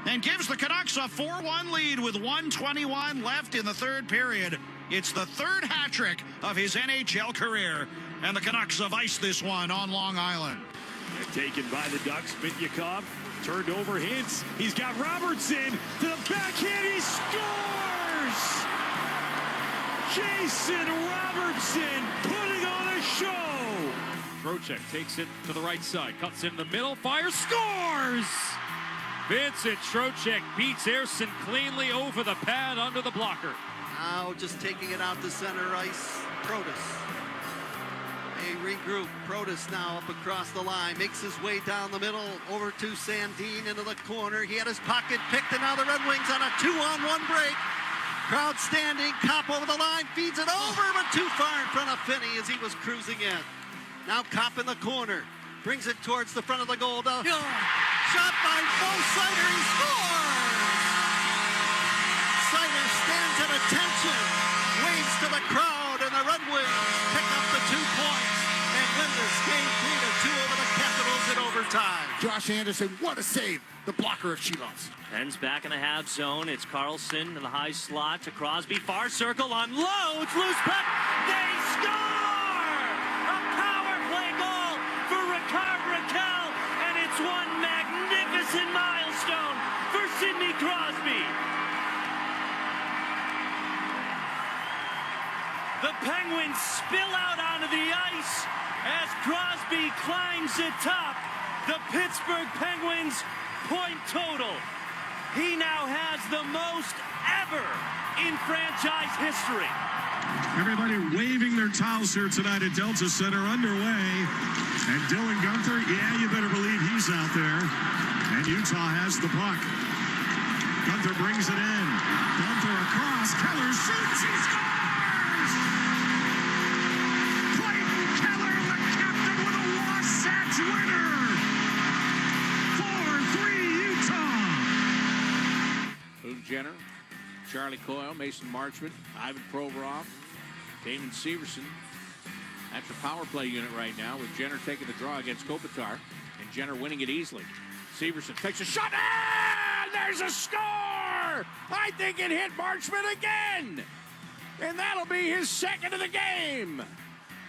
and gives the Canucks a 4-1 lead with 1:21 left in the third period. It's the third hat trick of his NHL career, and the Canucks have iced this one on Long Island. Taken by the Ducks. Mityakov turned over. Hintz. He's got Robertson to the backhand. He scores! Jason Robertson putting on a show. Trocheck takes it to the right side. Cuts in the middle. Fires. Scores! Vincent Trocheck beats Erson cleanly over the pad under the blocker. Now just taking it out to center ice. Protas. They regroup. Protas now up across the line. Makes his way down the middle. Over to Sandin into the corner. He had his pocket picked, and now the Red Wings on a 2-on-1 break. Crowd standing. Kopp over the line. Feeds it over, but too far in front of Finney as he was cruising in. Now Kopp in the corner. Brings it towards the front of the goal. Shot by Bo Seider. He scores! Seider stands at attention. Waves to the crowd, and the Red Wings pick up the 2 points and win this game 3-2 over the Capitals in overtime. Josh Anderson, what a save. The blocker of Shilovs. Penn's back in the half zone. It's Carlson in the high slot to Crosby. Far circle on loads. Loose puck. They score! A power play goal for Ricard Raquel, and it's one magnificent milestone for Sidney Crosby. The Penguins spill out onto the ice as Crosby climbs atop the Pittsburgh Penguins point total. He now has the most ever in franchise history. Everybody waving their towels here tonight at Delta Center underway. And Dylan Gunther, yeah, you better believe he's out there. And Utah has the puck. Gunther brings it in. Gunther across. Keller shoots. He scores! Clayton Keller, the captain, with a Wasatch winner. 4-3 Utah. Boone Jenner, Charlie Coyle, Mason Marchment, Ivan Provorov, Damon Severson. That's your power play unit right now, with Jenner taking the draw against Kopitar and Jenner winning it easily. Severson takes a shot, and there's a score! I think it hit Marchment again! And that'll be his second of the game!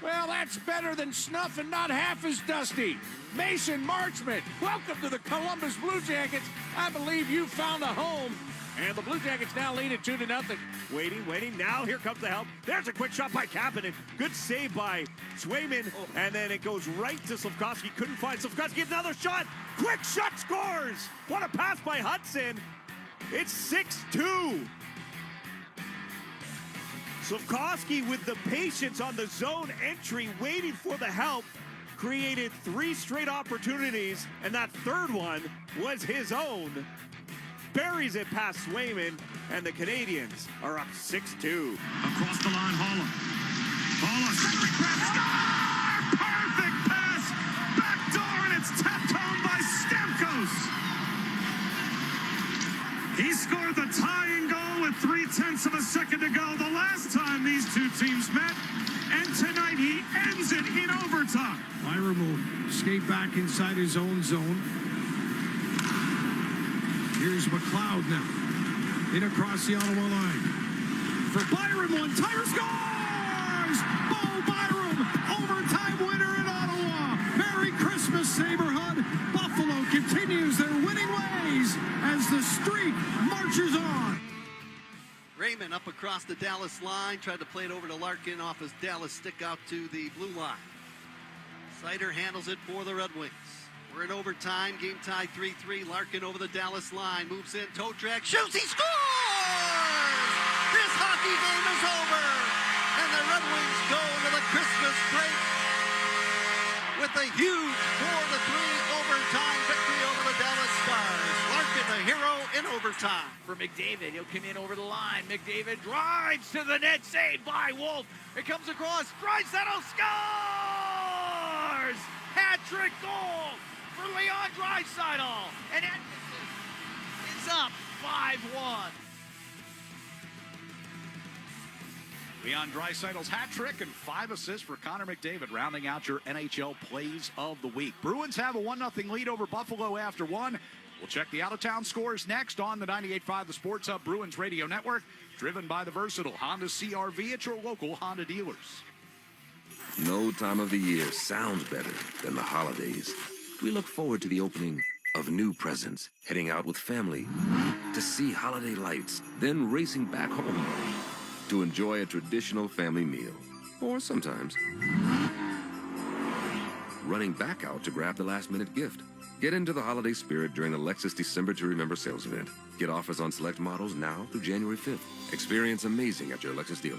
Well, that's better than snuff and not half as dusty. Mason Marchment, welcome to the Columbus Blue Jackets. I believe you found a home. And the Blue Jackets now lead it 2-0. Waiting. Now here comes the help. There's a quick shot by Kapanen. Good save by Swayman. And then it goes right to Slafkovsky. Couldn't find Slafkovsky. Another shot. Quick shot scores. What a pass by Hudson. It's 6-2. Slafkovsky with the patience on the zone entry, waiting for the help, created 3 straight opportunities, and that third one was his own. Buries it past Swayman, and the Canadians are up 6-2. Across the line, Holla. Centering grab, score! Perfect pass! Backdoor, and it's tapped home by Stamkos. He scored the tying goal with 0.3 of a second to go the last time these two teams met. And tonight he ends it in overtime. Byram will skate back inside his own zone. Here's McLeod now. In across the Ottawa line. For Byram, one-timer scores! Bo Byram, overtime winner in Ottawa. Merry Christmas, Saberhood. Buffalo continues their winning ways as the streak marches on. Raymond up across the Dallas line. Tried to play it over to Larkin off his Dallas stick out to the blue line. Seider handles it for the Red Wings. We're in overtime, game tie 3-3. Larkin over the Dallas line, moves in, toe drag, shoots, he scores! This hockey game is over, and the Red Wings go to the Christmas break with a huge 4-3 overtime victory over the Dallas Stars. Larkin, the hero in overtime. For McDavid, he'll come in over the line. McDavid drives to the net, saved by Wolf. It comes across, Draisaitl scores! Hat-trick goal for Leon Draisaitl, and it's up 5-1. Leon Draisaitl's hat trick and 5 assists for Connor McDavid, rounding out your NHL plays of the week. Bruins have a 1-0 lead over Buffalo after 1. We'll check the out-of-town scores next on the 98.5 The Sports Hub Bruins Radio Network, driven by the versatile Honda CR-V at your local Honda dealers. No time of the year sounds better than the holidays. We look forward to the opening of new presents, heading out with family to see holiday lights, then racing back home to enjoy a traditional family meal. Or sometimes running back out to grab the last-minute gift. Get into the holiday spirit during the Lexus December to Remember sales event. Get offers on select models now through January 5th. Experience amazing at your Lexus dealer.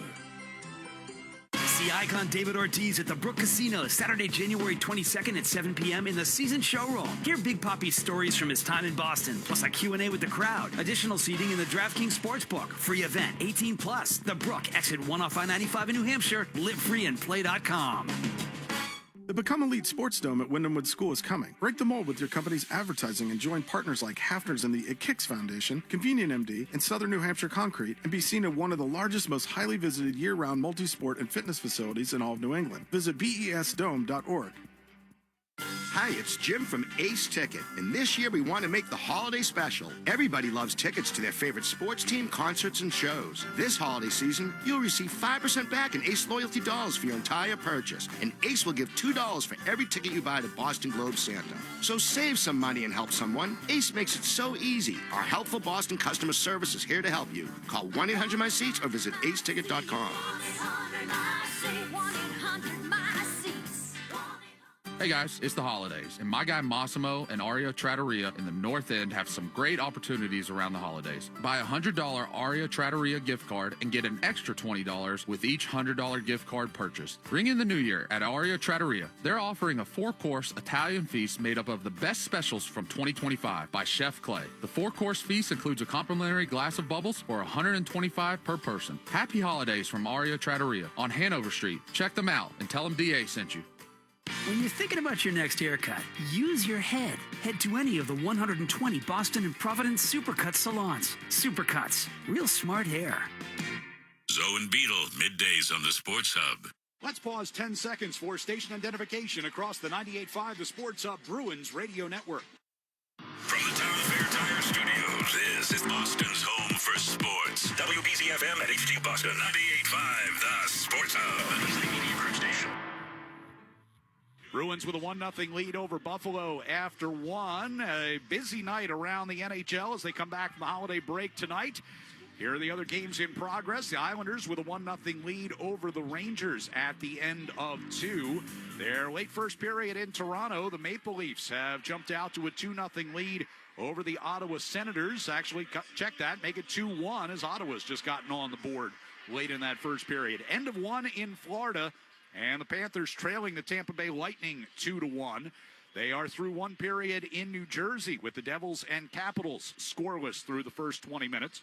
See icon David Ortiz at the Brook Casino Saturday, January 22nd at 7 p.m. in the season showroom. Hear Big Papi's stories from his time in Boston, plus a Q&A with the crowd. Additional seating in the DraftKings Sportsbook. Free event, 18+. The Brook, exit 1 off I-95 in New Hampshire. Live free and play.com. The Become Elite Sports Dome at Wyndhamwood School is coming. Break the mold with your company's advertising and join partners like Hafner's and the It Kicks Foundation, Convenient MD, and Southern New Hampshire Concrete, and be seen at one of the largest, most highly visited year-round multi-sport and fitness facilities in all of New England. Visit besdome.org. Hi, it's Jim from Ace Ticket, and this year we want to make the holiday special. Everybody loves tickets to their favorite sports team, concerts, and shows. This holiday season, you'll receive 5% back in Ace loyalty dollars for your entire purchase, and Ace will give $2 for every ticket you buy to Boston Globe Santa. So save some money and help someone. Ace makes it so easy. Our helpful Boston customer service is here to help you. Call 1-800-MY-SEATS or visit aceticket.com. Hey guys, it's the holidays, and my guy Massimo and Aria Trattoria in the North End have some great opportunities around the holidays. Buy a $100 Aria Trattoria gift card and get an extra $20 with each $100 gift card purchased. Ring in the new year at Aria Trattoria. They're offering a 4-course Italian feast made up of the best specials from 2025 by Chef Clay. The 4-course feast includes a complimentary glass of bubbles for $125 per person. Happy holidays from Aria Trattoria on Hanover Street. Check them out and tell them DA sent you. When you're thinking about your next haircut, use your head. Head to any of the 120 Boston and Providence Supercuts salons. Supercuts, real smart hair. Zoe and Beetle, middays on the Sports Hub. Let's pause 10 seconds for station identification across the 98.5 The Sports Hub Bruins Radio Network. From the Town Fair Tire Studios, this is Boston's home for sports. WBZFM at HT Boston, 98.5 The Sports Hub. Easily Media Group Station. Bruins with a 1-0 lead over Buffalo after one. A busy night around the NHL as they come back from the holiday break tonight. Here are the other games in progress. The Islanders with a 1-0 lead over the Rangers at the end of 2. Their late first period in Toronto, the Maple Leafs have jumped out to a 2-0 lead over the Ottawa Senators. Actually, check that, make it 2-1 as Ottawa's just gotten on the board late in that first period. End of 1 in Florida. And the Panthers trailing the Tampa Bay Lightning 2-1. They are through one period in New Jersey with the Devils and Capitals scoreless through the first 20 minutes.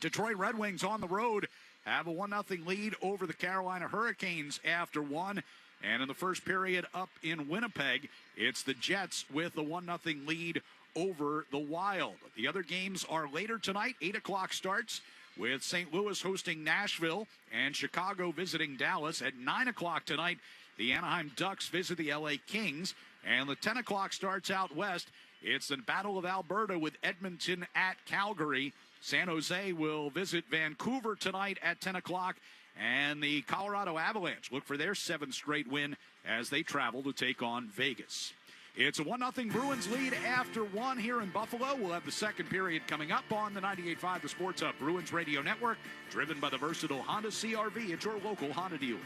Detroit Red Wings on the road have a 1-0 lead over the Carolina Hurricanes after 1. And in the first period up in Winnipeg, it's the Jets with a 1-0 lead over the Wild. The other games are later tonight, 8 o'clock starts, with St. Louis hosting Nashville and Chicago visiting Dallas. At 9 o'clock tonight, the Anaheim Ducks visit the LA Kings. And the 10 o'clock starts out west. It's the Battle of Alberta with Edmonton at Calgary. San Jose will visit Vancouver tonight at 10 o'clock. And the Colorado Avalanche look for their 7th straight win as they travel to take on Vegas. It's a 1-0 Bruins lead after 1 here in Buffalo. We'll have the second period coming up on the 98.5 The Sports Hub Bruins Radio Network, driven by the versatile Honda CR-V at your local Honda dealers.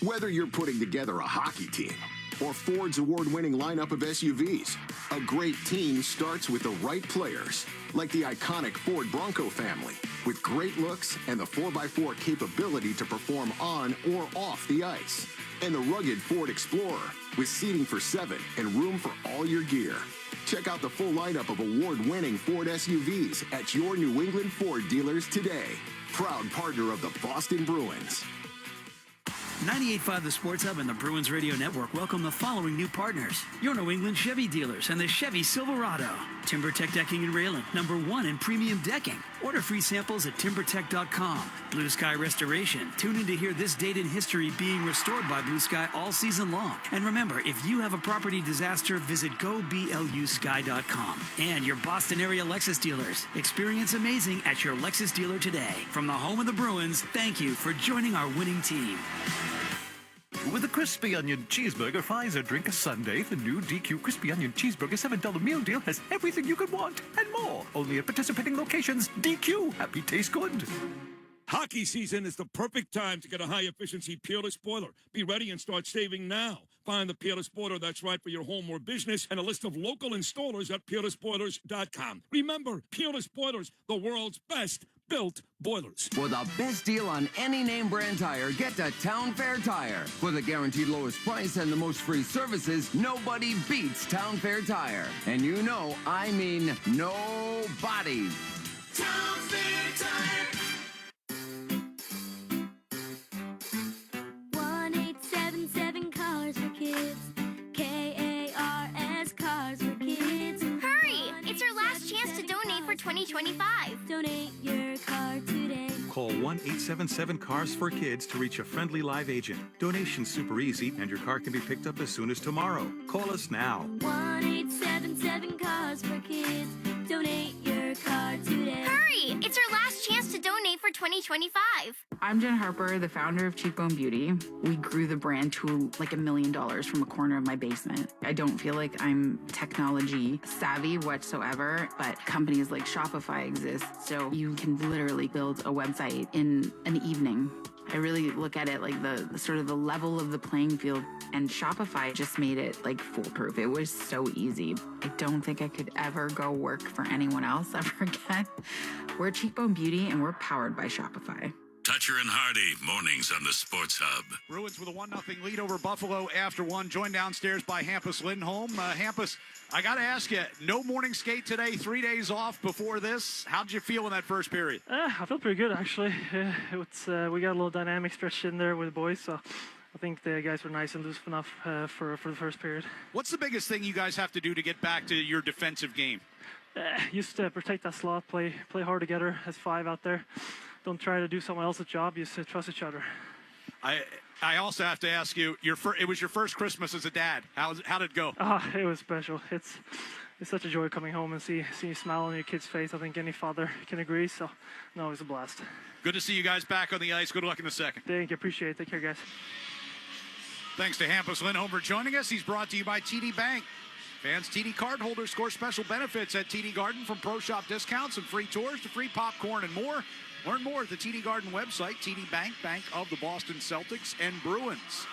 Whether you're putting together a hockey team or Ford's award-winning lineup of SUVs, a great team starts with the right players, like the iconic Ford Bronco family, with great looks and the 4x4 capability to perform on or off the ice. And the rugged Ford Explorer, with seating for 7 and room for all your gear. Check out the full lineup of award-winning Ford SUVs at your New England Ford dealers today. Proud partner of the Boston Bruins. 98.5 The Sports Hub and the Bruins Radio Network welcome the following new partners. Your New England Chevy dealers and the Chevy Silverado. TimberTech Decking and Railing, #1 in premium decking. Order free samples at timbertech.com. Blue Sky Restoration. Tune in to hear this date in history being restored by Blue Sky all season long. And remember, if you have a property disaster, visit goblusky.com. And your Boston area Lexus dealers. Experience amazing at your Lexus dealer today. From the home of the Bruins, thank you for joining our winning team. With a crispy onion cheeseburger, fries, or drink a sundae, the new DQ Crispy Onion Cheeseburger $7 meal deal has everything you could want and more. Only at participating locations. DQ. Happy taste good. Hockey season is the perfect time to get a high-efficiency Peerless boiler. Be ready and start saving now. Find the Peerless boiler that's right for your home or business and a list of local installers at peerlessboilers.com. Remember, Peerless Boilers, the world's best built boilers. For the best deal on any name brand tire, get to Town Fair Tire. For the guaranteed lowest price and the most free services, nobody beats Town Fair Tire. And you know, I mean nobody. Town Fair Tire. 1877 Cars for Kids. KARS Cars for Kids. Hurry! It's our last chance to donate for 2025. Donate your car today. Call 1-877-CARS for Kids to reach a friendly live agent. Donation's super easy, and your car can be picked up as soon as tomorrow. Call us now. 1-877 Cars for Kids. Donate your car today. Hurry! It's our last chance to donate for 2025. I'm Jen Harper, the founder of Cheekbone Beauty. We grew the brand to like $1 million from a corner of my basement. I don't feel like I'm technology savvy whatsoever, but companies like Shopify exist, so you can literally build a website in an evening. I really look at it like the sort of the level of the playing field, and Shopify just made it like foolproof. It was so easy. I don't think I could ever go work for anyone else ever again. We're Cheekbone Beauty, and we're powered by Shopify. Toucher and Hardy, mornings on the Sports Hub. Bruins with a 1-0 lead over Buffalo after one, joined downstairs by Hampus Lindholm. Hampus, I got to ask you, no morning skate today, 3 days off before this. How did you feel in that first period? I felt pretty good, actually. We got a little dynamic stretch in there with the boys, so I think the guys were nice and loose enough for the first period. What's the biggest thing you guys have to do to get back to your defensive game? Just protect that slot, play hard together as five out there. Don't try to do someone else's job. Just trust each other. I also have to ask you, it was your first Christmas as a dad. How did it go? It was special. It's such a joy coming home and see you smile on your kid's face. I think any father can agree. So, no, it was a blast. Good to see you guys back on the ice. Good luck in the second. Thank you. Appreciate it. Take care, guys. Thanks to Hampus Lindholm for joining us. He's brought to you by TD Bank. Fans, TD cardholders score special benefits at TD Garden, from pro shop discounts and free tours to free popcorn and more. Learn more at the TD Garden website. TD Bank, bank of the Boston Celtics and Bruins.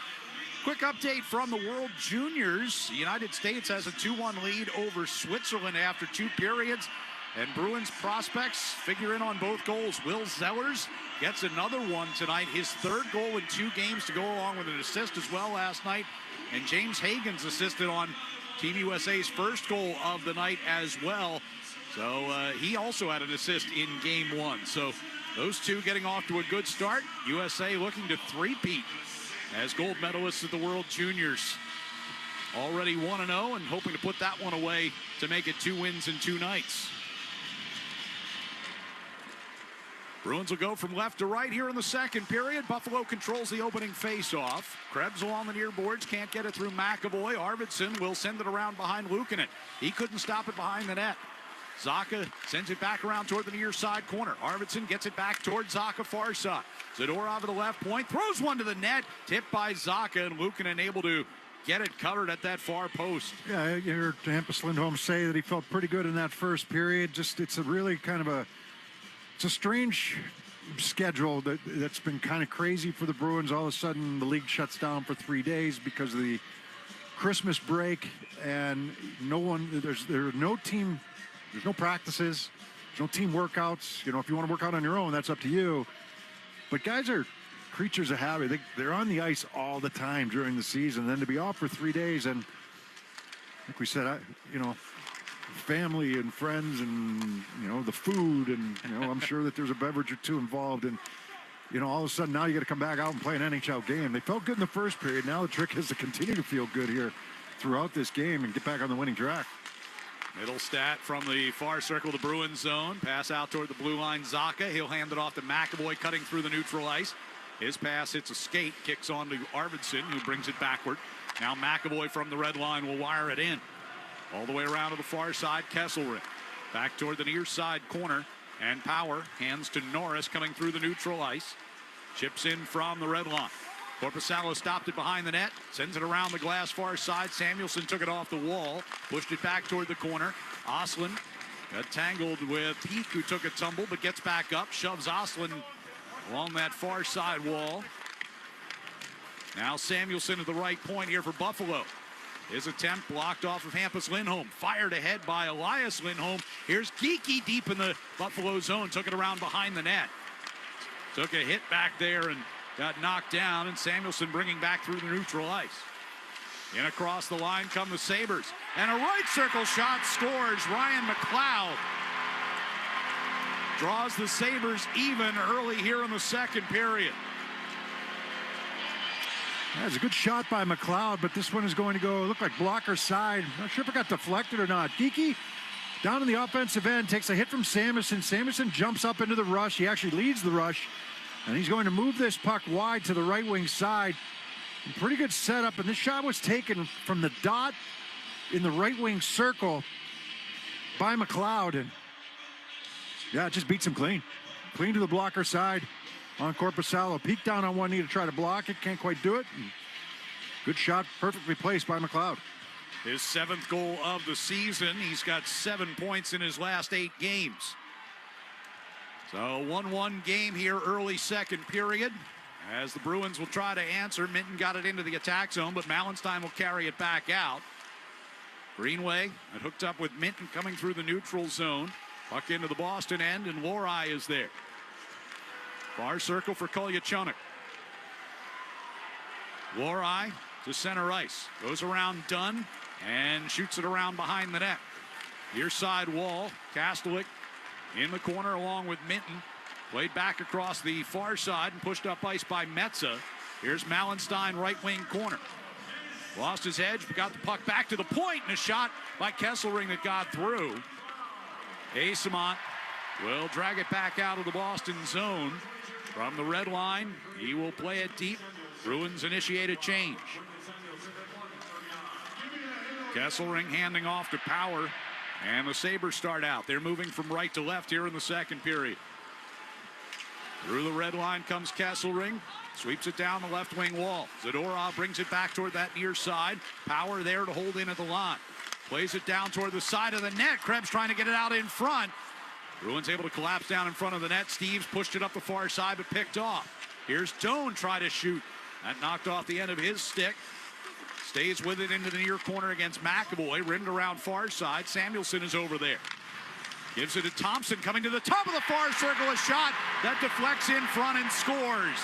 Quick update from the World Juniors. The United States has a 2-1 lead over Switzerland after 2 periods. And Bruins prospects figure in on both goals. Will Zellers gets another one tonight. His 3rd goal in 2 games to go along with an assist as well last night. And James Hagan's assisted on Team USA's 1st goal of the night as well. So he also had an assist in game 1. So those two getting off to a good start. USA looking to three-peat as gold medalists at the World Juniors. Already 1-0 and hoping to put that one away to make it 2 wins in 2 nights. Bruins will go from left to right here in the second period. Buffalo controls the opening face-off. Krebs along the near boards, can't get it through McAvoy. Arvidsson will send it around behind Luukkonen. He couldn't stop it behind the net. Zaka sends it back around toward the near side corner. Arvidsson gets it back toward Zaka, far side. Zadorov at the left point, throws one to the net, tipped by Zaka, and Luukkonen able to get it covered at that far post. Yeah, you heard Hampus Lindholm say that he felt pretty good in that first period. It's a really kind of it's a strange schedule that's been kind of crazy for the Bruins. All of a sudden, the league shuts down for 3 days because of the Christmas break, and there's no team. There's no practices. There's no team workouts. You know, if you want to work out on your own, that's up to you. But guys are creatures of habit. They're on the ice all the time during the season. And then to be off for 3 days, and like we said, family and friends and, the food and, I'm sure that there's a beverage or two involved. And, all of a sudden now you got to come back out and play an NHL game. They felt good in the first period. Now the trick is to continue to feel good here throughout this game and get back on the winning track. Middle stat from the far circle of the Bruins zone. Pass out toward the blue line. Zaka. He'll hand it off to McAvoy, cutting through the neutral ice. His pass hits a skate, kicks on to Arvidsson, who brings it backward. Now McAvoy from the red line will wire it in. All the way around to the far side, Kesselring. Back toward the near side corner. And Power hands to Norris coming through the neutral ice. Chips in from the red line. Corpusalo stopped it behind the net, sends it around the glass far side. Samuelson took it off the wall, pushed it back toward the corner. Oslin got tangled with Peak, who took a tumble but gets back up, shoves Oslin along that far side wall. Now Samuelson at the right point here for Buffalo. His attempt blocked off of Hampus Lindholm. Fired ahead by Elias Lindholm. Here's Geekie deep in the Buffalo zone. Took it around behind the net. Took a hit back there and got knocked down. And Samuelson bringing back through the neutral ice. In across the line come the Sabres. And a right circle shot scores. Ryan McLeod draws the Sabres even early here in the second period. That's a good shot by McLeod, but this one is going to go, look like blocker side. Not sure if it got deflected or not. Geekie down in the offensive end, takes a hit from Samuelson. Samuelson jumps up into the rush. He actually leads the rush, and he's going to move this puck wide to the right wing side. Pretty good setup, and this shot was taken from the dot in the right wing circle by McLeod, and yeah, it just beats him clean. Clean to the blocker side on Corpusalo. Peeked down on one knee to try to block it, can't quite do it. And good shot, perfectly placed by McLeod. His 7th goal of the season. He's got 7 points in his last 8 games. So 1-1 game here, early second period. As the Bruins will try to answer. Minton got it into the attack zone, but Mallenstein will carry it back out. Greenway had hooked up with Minton coming through the neutral zone. Puck into the Boston end, and Lohrei is there. Far circle for Kolyachonok. Lohrei to center ice. Goes around Dunn and shoots it around behind the net. Near side wall. Kastelik in the corner along with Minton. Played back across the far side and pushed up ice by Metza. Here's Mallenstein, right wing corner. Lost his edge, but got the puck back to the point, and a shot by Kesselring that got through. Asamont will drag it back out of the Boston zone. From the red line, he will play it deep. Bruins initiate a change. Kesselring handing off to Power, and the Sabres start out. They're moving from right to left here in the second period. Through the red line comes Kesselring. Sweeps it down the left wing wall. Zadorov brings it back toward that near side. Power there to hold in at the line. Plays it down toward the side of the net. Krebs trying to get it out in front. Bruins able to collapse down in front of the net. Steves pushed it up the far side, but picked off. Here's Doan try to shoot. That knocked off the end of his stick. Stays with it into the near corner against McAvoy. Rimmed around far side. Samuelson is over there. Gives it to Thompson, coming to the top of the far circle. A shot that deflects in front and scores.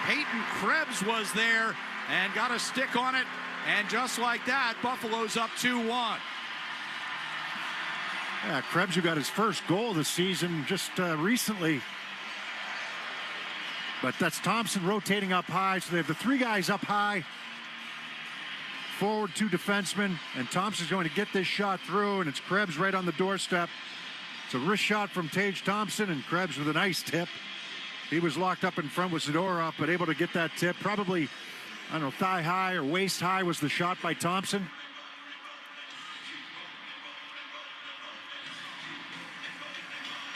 Peyton Krebs was there and got a stick on it. And just like that, Buffalo's up 2-1. Yeah, Krebs, who got his first goal this season just recently. But that's Thompson rotating up high. So they have the 3 guys up high. Forward 2 defensemen. And Thompson's going to get this shot through. And it's Krebs right on the doorstep. It's a wrist shot from Tage Thompson. And Krebs with a nice tip. He was locked up in front with Zadorov, but able to get that tip. Probably, I don't know, thigh high or waist high was the shot by Thompson.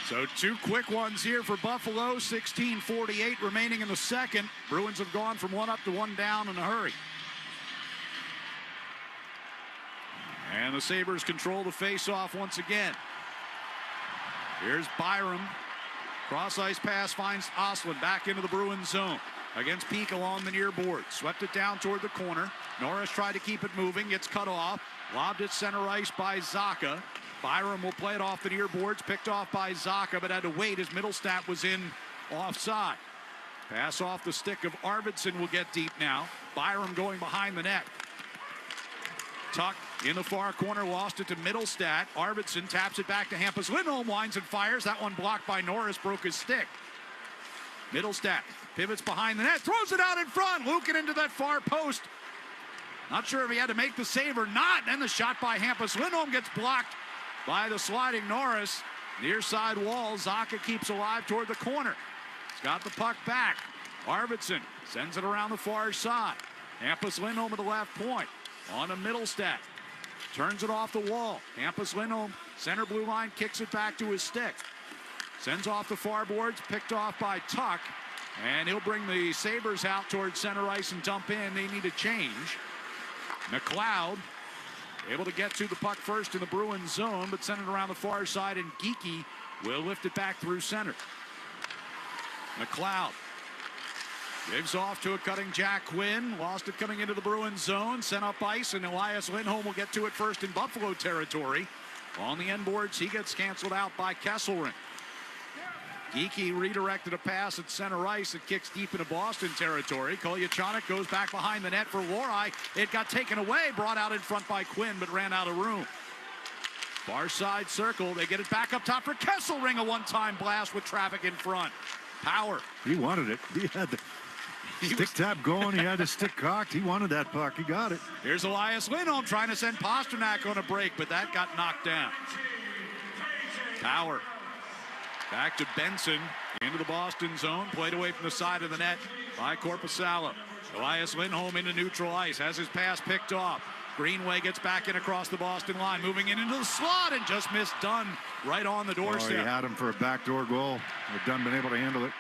So 2 quick ones here for Buffalo. 16:48 remaining in the second. Bruins have gone from 1 up to 1 down in a hurry. And the Sabres control the face-off once again. Here's Byram. Cross-ice pass finds Oslin back into the Bruins zone. Against Peak along the near board. Swept it down toward the corner. Norris tried to keep it moving. Gets cut off. Lobbed it center ice by Zacha. Byram will play it off the near boards. Picked off by Zacha, but had to wait as Middlestat was in offside. Pass off the stick of Arvidsson will get deep now. Byram going behind the net. Tuck in the far corner, lost it to Middlestat. Arvidsson taps it back to Hampus. Lindholm winds and fires. That one blocked by Norris, broke his stick. Middlestat pivots behind the net, throws it out in front. Lukin into that far post. Not sure if he had to make the save or not. Then the shot by Hampus Lindholm gets blocked by the sliding Norris. Near side wall, Zacha keeps alive toward the corner. He's got the puck back. Arvidsson sends it around the far side. Hampus Lindholm at the left point. On to Middlestat. Turns it off the wall. Hampus Lindholm, center blue line, kicks it back to his stick. Sends off the far boards, picked off by Tuck. And he'll bring the Sabres out towards center ice and dump in. They need a change. McLeod able to get to the puck first in the Bruins zone, but sent it around the far side, and Geekie will lift it back through center. McLeod gives off to a cutting Jack Quinn. Lost it coming into the Bruins zone. Sent up ice, and Elias Lindholm will get to it first in Buffalo territory. On the end boards, he gets canceled out by Kesselring. Geekie redirected a pass at center ice. It kicks deep into Boston territory. Kolyachonok goes back behind the net for Lohrei. It got taken away, brought out in front by Quinn, but ran out of room. Far side circle. They get it back up top for Kesselring. A one-time blast with traffic in front. Power. He wanted it. He had the stick tap going. He had the stick cocked. He wanted that puck. He got it. Here's Elias Lindholm trying to send Pasternak on a break, but that got knocked down. Power. Back to Benson into the Boston zone. Played away from the side of the net by Korpisalo. Elias Lindholm into neutral ice. Has his pass picked off. Greenway gets back in across the Boston line. Moving in into the slot and just missed Dunn right on the doorstep. He had him for a backdoor goal. If Dunn been able to handle it.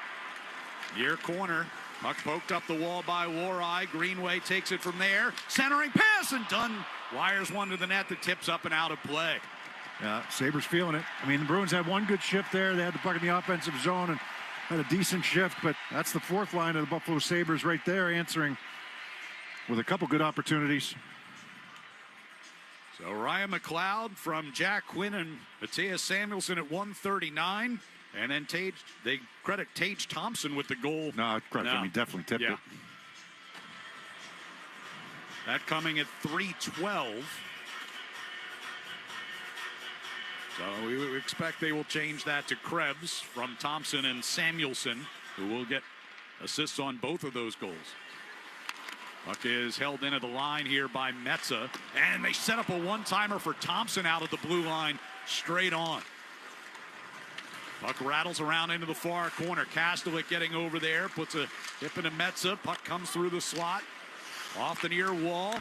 Near corner. Puck poked up the wall by Lohrei. Greenway takes it from there. Centering pass, and Dunn wires one to the net that tips up and out of play. Yeah, Sabres feeling it. I mean, the Bruins had one good shift there. They had the puck in the offensive zone and had a decent shift, but that's the fourth line of the Buffalo Sabres right there, answering with a couple good opportunities. So Ryan McLeod from Jack Quinn and Matthias Samuelsson at 139. And then they credit Tage Thompson with the goal. No, credit him. He definitely tipped it. That coming at 3:12. So we expect they will change that to Krebs from Thompson and Samuelsson, who will get assists on both of those goals. Puck is held into the line here by Metza, and they set up a one-timer for Thompson out of the blue line, straight on. Puck rattles around into the far corner. Kastelik getting over there, puts a hip into Metza. Puck comes through the slot, off the near wall.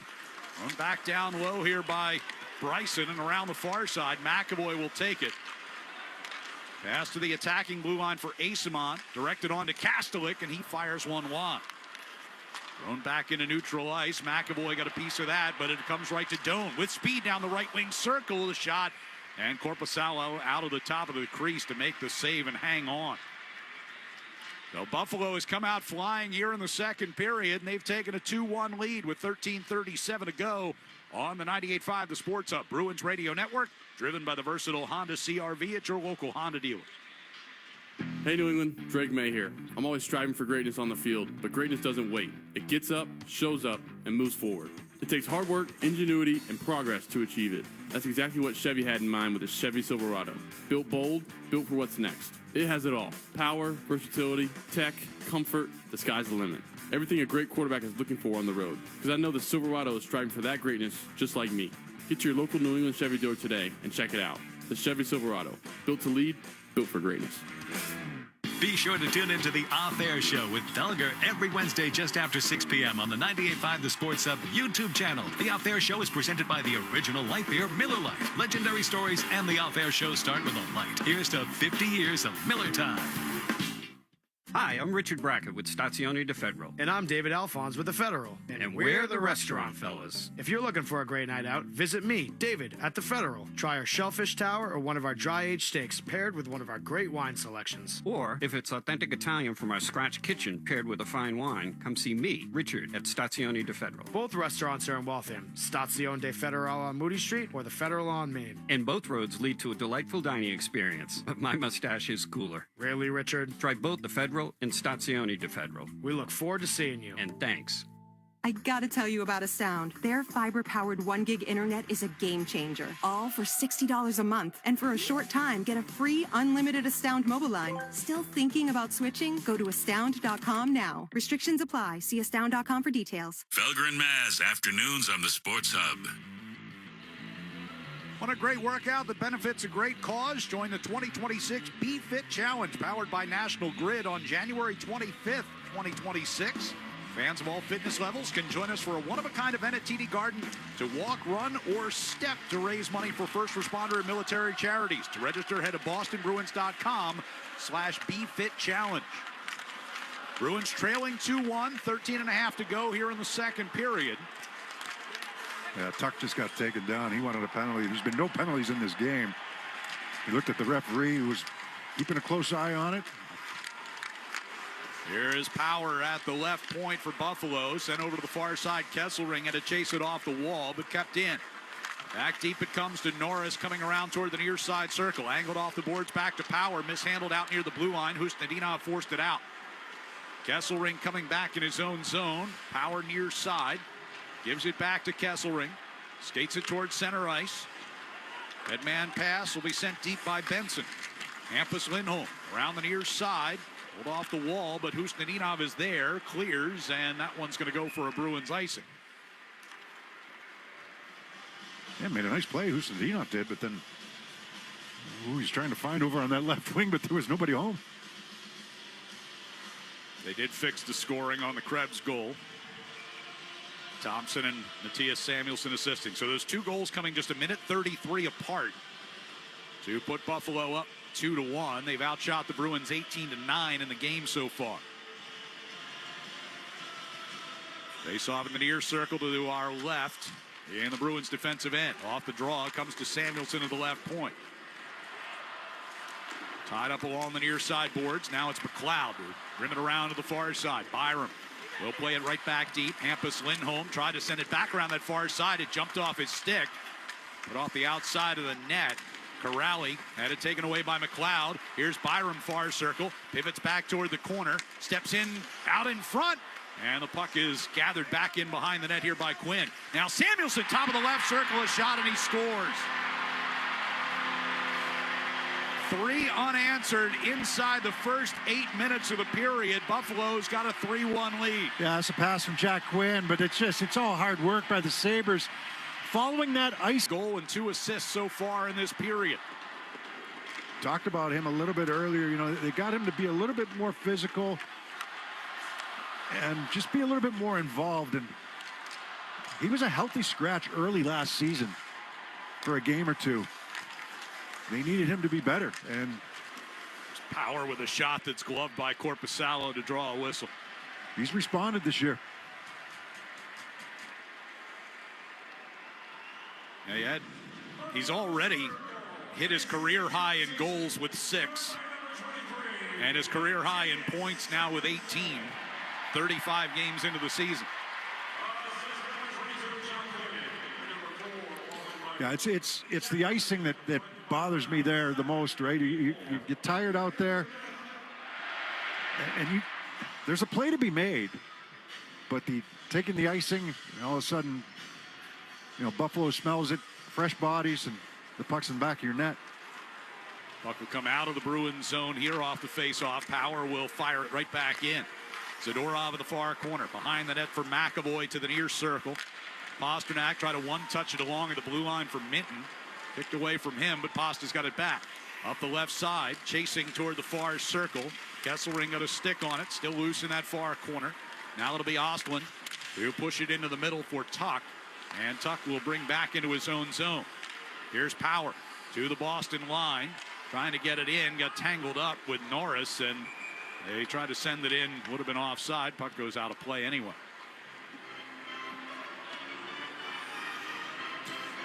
Run back down low here by Bryson, and around the far side, McAvoy will take it. Pass to the attacking blue line for Asimont, directed on to Kastelik, and he fires one wide. Thrown back into neutral ice. McAvoy got a piece of that, but it comes right to Doan with speed down the right wing circle. The shot, and Korpisalo out of the top of the crease to make the save and hang on. So Buffalo has come out flying here in the second period, and they've taken a 2-1 lead with 13:37 to go on the 98.5 The Sports Hub Bruins Radio Network, driven by the versatile Honda CR-V at your local Honda dealer. Hey New England, Drake May here. I'm always striving for greatness on the field, but greatness doesn't wait. It gets up, shows up, and moves forward. It takes hard work, ingenuity, and progress to achieve it. That's exactly what Chevy had in mind with the Chevy Silverado. Built bold, built for what's next. It has it all. Power, versatility, tech, comfort, the sky's the limit. Everything a great quarterback is looking for on the road. Because I know the Silverado is striving for that greatness just like me. Get to your local New England Chevy dealer today and check it out. The Chevy Silverado. Built to lead, built for greatness. Be sure to tune into the Off Air Show with Felger every Wednesday just after 6 p.m. on the 98.5 The Sports Hub YouTube channel. The Off Air Show is presented by the original light beer, Miller Lite. Legendary stories and the Off Air Show start with a light. Here's to 50 years of Miller time. Hi, I'm Richard Brackett with Stazione di Federal. And I'm David Alphonse with the Federal. And we're the restaurant fellas. If you're looking for a great night out, visit me, David, at the Federal. Try our shellfish tower or one of our dry-aged steaks paired with one of our great wine selections. Or, if it's authentic Italian from our scratch kitchen paired with a fine wine, come see me, Richard, at Stazione di Federal. Both restaurants are in Waltham. Stazione di Federal on Moody Street or the Federal on Main. And both roads lead to a delightful dining experience. But my mustache is cooler. Really, Richard? Try both the Federal and Stazione di Federal. We look forward to seeing you. And thanks. I gotta tell you about Astound. Their fiber-powered 1 gig internet is a game changer. All for $60 a month. And for a short time, get a free unlimited Astound mobile line. Still thinking about switching? Go to astound.com now. Restrictions apply. See astound.com for details. Felger and Maz, afternoons on the Sports Hub. Want a great workout that benefits a great cause? Join the 2026 Be Fit Challenge, powered by National Grid, on January 25th, 2026. Fans of all fitness levels can join us for a one-of-a-kind event at TD Garden to walk, run, or step to raise money for first responder and military charities. To register, head to bostonbruins.com/BeFitChallenge. Bruins trailing 2-1, 13.5 to go here in the second period. Yeah, Tuck just got taken down. He wanted a penalty. There's been no penalties in this game. He looked at the referee, who was keeping a close eye on it. Here is Power at the left point for Buffalo. Sent over to the far side. Kesselring had to chase it off the wall, but kept in. Back deep it comes to Norris, coming around toward the near side circle. Angled off the boards, back to Power. Mishandled out near the blue line. Husnadinov forced it out. Kesselring coming back in his own zone. Power near side. Gives it back to Kesselring. Skates it towards center ice. Headman pass will be sent deep by Benson. Hampus Lindholm around the near side. Pulled off the wall, but Husnadinov is there. Clears, and that one's going to go for a Bruins icing. Yeah, made a nice play. Husnadinov did, but then he's trying to find over on that left wing, but there was nobody home. They did fix the scoring on the Krebs goal. Thompson and Matthias Samuelsson assisting. So those two goals coming just a minute 33 apart to put Buffalo up 2-1. They've outshot the Bruins 18-9 in the game so far. Face off in the near circle to our left in the Bruins defensive end. Off the draw comes to Samuelsson at the left point. Tied up along the near side boards. Now it's McLeod. Rim it around to the far side. Byram will play it right back deep. Hampus Lindholm tried to send it back around that far side. It jumped off his stick, but off the outside of the net. Corrali had it taken away by McLeod. Here's Byram, far circle. Pivots back toward the corner. Steps in out in front. And the puck is gathered back in behind the net here by Quinn. Now Samuelsson, top of the left circle, a shot, and he scores. 3 unanswered inside the first 8 minutes of the period. Buffalo's got a 3-1 lead. Yeah, that's a pass from Jack Quinn, but it's all hard work by the Sabres. Following that ice goal and 2 assists so far in this period. Talked about him a little bit earlier. You know, they got him to be a little bit more physical and just be a little bit more involved. And he was a healthy scratch early last season for a game or two. They needed him to be better. And Power with a shot that's gloved by Korpisalo to draw a whistle. He's responded this year. Yeah, he's already hit his career high in goals with 6. And his career high in points now with 18. 35 games into the season. Yeah, it's the icing that bothers me there the most, right? You get tired out there, and there's a play to be made, but taking the icing, and all of a sudden, Buffalo smells it, fresh bodies, and the puck's in the back of your net. Puck will come out of the Bruins zone here off the face-off. Power will fire it right back in. Zadorov in the far corner, behind the net for McAvoy to the near circle. Pasternak tried to one-touch it along at the blue line for Minton. Picked away from him, but Pasta's got it back. Up the left side, chasing toward the far circle. Kesselring got a stick on it, still loose in that far corner. Now it'll be Ostlund who'll push it into the middle for Tuck. And Tuck will bring back into his own zone. Here's Power to the Boston line. Trying to get it in, got tangled up with Norris, and they tried to send it in, would have been offside. Puck goes out of play anyway.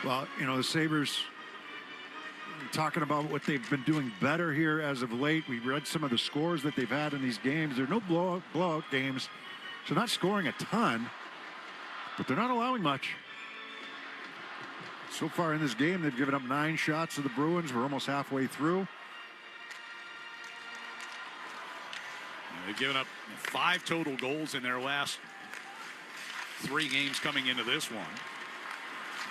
Well, the Sabres, talking about what they've been doing better here as of late. We read some of the scores that they've had in these games. There are no blowout games, so not scoring a ton, but they're not allowing much. So far in this game, they've given up 9 shots to the Bruins. We're almost halfway through. They've given up 5 total goals in their last 3 games coming into this one.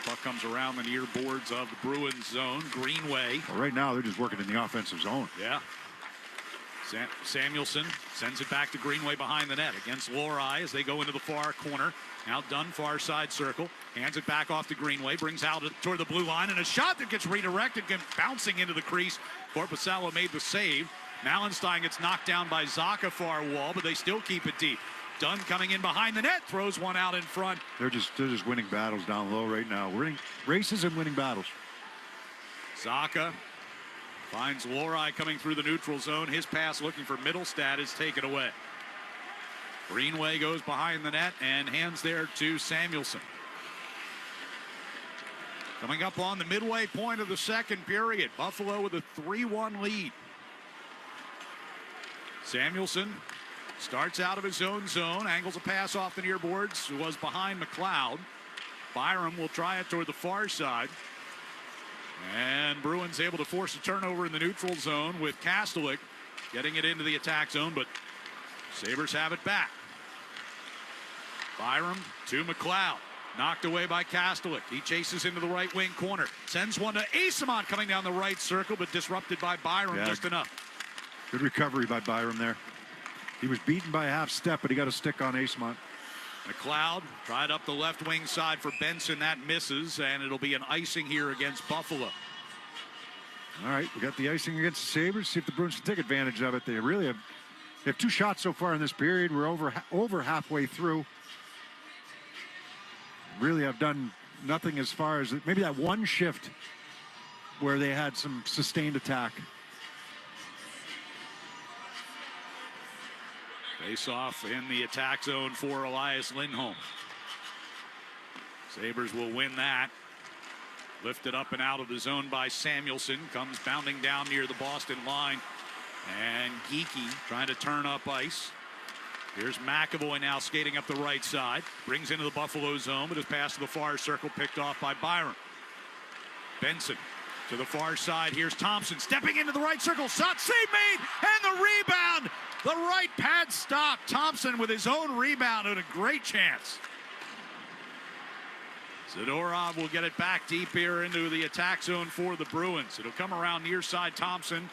Puck comes around the near boards of the Bruins zone. Greenway. Well, right now, they're just working in the offensive zone. Yeah. Samuelsson sends it back to Greenway behind the net against Lohrei as they go into the far corner. Outdone, far side circle. Hands it back off to Greenway. Brings out toward the blue line. And a shot that gets redirected, bouncing into the crease. Korpisalo made the save. Malenstein gets knocked down by Zaka far wall, but they still keep it deep. Dunn coming in behind the net, throws one out in front. They're just winning battles down low right now. Winning races and winning battles. Zaka finds Lohrei coming through the neutral zone. His pass looking for Middlestad is taken away. Greenway goes behind the net and hands there to Samuelson. Coming up on the midway point of the second period, Buffalo with a 3-1 lead. Samuelson starts out of his own zone, angles a pass off the near boards, who was behind McLeod. Byram will try it toward the far side. And Bruins able to force a turnover in the neutral zone with Kastelik getting it into the attack zone, but Sabres have it back. Byram to McLeod. Knocked away by Kastelik. He chases into the right wing corner. Sends one to Asimont coming down the right circle, but disrupted by Byram just enough. Good recovery by Byram there. He was beaten by a half step, but he got a stick on Asimont. McLeod tried up the left wing side for Benson. That misses, and it'll be an icing here against Buffalo. All right, we got the icing against the Sabres. See if the Bruins can take advantage of it. They really have 2 shots so far in this period. We're over halfway through. Really have done nothing as far as maybe that one shift where they had some sustained attack. Face off in the attack zone for Elias Lindholm. Sabres will win that. Lifted up and out of the zone by Samuelson. Comes bounding down near the Boston line. And Geekie trying to turn up ice. Here's McAvoy now skating up the right side. Brings into the Buffalo zone, but his pass to the far circle picked off by Byram. Benson to the far side. Here's Thompson stepping into the right circle. Shot save made, and the rebound. The right pad stop. Thompson with his own rebound and a great chance. Zadorov will get it back deep here into the attack zone for the Bruins. It'll come around near side. Thompson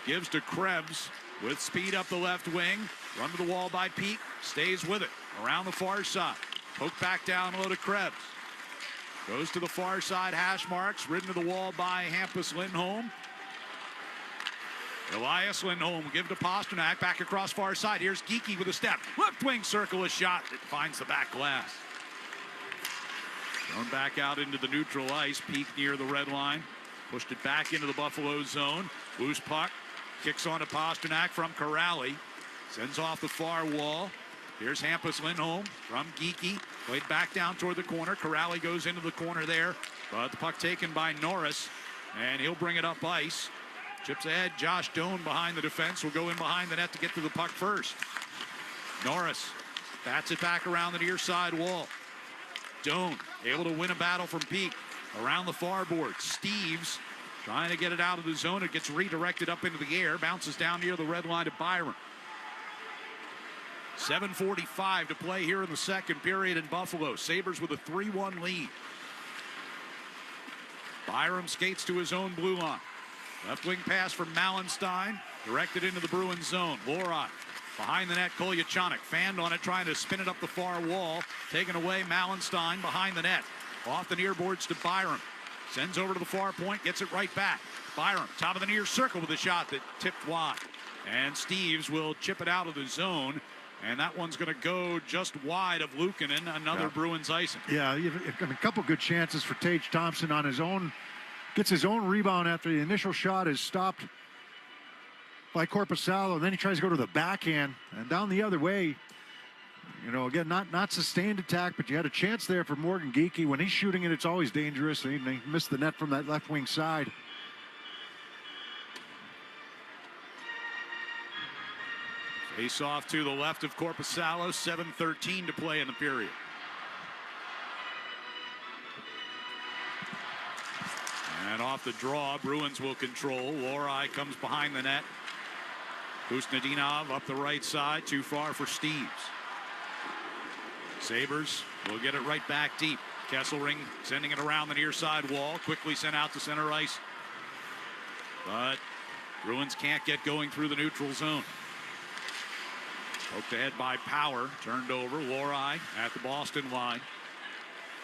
gives to Krebs with speed up the left wing. Run to the wall by Peak. Stays with it. Around the far side. Poke back down low to Krebs. Goes to the far side. Hash marks. Ridden to the wall by Hampus Lindholm. Elias Lindholm will give to Pasternak. Back across far side. Here's Geekie with a step. Left wing circle a shot. It finds the back glass. Thrown back out into the neutral ice. Peak near the red line. Pushed it back into the Buffalo zone. Loose puck. Kicks on to Pasternak from Corrali. Sends off the far wall. Here's Hampus Lindholm from Geekie. Played back down toward the corner. Corrali goes into the corner there. But the puck taken by Norris. And he'll bring it up ice. Chips ahead. Josh Doan behind the defense. Will go in behind the net to get to the puck first. Norris bats it back around the near side wall. Doan able to win a battle from Peak. Around the far board. Steves trying to get it out of the zone. It gets redirected up into the air. Bounces down near the red line to Byram. 7:45 to play here in the second period in Buffalo. Sabres with a 3-1 lead. Byram skates to his own blue line. Left wing pass from Malenstein. Directed into the Bruins zone. Lorot behind the net. Kolyachonok fanned on it, trying to spin it up the far wall. Taken away. Malenstein behind the net. Off the near boards to Byram. Sends over to the far point. Gets it right back. Byram, top of the near circle with a shot that tipped wide. And Steves will chip it out of the zone. And that one's going to go just wide of Luukkonen. Another Bruins icing. Yeah, a couple good chances for Tage Thompson on his own. Gets his own rebound after the initial shot is stopped by Korpisalo. And then he tries to go to the backhand and down the other way. You know, again, not sustained attack, but you had a chance there for Morgan Geekie. When he's shooting it, it's always dangerous. He missed the net from that left wing side. Face off to the left of Korpisalo. 7:13 to play in the period. And off the draw, Bruins will control. Lorai comes behind the net. Kusnedinov up the right side. Too far for Steves. Sabres will get it right back deep. Kesselring sending it around the near side wall. Quickly sent out to center ice. But Bruins can't get going through the neutral zone. Poked ahead by Power. Turned over. Lorai at the Boston line.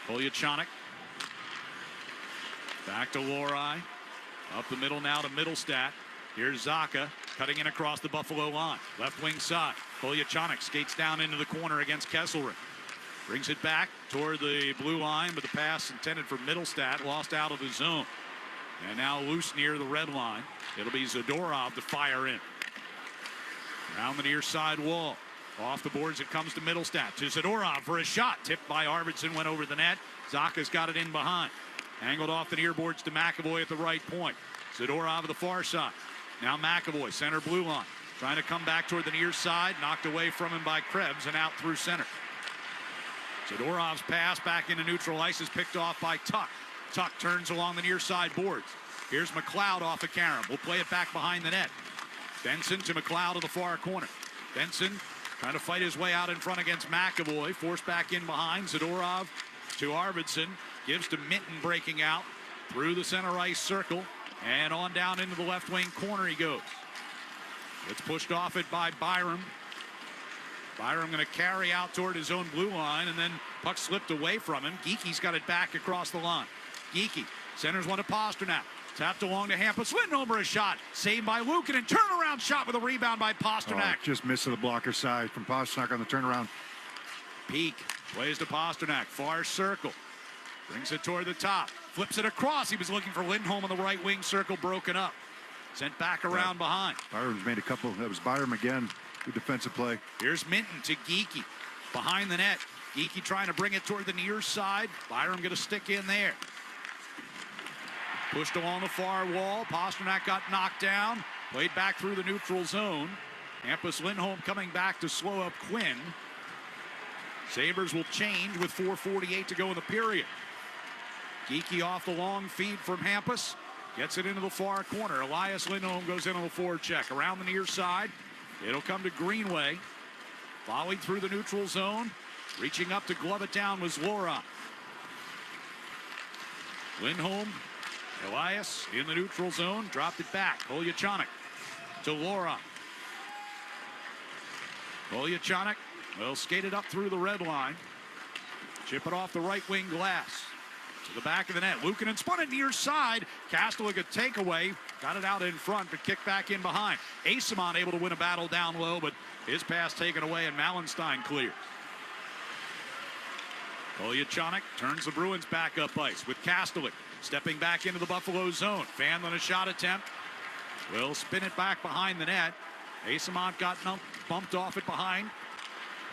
Kolyachonok. Back to Lorai. Up the middle now to Middlestat. Here's Zacha cutting in across the Buffalo line. Left wing side. Kolyachonok skates down into the corner against Kesselring. Brings it back toward the blue line, but the pass intended for Middlestat lost out of the zone. And now loose near the red line. It'll be Zadorov to fire in. Around the near side wall. Off the boards, it comes to Middlestat. To Zadorov for a shot. Tipped by Arvidsson, went over the net. Zaka's got it in behind. Angled off the near boards to McAvoy at the right point. Zadorov to the far side. Now McAvoy, center blue line. Trying to come back toward the near side. Knocked away from him by Krebs and out through center. Zadorov's pass back into neutral ice is picked off by Tuck. Tuck turns along the near side boards. Here's McLeod off of Karam. We'll play it back behind the net. Benson to McLeod to the far corner. Benson trying to fight his way out in front against McAvoy. Forced back in behind. Zadorov to Arvidsson. Gives to Minton breaking out. Through the center ice circle. And on down into the left wing corner he goes. It's pushed off it by Byram. Byram going to carry out toward his own blue line. And then puck slipped away from him. Geeky's got it back across the line. Geeky centers one to Pasternak. Tapped along to Hampus. Lindholm for a shot. Saved by Luukkonen. Turnaround shot with a rebound by Pasternak. Just missed to the blocker side from Pasternak on the turnaround. Peak plays to Pasternak. Far circle. Brings it toward the top. Flips it across. He was looking for Lindholm on the right wing circle. Broken up. Sent back around behind. Byram's made a couple. That was Byram again. Good defensive play. Here's Minton to Geeky. Behind the net. Geeky trying to bring it toward the near side. Byram going to stick in there. Pushed along the far wall. Pasternak got knocked down. Played back through the neutral zone. Hampus Lindholm coming back to slow up Quinn. Sabres will change with 4:48 to go in the period. Geeky off the long feed from Hampus. Gets it into the far corner. Elias Lindholm goes in on the forward check. Around the near side. It'll come to Greenway. Volleyed through the neutral zone. Reaching up to glove it down was Laura. Lindholm. Elias in the neutral zone. Dropped it back. Kolyachanik to Laura. Kolyachanik will skate it up through the red line. Chip it off the right wing glass. To the back of the net. Luukkonen spun it near side. Kastelik a takeaway. Got it out in front, but kicked back in behind. Asimon able to win a battle down low, but his pass taken away, and Malenstein clears. Kolyachanik turns the Bruins back up ice with Kastelik stepping back into the Buffalo zone. Fan on a shot attempt. Will spin it back behind the net. Asimon got bumped off it behind.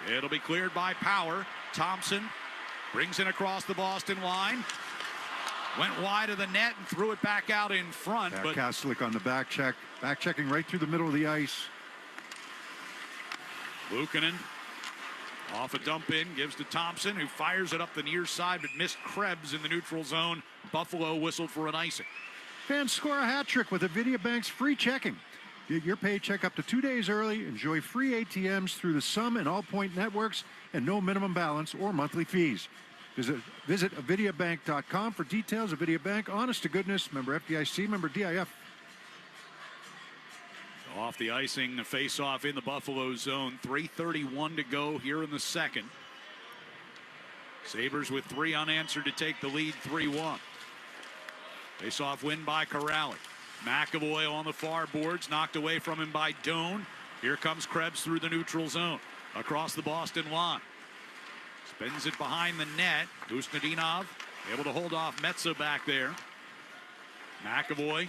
It'll be cleared by Power. Thompson brings it across the Boston line. Went wide of the net and threw it back out in front. Yeah, but Kastelik on the back check. Back checking right through the middle of the ice. Luukkonen off a dump in, gives to Thompson, who fires it up the near side, but missed Krebs in the neutral zone. Buffalo whistled for an icing. Fans score a hat trick with Avidia Bank's free checking. Get your paycheck up to 2 days early. Enjoy free ATMs through the Sum and All Point networks and no minimum balance or monthly fees. Visit avidiabank.com for details. Avidia Bank, honest to goodness. Member FDIC, member DIF. Off the icing, a face-off in the Buffalo zone. 3:31 to go here in the second. Sabres with 3 unanswered to take the lead 3-1. Face-off win by Corrali. McAvoy on the far boards, knocked away from him by Doan. Here comes Krebs through the neutral zone. Across the Boston line. Spins it behind the net. Usnadinov able to hold off Metza back there. McAvoy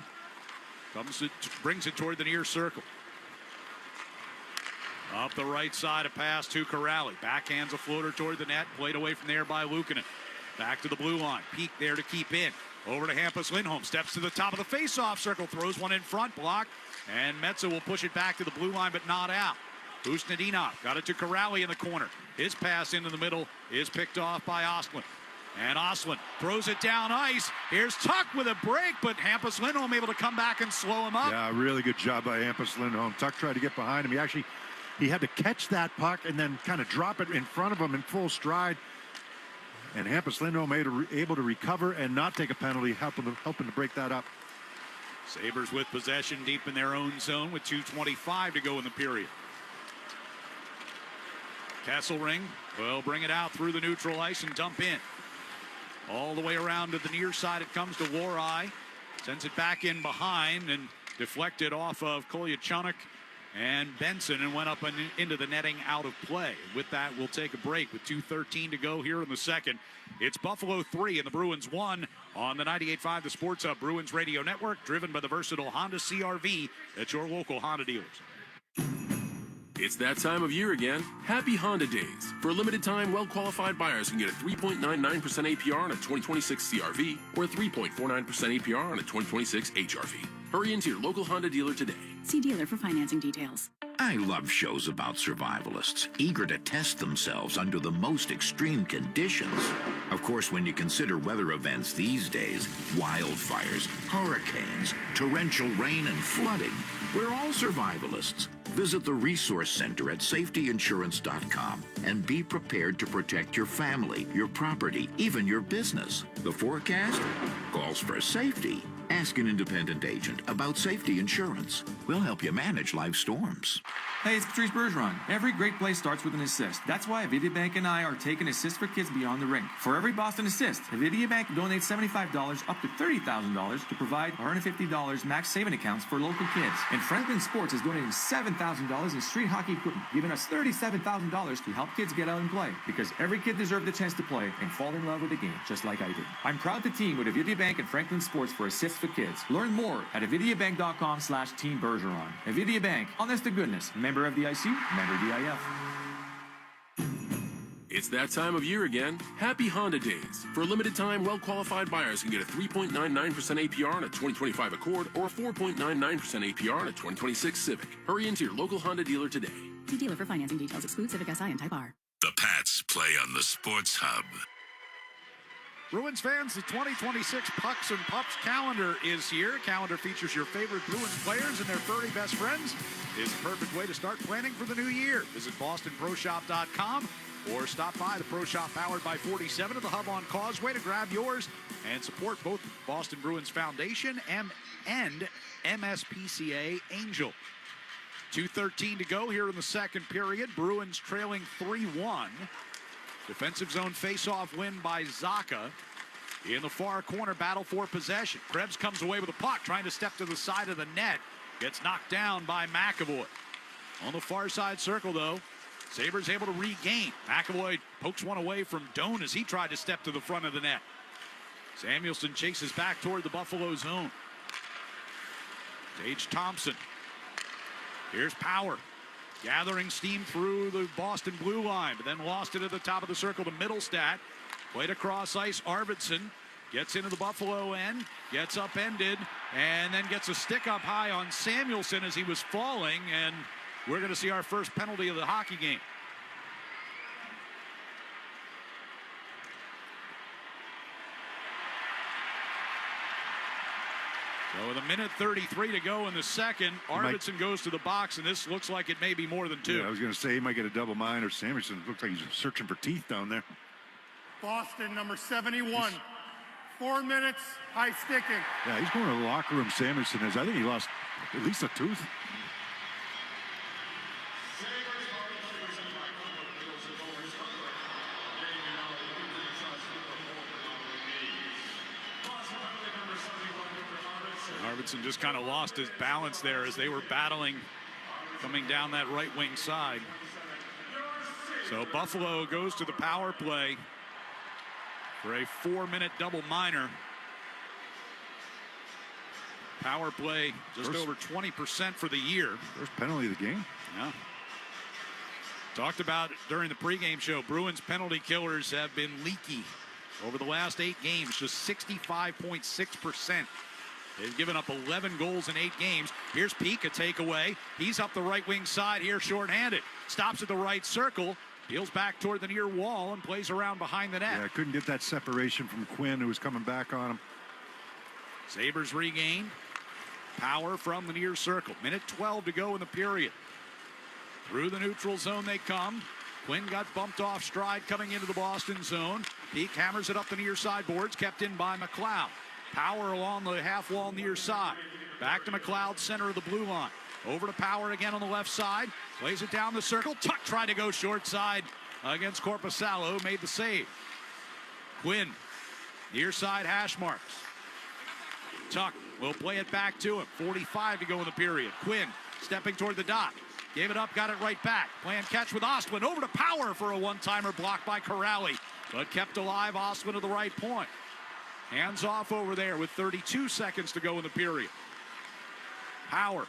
brings it toward the near circle. Up the right side, a pass to Corrali. Backhands a floater toward the net. Played away from there by Luukkonen. Back to the blue line. Peak there to keep in. Over to Hampus Lindholm. Steps to the top of the face-off circle. Throws one in front. Blocked. And Metza will push it back to the blue line, but not out. Usnadinov got it to Corrali in the corner. His pass into the middle is picked off by Ostlund. And Ostlund throws it down ice. Here's Tuck with a break, but Hampus Lindholm able to come back and slow him up. Yeah, really good job by Hampus Lindholm. Tuck tried to get behind him. He had to catch that puck and then kind of drop it in front of him in full stride. And Hampus Lindholm able to recover and not take a penalty, helping to break that up. Sabres with possession deep in their own zone with 2:25 to go in the period. Kesselring will bring it out through the neutral ice and dump in. All the way around to the near side it comes to Lorai. Sends it back in behind and deflected off of Kolyachanik and Benson and went up into the netting out of play. With that, we'll take a break with 2:13 to go here in the second. It's Buffalo 3 and the Bruins 1 on the 98.5 The Sports Hub Bruins Radio Network, driven by the versatile Honda CR-V at your local Honda dealers. It's that time of year again. Happy Honda Days. For a limited time, well-qualified buyers can get a 3.99% APR on a 2026 CRV or a 3.49% APR on a 2026 HRV. Hurry into your local Honda dealer today. See dealer for financing details. I love shows about survivalists, eager to test themselves under the most extreme conditions. Of course, when you consider weather events these days, wildfires, hurricanes, torrential rain, and flooding, we're all survivalists. Visit the Resource Center at safetyinsurance.com and be prepared to protect your family, your property, even your business. The forecast calls for safety. Ask an independent agent about safety insurance. We'll help you manage life's storms. Hey, it's Patrice Bergeron. Every great play starts with an assist. That's why Avidia Bank and I are taking assists for kids beyond the rink. For every Boston assist, Avidia Bank donates $75 up to $30,000 to provide $150 max saving accounts for local kids. And Franklin Sports is donating $7,000 in street hockey equipment, giving us $37,000 to help kids get out and play. Because every kid deserves the chance to play and fall in love with the game, just like I did. I'm proud to team with Avidia Bank and Franklin Sports for assists for kids. Learn more at avidiabank.com/Team Bergeron. Avidia Bank, honest to goodness. Member of the IC, member DIF. It's that time of year again. Happy Honda Days. For a limited time, well-qualified buyers can get a 3.99% APR on a 2025 Accord or a 4.99% APR on a 2026 Civic. Hurry into your local Honda dealer today. See dealer for financing details. Exclude Civic Si and Type R. The Pats play on the Sports Hub. Bruins fans, the 2026 Pucks and Pups calendar is here. Calendar features your favorite Bruins players and their furry best friends. It's the perfect way to start planning for the new year. Visit BostonProShop.com or stop by the Pro Shop powered by 47 at the Hub on Causeway to grab yours and support both Boston Bruins Foundation and MSPCA Angel. 2:13 to go here in the second period. Bruins trailing 3-1. Defensive zone face-off win by Zaka. In the far corner, battle for possession. Krebs comes away with a puck, trying to step to the side of the net. Gets knocked down by McAvoy. On the far side circle, though, Sabres able to regain. McAvoy pokes one away from Doan as he tried to step to the front of the net. Samuelson chases back toward the Buffalo zone. Tage Thompson. Here's Power. Gathering steam through the Boston blue line, but then lost it at the top of the circle to Middlestat. Played across ice, Arvidsson gets into the Buffalo end, gets upended, and then gets a stick up high on Samuelson as he was falling, and we're going to see our first penalty of the hockey game. So with 1:33 to go in the second, Arvidsson goes to the box, and this looks like it may be more than two. Yeah, I was going to say he might get a double mine, or Samuelson looks like he's searching for teeth down there. Boston, number 71. 4 minutes, high sticking. Yeah, he's going to the locker room, Samuelson is. I think he lost at least a tooth. Arvidsson just kind of lost his balance there as they were battling coming down that right wing side. So Buffalo goes to the power play for a 4-minute double minor. Power play just over 20% for the year. First penalty of the game. Yeah. Talked about during the pregame show, Bruins penalty killers have been leaky over the last 8 games, just 65.6%. They've given up 11 goals in 8 games. Here's Peak, a takeaway. He's up the right wing side here, shorthanded. Stops at the right circle, peels back toward the near wall, and plays around behind the net. Yeah, couldn't get that separation from Quinn, who was coming back on him. Sabres regain. Power from the near circle. 1:12 to go in the period. Through the neutral zone they come. Quinn got bumped off stride coming into the Boston zone. Peak hammers it up the near side boards, kept in by McLeod. Power along the half wall near side. Back to McLeod, center of the blue line. Over to Power again on the left side. Plays it down the circle. Tuck tried to go short side against Korpisalo. Made the save. Quinn, near side hash marks. Tuck will play it back to him. 45 to go in the period. Quinn stepping toward the dot. Gave it up, got it right back. Playing catch with Ostlund. Over to Power for a one-timer blocked by Corrali. But kept alive, Ostlund to the right point. Hands off over there with 32 seconds to go in the period. Power.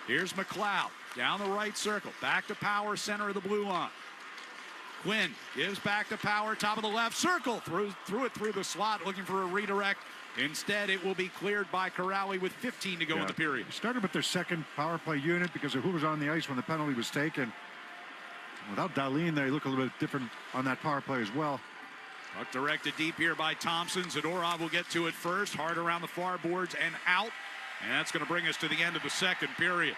Here's McLeod. down the right circle. Back to Power, center of the blue line. Quinn gives back to Power, top of the left circle. Threw it through the slot, looking for a redirect. Instead, it will be cleared by Corrali with 15 to go in the period. Started with their second power play unit because of who was on the ice when the penalty was taken. Without Dahlin there, he looked a little bit different on that power play as well. Puck directed deep here by Thompson. Zadorov will get to it first. Hard around the far boards and out. And that's going to bring us to the end of the second period.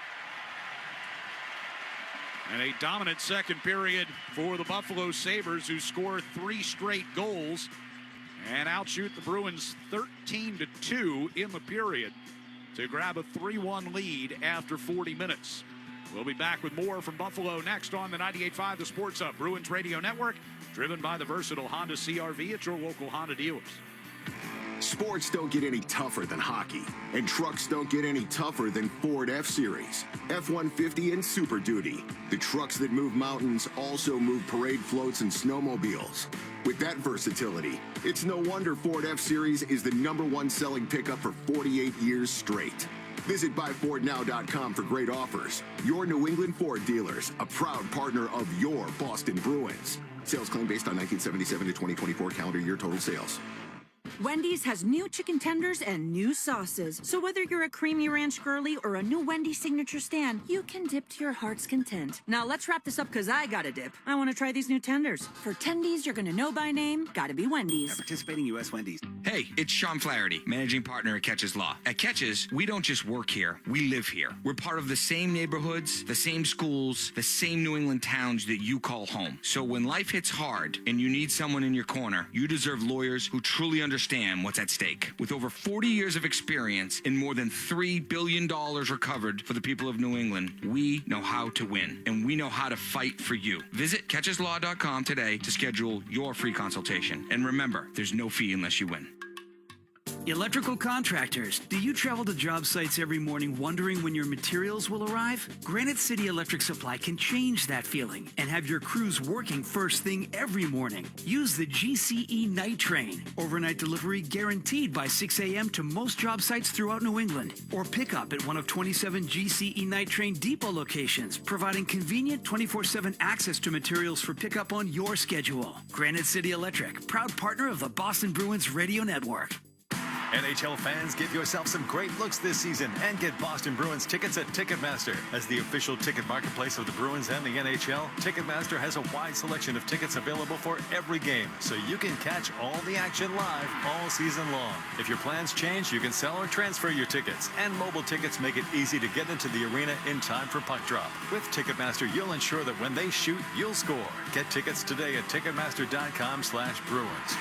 And a dominant second period for the Buffalo Sabres, who score 3 straight goals and outshoot the Bruins 13-2 in the period to grab a 3-1 lead after 40 minutes. We'll be back with more from Buffalo next on the 98.5 The Sports Hub Bruins Radio Network, driven by the versatile Honda CR-V at your local Honda dealers. Sports don't get any tougher than hockey, and trucks don't get any tougher than Ford F-Series, F-150, and Super Duty. The trucks that move mountains also move parade floats and snowmobiles. With that versatility, it's no wonder Ford F-Series is the #1 selling pickup for 48 years straight. Visit buyfordnow.com for great offers. Your New England Ford dealers, a proud partner of your Boston Bruins. Sales claim based on 1977 to 2024 calendar year total sales. Wendy's has new chicken tenders and new sauces. So whether you're a creamy ranch girly or a new Wendy's signature stand, you can dip to your heart's content. Now let's wrap this up because I got to dip. I want to try these new tenders. For tendies you're going to know by name, gotta be Wendy's. At participating U.S. Wendy's. Hey, it's Sean Flaherty, managing partner at Catches Law. At Catches, we don't just work here, we live here. We're part of the same neighborhoods, the same schools, the same New England towns that you call home. So when life hits hard and you need someone in your corner, you deserve lawyers who truly understand what's at stake. With over 40 years of experience and more than $3 billion recovered for the people of New England, we know how to win, and we know how to fight for you. Visit catcheslaw.com today to schedule your free consultation. And remember, there's no fee unless you win. Electrical contractors, do you travel to job sites every morning wondering when your materials will arrive? Granite City Electric Supply can change that feeling and have your crews working first thing every morning. Use the GCE Night Train. Overnight delivery guaranteed by 6 a.m. to most job sites throughout New England. Or pick up at one of 27 GCE Night Train depot locations, providing convenient 24/7 access to materials for pickup on your schedule. Granite City Electric, proud partner of the Boston Bruins Radio Network. NHL fans, give yourself some great looks this season and get Boston Bruins tickets at Ticketmaster. As the official ticket marketplace of the Bruins and the NHL, Ticketmaster has a wide selection of tickets available for every game, so you can catch all the action live all season long. If your plans change, you can sell or transfer your tickets, and mobile tickets make it easy to get into the arena in time for puck drop. With Ticketmaster, you'll ensure that when they shoot, you'll score. Get tickets today at Ticketmaster.com/Bruins.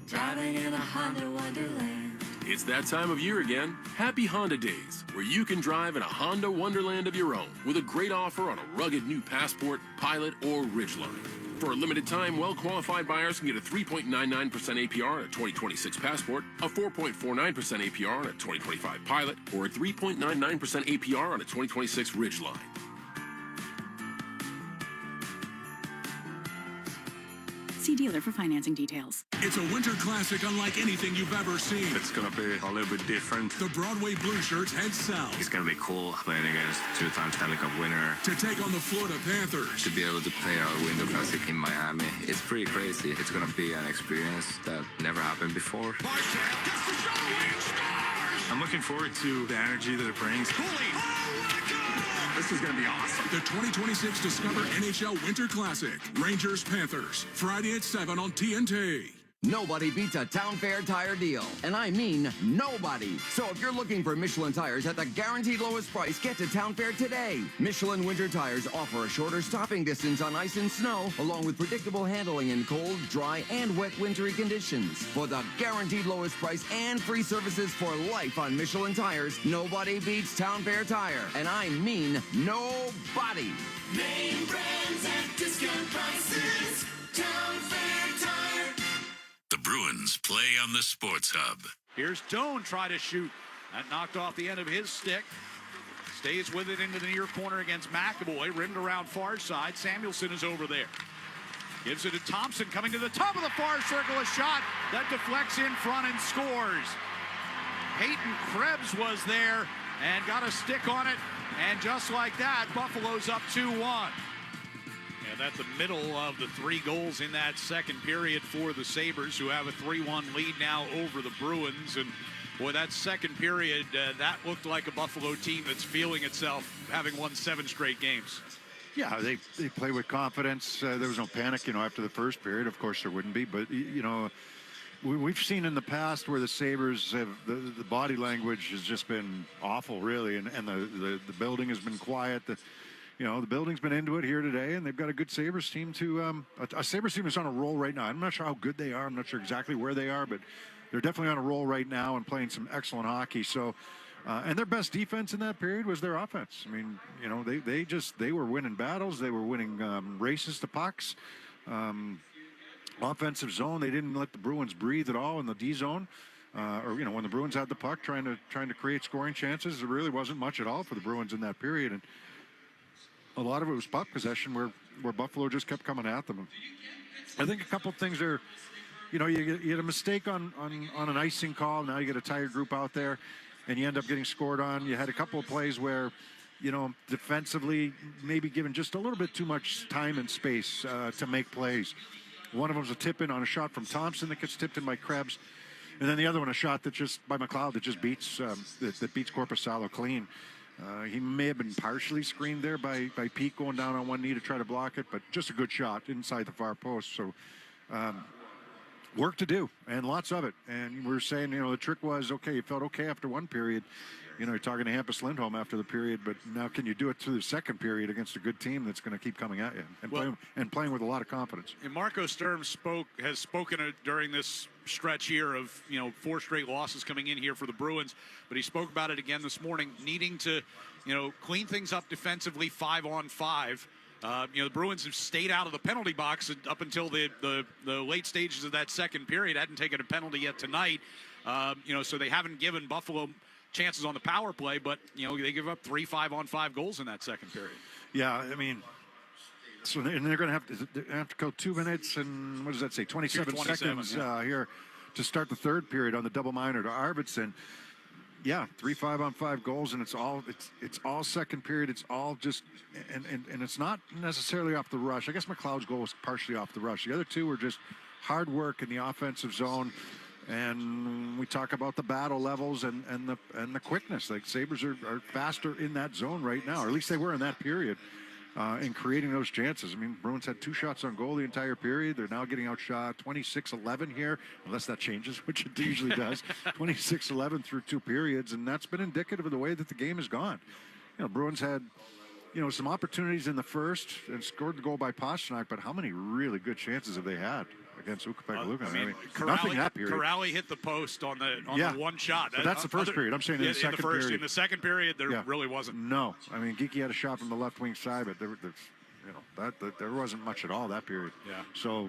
Driving in a Honda Wonderland. It's that time of year again. Happy Honda Days, where you can drive in a Honda Wonderland of your own with a great offer on a rugged new Passport, Pilot, or Ridgeline. For a limited time, well-qualified buyers can get a 3.99% APR on a 2026 Passport, a 4.49% APR on a 2025 Pilot, or a 3.99% APR on a 2026 Ridgeline. See dealer for financing details. It's a winter classic unlike anything you've ever seen. It's going to be a little bit different. The Broadway Blue Shirts head south. It's going to be cool playing against two-time Stanley Cup winner. To take on the Florida Panthers. To be able to play our Winter Classic in Miami, it's pretty crazy. It's going to be an experience that never happened before. I'm looking forward to the energy that it brings. This is going to be awesome. The 2026 Discover NHL Winter Classic. Rangers Panthers. Friday at 7 on TNT. Nobody beats a Town Fair tire deal. And I mean nobody. So if you're looking for Michelin tires at the guaranteed lowest price, get to Town Fair today. Michelin winter tires offer a shorter stopping distance on ice and snow, along with predictable handling in cold, dry, and wet wintry conditions. For the guaranteed lowest price and free services for life on Michelin tires, nobody beats Town Fair tire. And I mean nobody. Name brands at discount prices. Town Fair Tire. The Bruins play on the Sports Hub. Here's Doan try to shoot. That knocked off the end of his stick. Stays with it into the near corner against McAvoy. Rimmed around far side. Samuelson is over there. Gives it to Thompson coming to the top of the far circle. A shot that deflects in front and scores. Peyton Krebs was there and got a stick on it. And just like that, Buffalo's up 2-1. And that's the middle of the 3 goals in that second period for the Sabres, who have a 3-1 lead now over the Bruins. And boy, that second period, that looked like a Buffalo team that's feeling itself, having won 7 straight games. Yeah, they play with confidence. There was no panic, after the first period. Of course there wouldn't be, but, we've seen in the past where the Sabres have the body language has just been awful, really, and the building has been quiet. The building's been into it here today, and they've got a good Sabres team a Sabres team is on a roll right now. I'm not sure how good they are. I'm not sure exactly where they are, but they're definitely on a roll right now and playing some excellent hockey. So, and their best defense in that period was their offense. I mean, they were winning battles. They were winning races to pucks. Offensive zone, they didn't let the Bruins breathe at all in the D zone. When the Bruins had the puck, trying to create scoring chances, there really wasn't much at all for the Bruins in that period. And a lot of it was puck possession where Buffalo just kept coming at them. I think a couple of things are, you get a mistake on an icing call. Now you get a tired group out there, and you end up getting scored on. You had a couple of plays where, defensively, maybe given just a little bit too much time and space to make plays. One of them was a tip-in on a shot from Thompson that gets tipped in by Krebs. And then the other one, a shot that just, by McLeod, that just beats Korpisalo clean. He may have been partially screened there by Pete going down on one knee to try to block it, but just a good shot inside the far post. So work to do, and lots of it. And we're saying, the trick was, okay, you felt okay after one period. You're talking to Hampus Lindholm after the period, but now can you do it through the second period against a good team that's going to keep coming at you and playing with a lot of confidence? And Marco Sturm has spoken during this stretch here of 4 straight losses coming in here for the Bruins, but he spoke about it again this morning, needing to clean things up defensively 5-on-5. The Bruins have stayed out of the penalty box up until the late stages of that second period. Hadn't taken a penalty yet tonight, so they haven't given Buffalo chances on the power play, but they give up 3 5-on-5 goals in that second period. Yeah, I mean, so they're going to have to go 2 minutes and what does that say? 27 seconds here to start the third period on the double minor to Arvidsson. Yeah, 3 5-on-5 goals, and it's all second period. It's all just and it's not necessarily off the rush. I guess McLeod's goal was partially off the rush. The other 2 were just hard work in the offensive zone. And we talk about the battle levels and the quickness. Like Sabres are faster in that zone right now, or at least they were in that period, in creating those chances. I mean, Bruins had 2 shots on goal the entire period. They're now getting outshot 26-11 here, unless that changes, which it usually does. 26-11 through 2 periods, and that's been indicative of the way that the game has gone. Bruins had, some opportunities in the first and scored the goal by Pastrnak, but how many really good chances have they had against Ukko-Pekka-Luukkonen? Nothing that period. Corrali hit the post on the one shot. But that's the first period. I'm saying in the second period. In the second period, there really wasn't. No, I mean Geekie had a shot from the left wing side, but there wasn't much at all that period. Yeah. So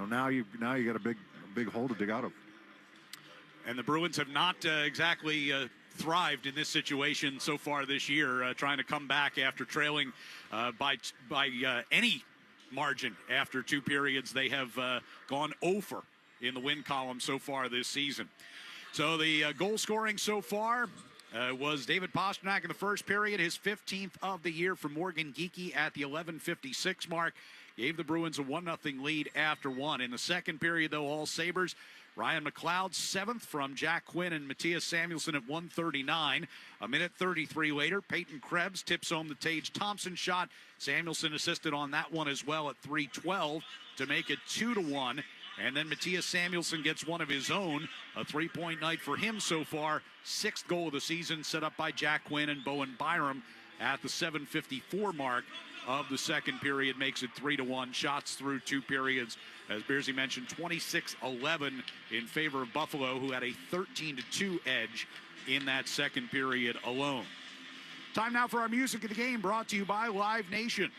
now you got a big hole to dig out of. And the Bruins have not exactly thrived in this situation so far this year, trying to come back after trailing by any margin after 2 periods. They have gone over in the win column so far this season. So the goal scoring so far was David Pastrnak in the first period, his 15th of the year for Morgan Geekie at the 11:56 mark. Gave the Bruins a 1-0 lead after 1. In the second period, though, all Sabres. Ryan McLeod, 7th from Jack Quinn and Matthias Samuelsson at 1:39. A minute 33 later, Peyton Krebs tips home the Tage Thompson shot. Samuelsson assisted on that one as well at 3:12 to make it 2-1. And then Matthias Samuelsson gets one of his own. A 3-point night for him so far. 6th goal of the season set up by Jack Quinn and Bowen Byram at the 7:54 mark of the second period. Makes it 3-1. Shots through 2 periods. As Bearsy mentioned, 26-11 in favor of Buffalo, who had a 13-2 edge in that second period alone. Time now for our Music of the Game, brought to you by Live Nation.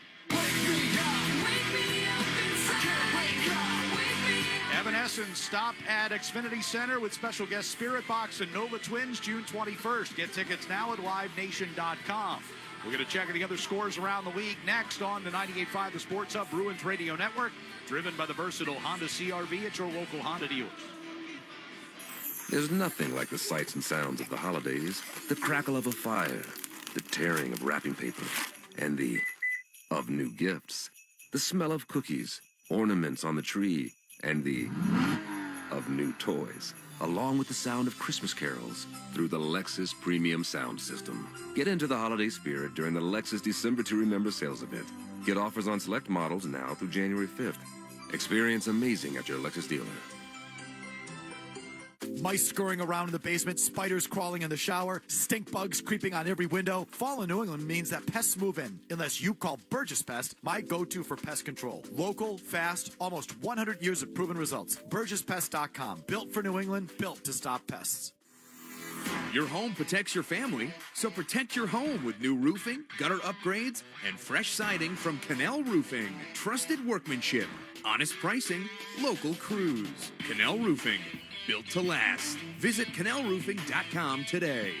Evanescence stop at Xfinity Center with special guest Spirit Box and Nova Twins June 21st. Get tickets now at livenation.com. We're going to check the other scores around the league next on the 98.5 The Sports Hub Bruins Radio Network, driven by the versatile Honda CR-V at your local Honda dealer. There's nothing like the sights and sounds of the holidays. The crackle of a fire, the tearing of wrapping paper, and the of new gifts. The smell of cookies, ornaments on the tree, and the of new toys. Along with the sound of Christmas carols through the Lexus Premium Sound System. Get into the holiday spirit during the Lexus December to Remember sales event. Get offers on select models now through January 5th. Experience amazing at your Lexus dealer. Mice scurrying around in the basement, spiders crawling in the shower, stink bugs creeping on every window. Fall in New England means that pests move in. Unless you call Burgess Pest, my go-to for pest control. Local, fast, almost 100 years of proven results. BurgessPest.com. Built for New England, built to stop pests. Your home protects your family, so protect your home with new roofing, gutter upgrades, and fresh siding from Canal Roofing. Trusted workmanship, honest pricing, local crews. Canal Roofing, built to last. Visit canalroofing.com today.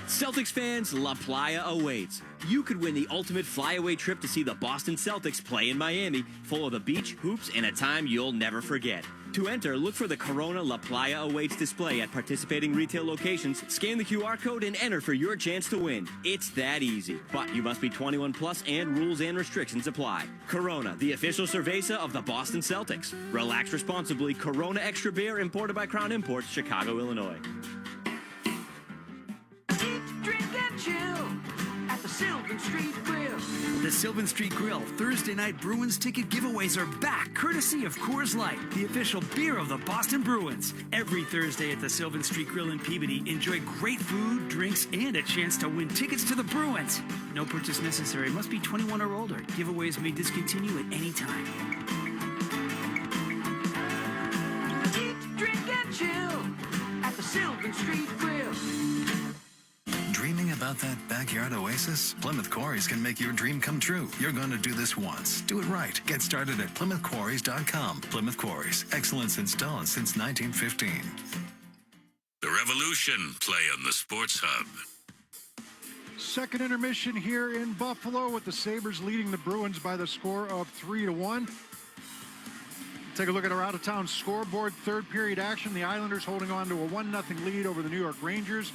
Celtics fans, La Playa awaits. You could win the ultimate flyaway trip to see the Boston Celtics play in Miami, full of the beach, hoops, and a time you'll never forget. To enter, look for the Corona La Playa Awaits display at participating retail locations, scan the QR code, and enter for your chance to win. It's that easy. But you must be 21 plus and rules and restrictions apply. Corona, the official cerveza of the Boston Celtics. Relax responsibly. Corona Extra Beer, imported by Crown Imports, Chicago, Illinois. Drink and chill at the Sylvan Street Grill. The Sylvan Street Grill Thursday night Bruins ticket giveaways are back, courtesy of Coors Light, the official beer of the Boston Bruins. Every Thursday at the Sylvan Street Grill in Peabody, enjoy great food, drinks, and a chance to win tickets to the Bruins. No purchase necessary. Must be 21 or older. Giveaways may discontinue at any time. Eat, drink, and chill at the Sylvan Street Grill. Dreaming about that backyard oasis? Plymouth Quarries can make your dream come true. You're going to do this once. Do it right. Get started at PlymouthQuarries.com. Plymouth Quarries. Excellence in stone since 1915. The Revolution play on the Sports Hub. Second intermission here in Buffalo with the Sabres leading the Bruins by the score of 3-1. Take a look at our out-of-town scoreboard. Third period action. The Islanders holding on to a 1-0 lead over the New York Rangers.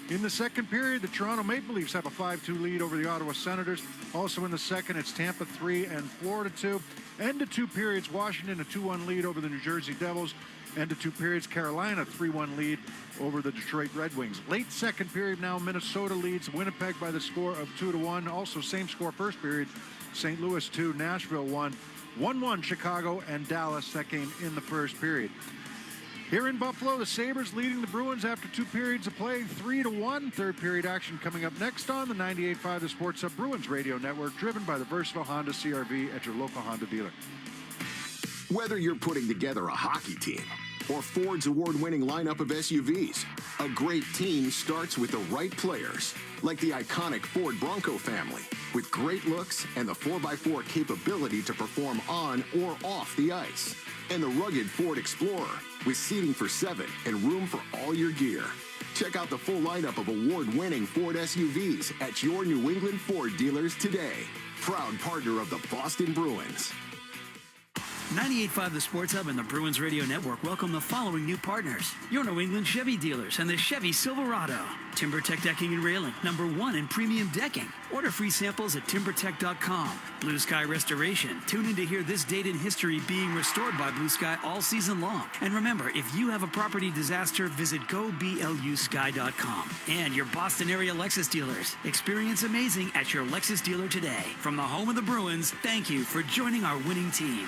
In the second period, the Toronto Maple Leafs have a 5-2 lead over the Ottawa Senators. Also in the second, it's Tampa 3 and Florida 2. End of two periods, Washington a 2-1 lead over the New Jersey Devils. End of two periods, Carolina 3-1 lead over the Detroit Red Wings. Late second period now, Minnesota leads Winnipeg by the score of 2-1. Also same score first period, St. Louis 2, Nashville 1. 1-1 Chicago and Dallas, that game in the first period. Here in Buffalo, the Sabres leading the Bruins after two periods of play, 3-1. Third period action coming up next on the 98.5 The Sports Hub Bruins Radio Network, driven by the versatile Honda CR-V at your local Honda dealer. Whether you're putting together a hockey team or Ford's award-winning lineup of SUVs, a great team starts with the right players, like the iconic Ford Bronco family, with great looks and the 4x4 capability to perform on or off the ice. And the rugged Ford Explorer, with seating for 7 and room for all your gear. Check out the full lineup of award-winning Ford SUVs at your New England Ford dealers today. Proud partner of the Boston Bruins. 98.5 The Sports Hub and the Bruins Radio Network welcome the following new partners. Your New England Chevy dealers and the Chevy Silverado. TimberTech Decking and Railing, #1 in premium decking. Order free samples at timbertech.com. Blue Sky Restoration. Tune in to hear this date in history being restored by Blue Sky all season long. And remember, if you have a property disaster, visit goblusky.com. And your Boston area Lexus dealers. Experience amazing at your Lexus dealer today. From the home of the Bruins, thank you for joining our winning team.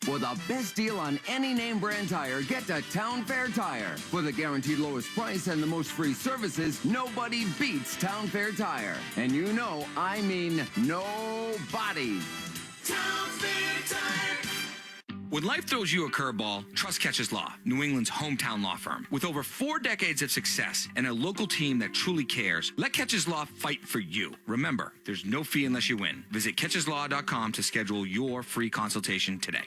For the best deal on any name brand tire, get to Town Fair Tire. For the guaranteed lowest price and the most free services, nobody beats Town Fair Tire. And you know, I mean nobody. Town Fair Tire. When life throws you a curveball, trust Catches Law, New England's hometown law firm. With over 4 decades of success and a local team that truly cares, let Catches Law fight for you. Remember, there's no fee unless you win. Visit catcheslaw.com to schedule your free consultation today.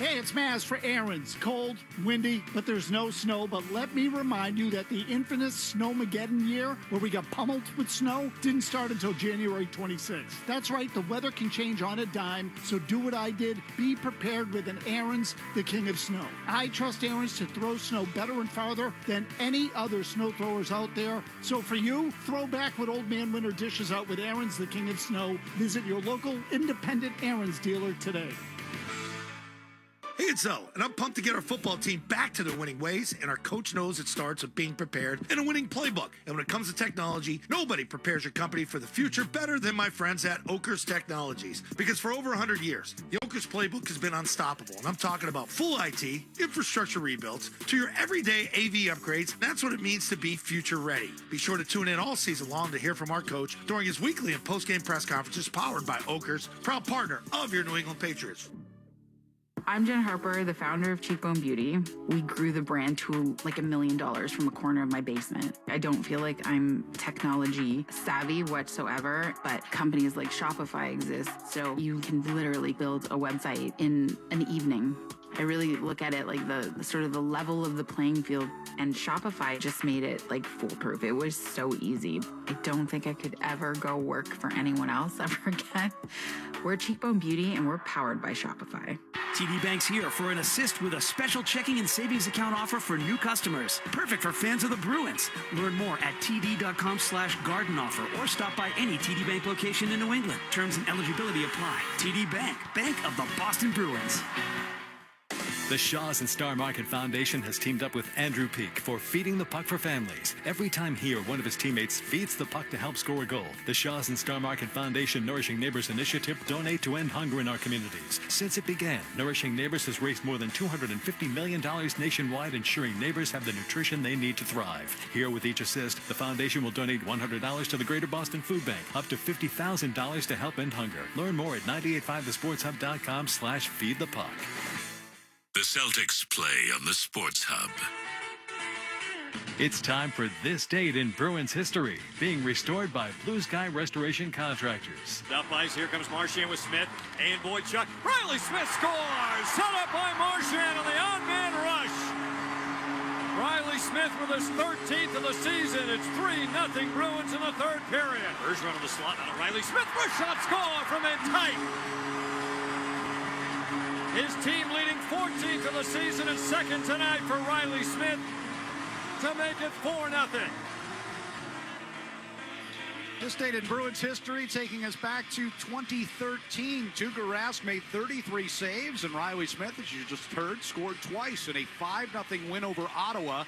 Hey, it's Maz for Aaron's. Cold, windy, but there's no snow. But let me remind you that the infamous Snowmageddon year, where we got pummeled with snow, didn't start until January 26th. That's right, the weather can change on a dime, so do what I did. Be prepared with an Aaron's, the king of snow. I trust Aaron's to throw snow better and farther than any other snow throwers out there. So for you, throw back what old man winter dishes out with Aaron's, the king of snow. Visit your local independent Aaron's dealer today. Hey, it's Zoe, and I'm pumped to get our football team back to their winning ways, and our coach knows it starts with being prepared and a winning playbook. And when it comes to technology, nobody prepares your company for the future better than my friends at Oakers Technologies. Because for over 100 years, the Oakers playbook has been unstoppable, and I'm talking about full IT, infrastructure rebuilds, to your everyday AV upgrades. That's what it means to be future ready. Be sure to tune in all season long to hear from our coach during his weekly and post-game press conferences powered by Oakers, proud partner of your New England Patriots. I'm Jen Harper, the founder of Cheekbone Beauty. We grew the brand to like $1 million from a corner of my basement. I don't feel like I'm technology savvy whatsoever, but companies like Shopify exist, so you can literally build a website in an evening. I really look at it like the sort of the level of the playing field, and Shopify just made it like foolproof. It was so easy. I don't think I could ever go work for anyone else ever again. We're Cheekbone Beauty, and we're powered by Shopify. TD Bank's here for an assist with a special checking and savings account offer for new customers. Perfect for fans of the Bruins. Learn more at td.com/garden offer or stop by any TD Bank location in New England. Terms and eligibility apply. TD Bank, bank of the Boston Bruins. The Shaws and Star Market Foundation has teamed up with Andrew Peak for Feeding the Puck for Families. Every time he or one of his teammates feeds the puck to help score a goal, the Shaws and Star Market Foundation Nourishing Neighbors initiative donate to end hunger in our communities. Since it began, Nourishing Neighbors has raised more than $250 million nationwide, ensuring neighbors have the nutrition they need to thrive. Here with each assist, the foundation will donate $100 to the Greater Boston Food Bank, up to $50,000 to help end hunger. Learn more at 985thesportshub.com/feedthepuck. The Celtics play on the Sports Hub. It's time for This Date in Bruins History, being restored by Blue Sky Restoration Contractors. Up ice, here comes Marchand with Smith and Boychuk. Riley Smith scores! Set up by Marchand on the on-man rush. Riley Smith with his 13th of the season. It's 3-0 Bruins in the third period. Bergeron on the slot, now Riley Smith. First shot score from in tight. His team leading 14th of the season and second tonight for Riley Smith to make it 4-0. This date in Bruins history taking us back to 2013. Tuukka Rask made 33 saves, and Riley Smith, as you just heard, scored twice in a 5-0 win over Ottawa.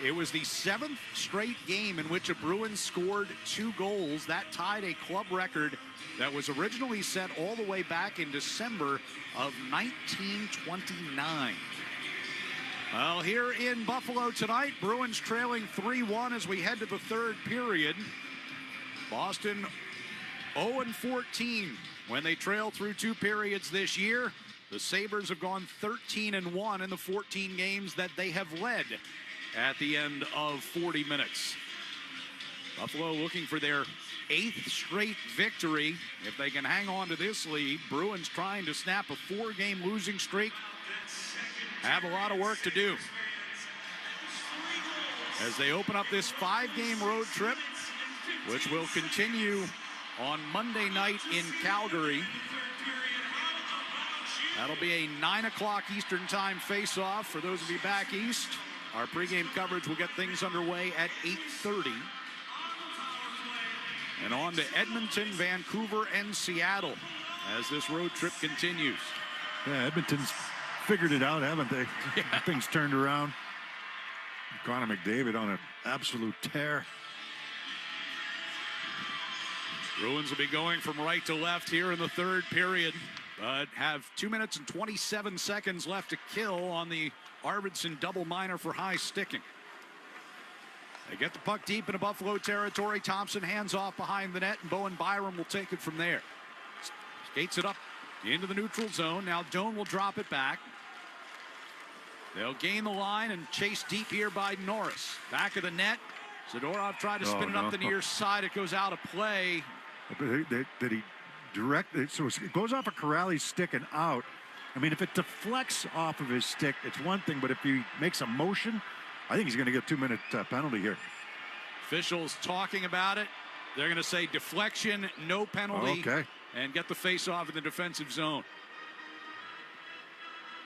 It was the 7th straight game in which a Bruins scored 2 goals. That tied a club record that was originally set all the way back in December of 1929. Well, here in Buffalo tonight, Bruins trailing 3-1 as we head to the third period. Boston 0-14 when they trail through 2 periods this year. The Sabres have gone 13-1 in the 14 games that they have led at the end of 40 minutes. Buffalo looking for their 8th straight victory. If they can hang on to this lead, Bruins trying to snap a 4-game losing streak have a lot of work to do as they open up this 5-game road trip, which will continue on Monday night in Calgary. That'll be a 9 o'clock Eastern time face-off for those of you back east. Our pregame coverage will get things underway at 8:30. And on to Edmonton, Vancouver, and Seattle as this road trip continues. Yeah, Edmonton's figured it out, haven't they? Yeah. Things turned around. Connor McDavid on an absolute tear. Bruins will be going from right to left here in the third period, but have 2 minutes and 27 seconds left to kill on the Arvidsson double minor for high sticking. They get the puck deep into Buffalo territory. Thompson hands off behind the net, and Bowen Byram will take it from there. Skates it up into the neutral zone. Now Doan will drop it back. They'll gain the line and chase deep here by Norris. Back of the net. Zadorov tried to spin it up the near side. It goes out of play. Did he direct it? So it goes off of Corrali's stick and out. I mean, if it deflects off of his stick, it's one thing, but if he makes a motion, I think he's going to get a 2-minute penalty here. Officials talking about it. They're going to say deflection, no penalty, okay, and get the face-off in the defensive zone.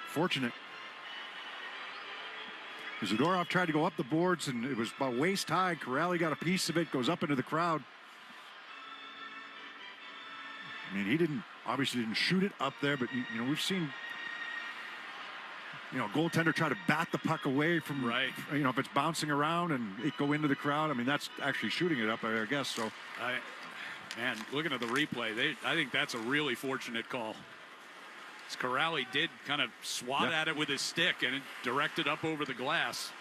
Fortunate. Zadorov tried to go up the boards, and it was about waist high. Corrali got a piece of it, goes up into the crowd. I mean, he obviously didn't shoot it up there, but, you know, we've seen, you know, goaltender try to bat the puck away from, right. You know, if it's bouncing around and it go into the crowd. I mean, that's actually shooting it up, I guess. So, man, looking at the replay, I think that's a really fortunate call. Corrali did kind of swat at it with his stick and it directed up over the glass.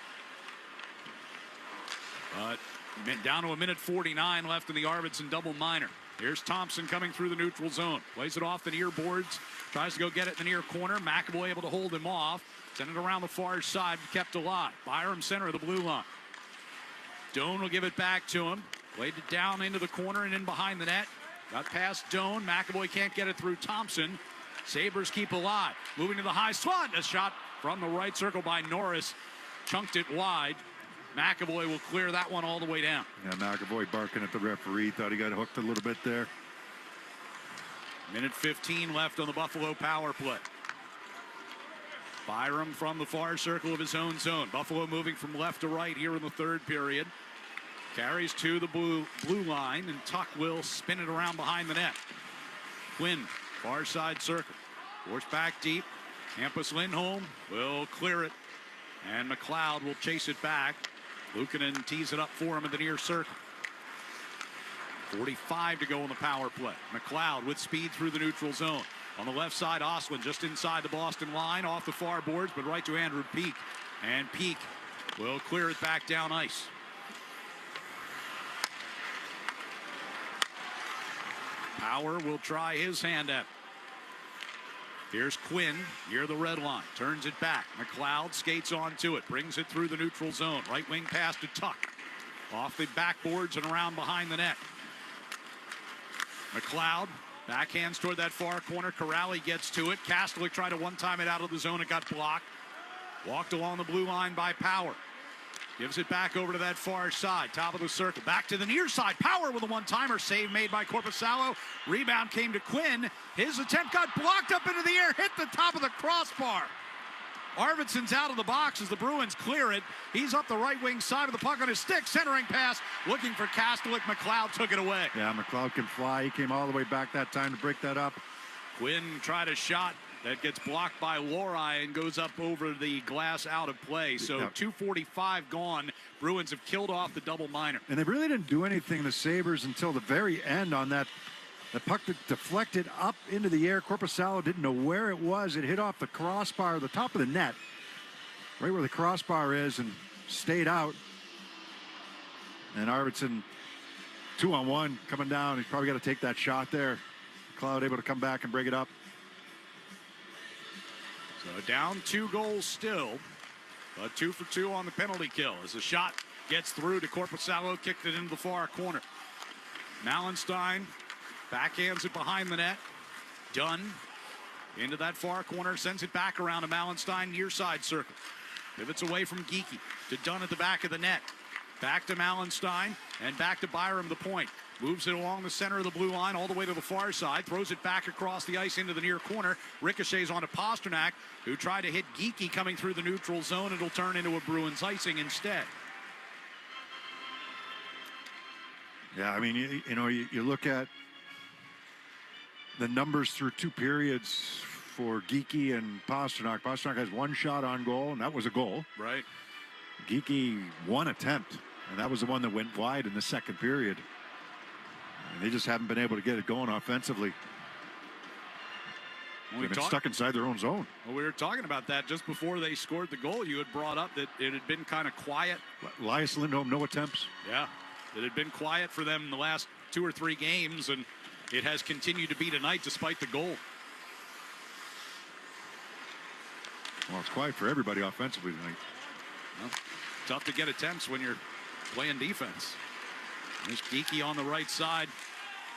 But down to 1:49 left in the Arvidsson double minor. Here's Thompson coming through the neutral zone. Plays it off the near boards. Tries to go get it in the near corner. McAvoy able to hold him off. Send it around the far side. Kept alive. Byram center of the blue line. Doan will give it back to him. Played it down into the corner and in behind the net. Got past Doan. McAvoy can't get it through Thompson. Sabres keep alive. Moving to the high slot. A shot from the right circle by Norris. Chunked it wide. McAvoy will clear that one all the way down. Yeah, McAvoy barking at the referee. Thought he got hooked a little bit there. 1:15 left on the Buffalo power play. Byram from the far circle of his own zone. Buffalo moving from left to right here in the third period. Carries to the blue line, and Tuck will spin it around behind the net. Quinn, far side circle. Forced back deep. Hampus Lindholm will clear it, and McLeod will chase it back. Luukkonen tees it up for him in the near circle. 45 to go on the power play. McLeod with speed through the neutral zone. On the left side, Ostlund just inside the Boston line, off the far boards, but right to Andrew Peeke. And Peeke will clear it back down ice. Power will try his hand at it. Here's Quinn near the red line. Turns it back. McLeod skates onto it. Brings it through the neutral zone. Right wing pass to Tuck. Off the backboards and around behind the net. McLeod backhands toward that far corner. Corrali gets to it. Kastelik tried to one-time it out of the zone. It got blocked. Walked along the blue line by Power. Gives it back over to that far side. Top of the circle. Back to the near side. Power with a one-timer. Save made by Korpisalo. Rebound came to Quinn. His attempt got blocked up into the air. Hit the top of the crossbar. Arvidsson's out of the box as the Bruins clear it. He's up the right wing side of the puck on his stick. Centering pass. Looking for Kastelik. McLeod took it away. Yeah, McLeod can fly. He came all the way back that time to break that up. Quinn tried a shot. That gets blocked by Lori and goes up over the glass out of play. So 2:45 gone. Bruins have killed off the double minor. And they really didn't do anything, the Sabres, until the very end on that. The puck that deflected up into the air. Korpisalo didn't know where it was. It hit off the crossbar, the top of the net, right where the crossbar is, and stayed out. And Arvidsson, 2-on-1, coming down. He's probably got to take that shot there. McLeod able to come back and break it up. So down 2 goals still, but 2 for 2 on the penalty kill as the shot gets through to Korpisalo, kicked it into the far corner. Mallenstein backhands it behind the net. Dunn into that far corner, sends it back around to Mallenstein, near side circle. Pivots away from Geekie to Dunn at the back of the net. Back to Mallenstein and back to Byram, the point. Moves it along the center of the blue line all the way to the far side. Throws it back across the ice into the near corner. Ricochets onto Pasternak, who tried to hit Geekie coming through the neutral zone. It'll turn into a Bruins icing instead. Yeah, I mean, you look at the numbers through 2 periods for Geekie and Pasternak. Pasternak has 1 shot on goal, and that was a goal. Right. Geekie 1 attempt, and that was the one that went wide in the second period. And they just haven't been able to get it going offensively. They've been stuck inside their own zone. Well, we were talking about that just before they scored the goal. You had brought up that it had been kind of quiet. Elias Lindholm, no attempts. Yeah, it had been quiet for them in the last 2 or 3 games, and it has continued to be tonight despite the goal. Well, it's quiet for everybody offensively tonight. Well, tough to get attempts when you're playing defense. There's Geekie on the right side.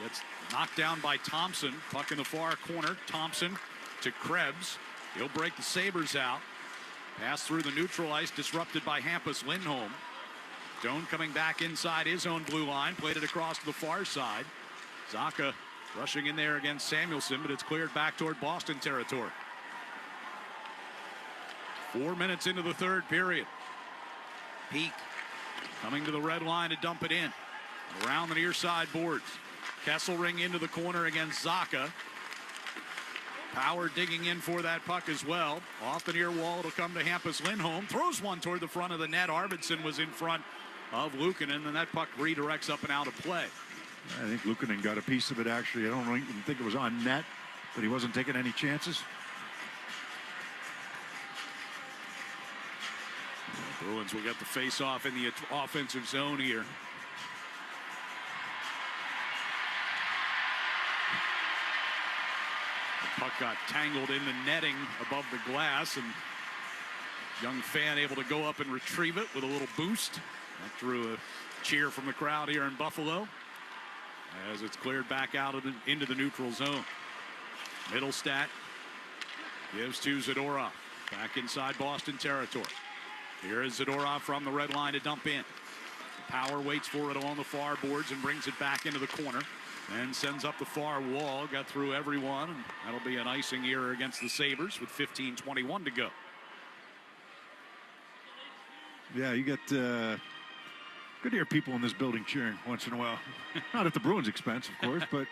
Gets knocked down by Thompson. Puck in the far corner. Thompson to Krebs. He'll break the Sabres out. Pass through the neutral ice, disrupted by Hampus Lindholm. Doan coming back inside his own blue line, played it across to the far side. Zacha rushing in there against Samuelson, but it's cleared back toward Boston territory. 4 minutes into the third period. Peak coming to the red line to dump it in. Around the near side boards. Kesselring into the corner against Zacha. Power digging in for that puck as well. Off the near wall, it'll come to Hampus Lindholm. Throws one toward the front of the net. Arvidsson was in front of Luukkonen, and that puck redirects up and out of play. I think Luukkonen got a piece of it, actually. I don't even think it was on net, but he wasn't taking any chances. The Bruins will get the face-off in the offensive zone here. The puck got tangled in the netting above the glass, and young fan able to go up and retrieve it with a little boost. That drew a cheer from the crowd here in Buffalo as it's cleared back out of into the neutral zone. Middlestat gives to Zadorov. Back inside Boston territory. Here is Zadorov from the red line to dump in. Power waits for it along the far boards and brings it back into the corner. And sends up the far wall. Got through everyone. And that'll be an icing here against the Sabres with 15:21 to go. Yeah, you get good to hear people in this building cheering once in a while. Not at the Bruins' expense, of course, but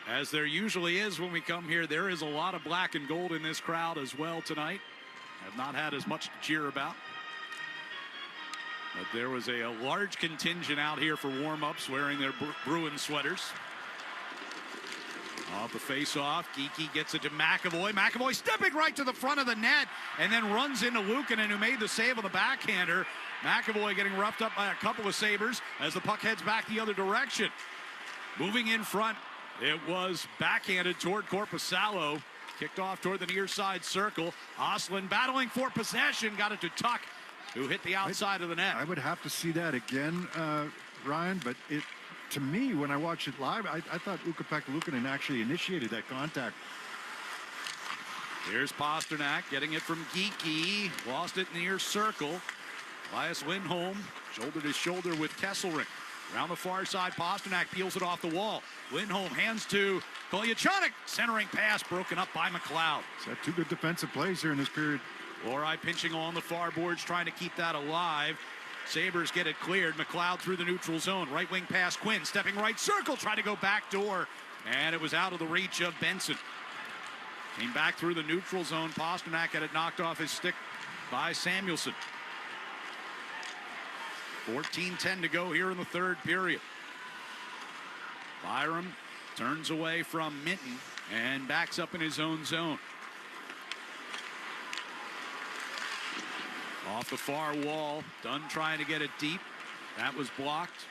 as there usually is when we come here, there is a lot of black and gold in this crowd as well tonight. Have not had as much to cheer about. But there was a large contingent out here for warm-ups wearing their Bruins sweaters. Off the face-off, Geekie gets it to McAvoy. McAvoy stepping right to the front of the net and then runs into Luukkonen, who made the save on the backhander. McAvoy getting roughed up by a couple of Sabres as the puck heads back the other direction. Moving in front, it was backhanded toward Korpisalo. Kicked off toward the near side circle. Oslin battling for possession. Got it to Tuck, who hit the outside of the net. I would have to see that again, Ryan, but to me, when I watched it live, I thought Ukko-Pekka Luukkonen actually initiated that contact. Here's Pasternak getting it from Geekie. Lost it near circle. Elias Lindholm shoulder to shoulder with Kesselring. Around the far side, Pasternak peels it off the wall. Lindholm hands to Kolyachonok. Centering pass broken up by McLeod. He's had two good defensive plays here in this period. Lori pinching along the far boards, trying to keep that alive. Sabres get it cleared. McLeod through the neutral zone. Right wing pass, Quinn stepping right circle, trying to go back door. And it was out of the reach of Benson. Came back through the neutral zone. Pasternak had it knocked off his stick by Samuelson. 14:10 to go here in the third period. Byram turns away from Minton and backs up in his own zone. Off the far wall, Dunn trying to get it deep. That was blocked.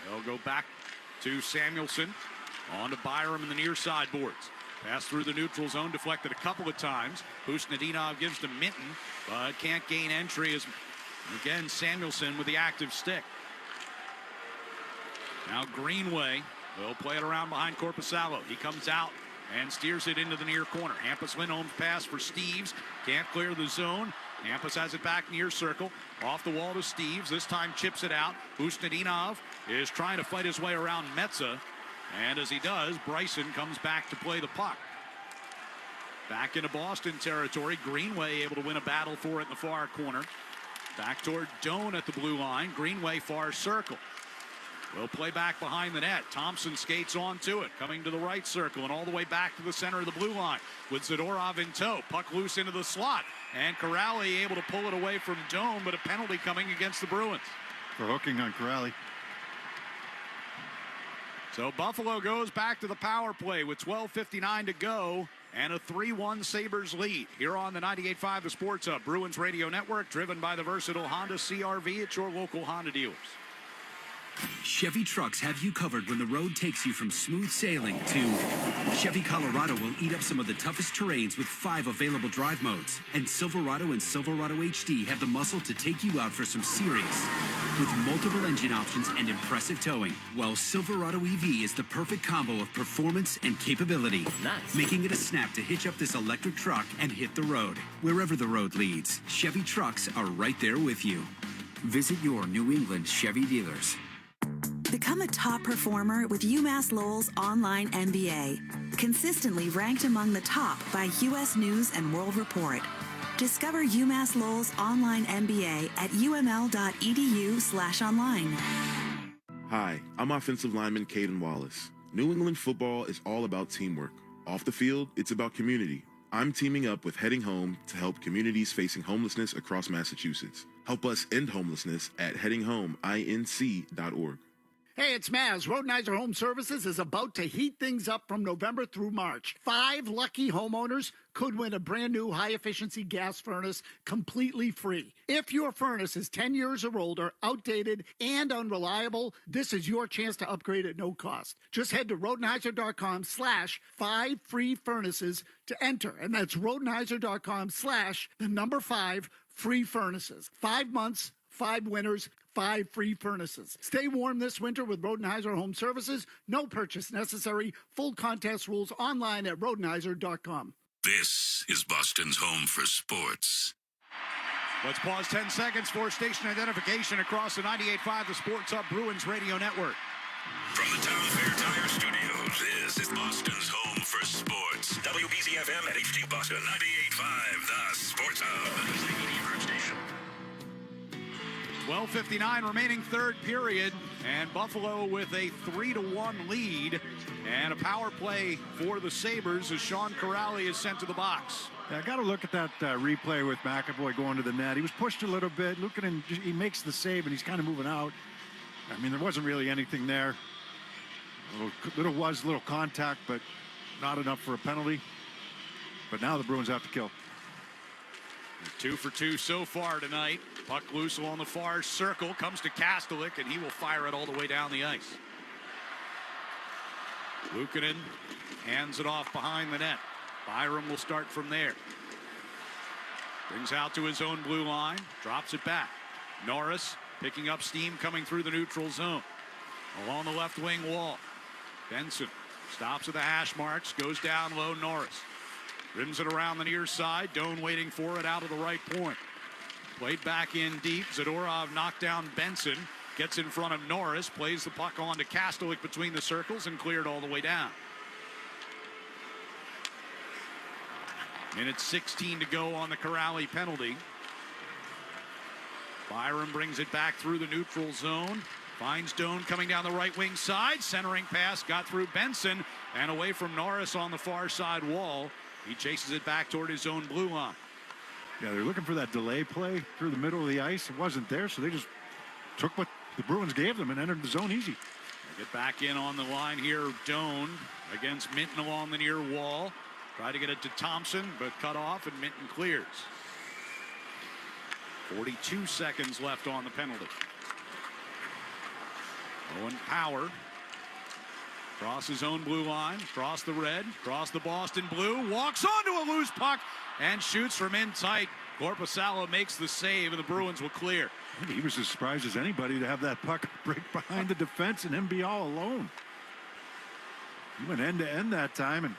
They'll go back to Samuelson. On to Byram in the near side boards. Pass through the neutral zone, deflected a couple of times. Pusnadinov gives to Minton, but can't gain entry as again Samuelson with the active stick. Now Greenway will play it around behind Korpisalo. He comes out and steers it into the near corner. Hampus Lindholm's pass for Steves. Can't clear the zone. Hampus has it back near circle. Off the wall to Steves. This time chips it out. Pusnadinov is trying to fight his way around Metza. And as he does, Bryson comes back to play the puck. Back into Boston territory. Greenway able to win a battle for it in the far corner. Back toward Doan at the blue line. Greenway far circle. Will play back behind the net. Thompson skates onto it, coming to the right circle and all the way back to the center of the blue line with Zadorov in tow. Puck loose into the slot. And Corrali able to pull it away from Doan, but a penalty coming against the Bruins. For hooking on Corrali. So Buffalo goes back to the power play with 12:59 to go and a 3-1 Sabres lead here on the 98.5 The Sports Hub Bruins Radio Network, driven by the versatile Honda CR-V at your local Honda dealers. Chevy trucks have you covered when the road takes you from smooth sailing to Chevy Colorado will eat up some of the toughest terrains with 5 available drive modes. And Silverado and Silverado HD have the muscle to take you out for some serious. With multiple engine options and impressive towing, while Silverado EV is the perfect combo of performance and capability. Nice. Making it a snap to hitch up this electric truck and hit the road. Wherever the road leads, Chevy trucks are right there with you. Visit your New England Chevy dealers. Become a top performer with UMass Lowell's online MBA. Consistently ranked among the top by U.S. News and World Report. Discover UMass Lowell's online MBA at uml.edu/online. Hi, I'm offensive lineman Caden Wallace. New England football is all about teamwork. Off the field, it's about community. I'm teaming up with Heading Home to help communities facing homelessness across Massachusetts. Help us end homelessness at headinghomeinc.org. Hey, it's Maz. Rodenizer Home Services is about to heat things up from November through March. 5 lucky homeowners could win a brand new high-efficiency gas furnace completely free. If your furnace is 10 years or older, outdated, and unreliable, this is your chance to upgrade at no cost. Just head to Rodenizer.com/5 free furnaces to enter, and that's Rodenizer.com/5 free furnaces. 5 months, 5 winners, 5 free furnaces. Stay warm this winter with Rodenizer Home Services. No purchase necessary. Full contest rules online at Rodenizer.com. This is Boston's home for sports. Let's pause 10 seconds for station identification across the 98.5 The Sports Hub Bruins Radio Network. From the Town Fair Tire Studios, this is Boston's home for sports. WBZFM at HT Boston, 98.5 The Sports Hub. The media group station. 12:59 remaining third period, and Buffalo with a 3-1 lead, and a power play for the Sabres as Sean Corrali is sent to the box. Yeah, I got to look at that replay with McAvoy going to the net. He was pushed a little bit. Look at him. He makes the save, and he's kind of moving out. I mean, there wasn't really anything there. Little contact, but not enough for a penalty. But now the Bruins have to kill. 2 for 2 so far tonight. Puck loose along the far circle. Comes to Kastelik, and he will fire it all the way down the ice. Luukkonen hands it off behind the net. Byram will start from there. Brings out to his own blue line. Drops it back. Norris picking up steam coming through the neutral zone. Along the left wing wall. Benson stops at the hash marks. Goes down low. Norris rims it around the near side. Doan waiting for it out of the right point. Played back in deep. Zadorov knocked down Benson. Gets in front of Norris. Plays the puck on to Kastelik between the circles and cleared all the way down. Minute 16 to go on the Corrali penalty. Byram brings it back through the neutral zone. Finds Doan coming down the right wing side. Centering pass got through Benson and away from Norris on the far side wall. He chases it back toward his own blue line. Yeah, they're looking for that delay play through the middle of the ice. It wasn't there, so they just took what the Bruins gave them and entered the zone easy. They get back in on the line here. Doan against Minton along the near wall. Try to get it to Thompson, but cut off, and Minton clears. 42 seconds left on the penalty. Owen Power across his own blue line, across the red, across the Boston blue, walks onto a loose puck and shoots from in tight. Korpisalo makes the save, and the Bruins will clear. He was as surprised as anybody to have that puck break behind the defense and him be all alone. He went end to end that time, and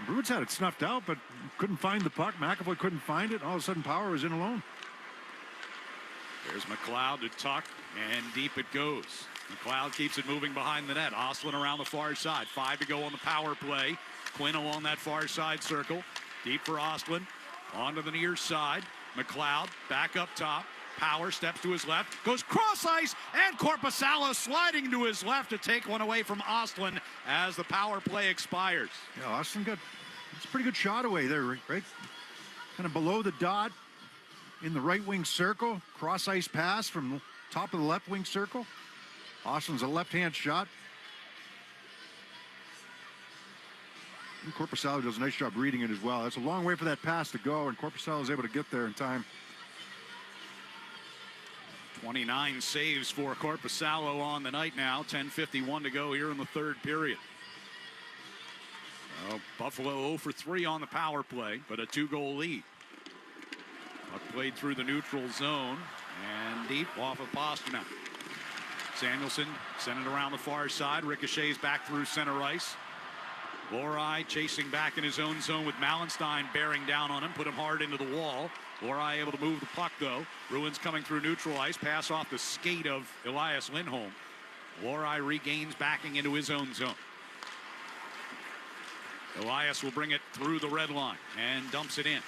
the Bruins had it snuffed out, but couldn't find the puck. McAvoy couldn't find it. All of a sudden, Power was in alone. There's McLeod to Tuck, and deep it goes. McLeod keeps it moving behind the net. Ostlund around the far side. 5 to go on the power play. Quinn along that far side circle. Deep for Ostlund. Onto the near side. McLeod back up top. Power steps to his left. Goes cross ice. And Korpisalo sliding to his left to take one away from Ostlund as the power play expires. Yeah, Ostlund got a pretty good shot away there, right? Kind of below the dot in the right wing circle. Cross ice pass from the top of the left wing circle. Ostlund's a left-hand shot. And Korpisalo does a nice job reading it as well. That's a long way for that pass to go, and Korpisalo is able to get there in time. 29 saves for Korpisalo on the night now. 10:51 to go here in the third period. Buffalo 0 for 3 on the power play, but a 2-goal lead. Puck played through the neutral zone and deep off of Pasternak. Samuelson sent it around the far side. Ricochets back through center ice. Lohrei chasing back in his own zone with Mallenstein bearing down on him. Put him hard into the wall. Lohrei able to move the puck, though. Bruins coming through neutral ice. Pass off the skate of Elias Lindholm. Lohrei regains backing into his own zone. Elias will bring it through the red line and dumps it in.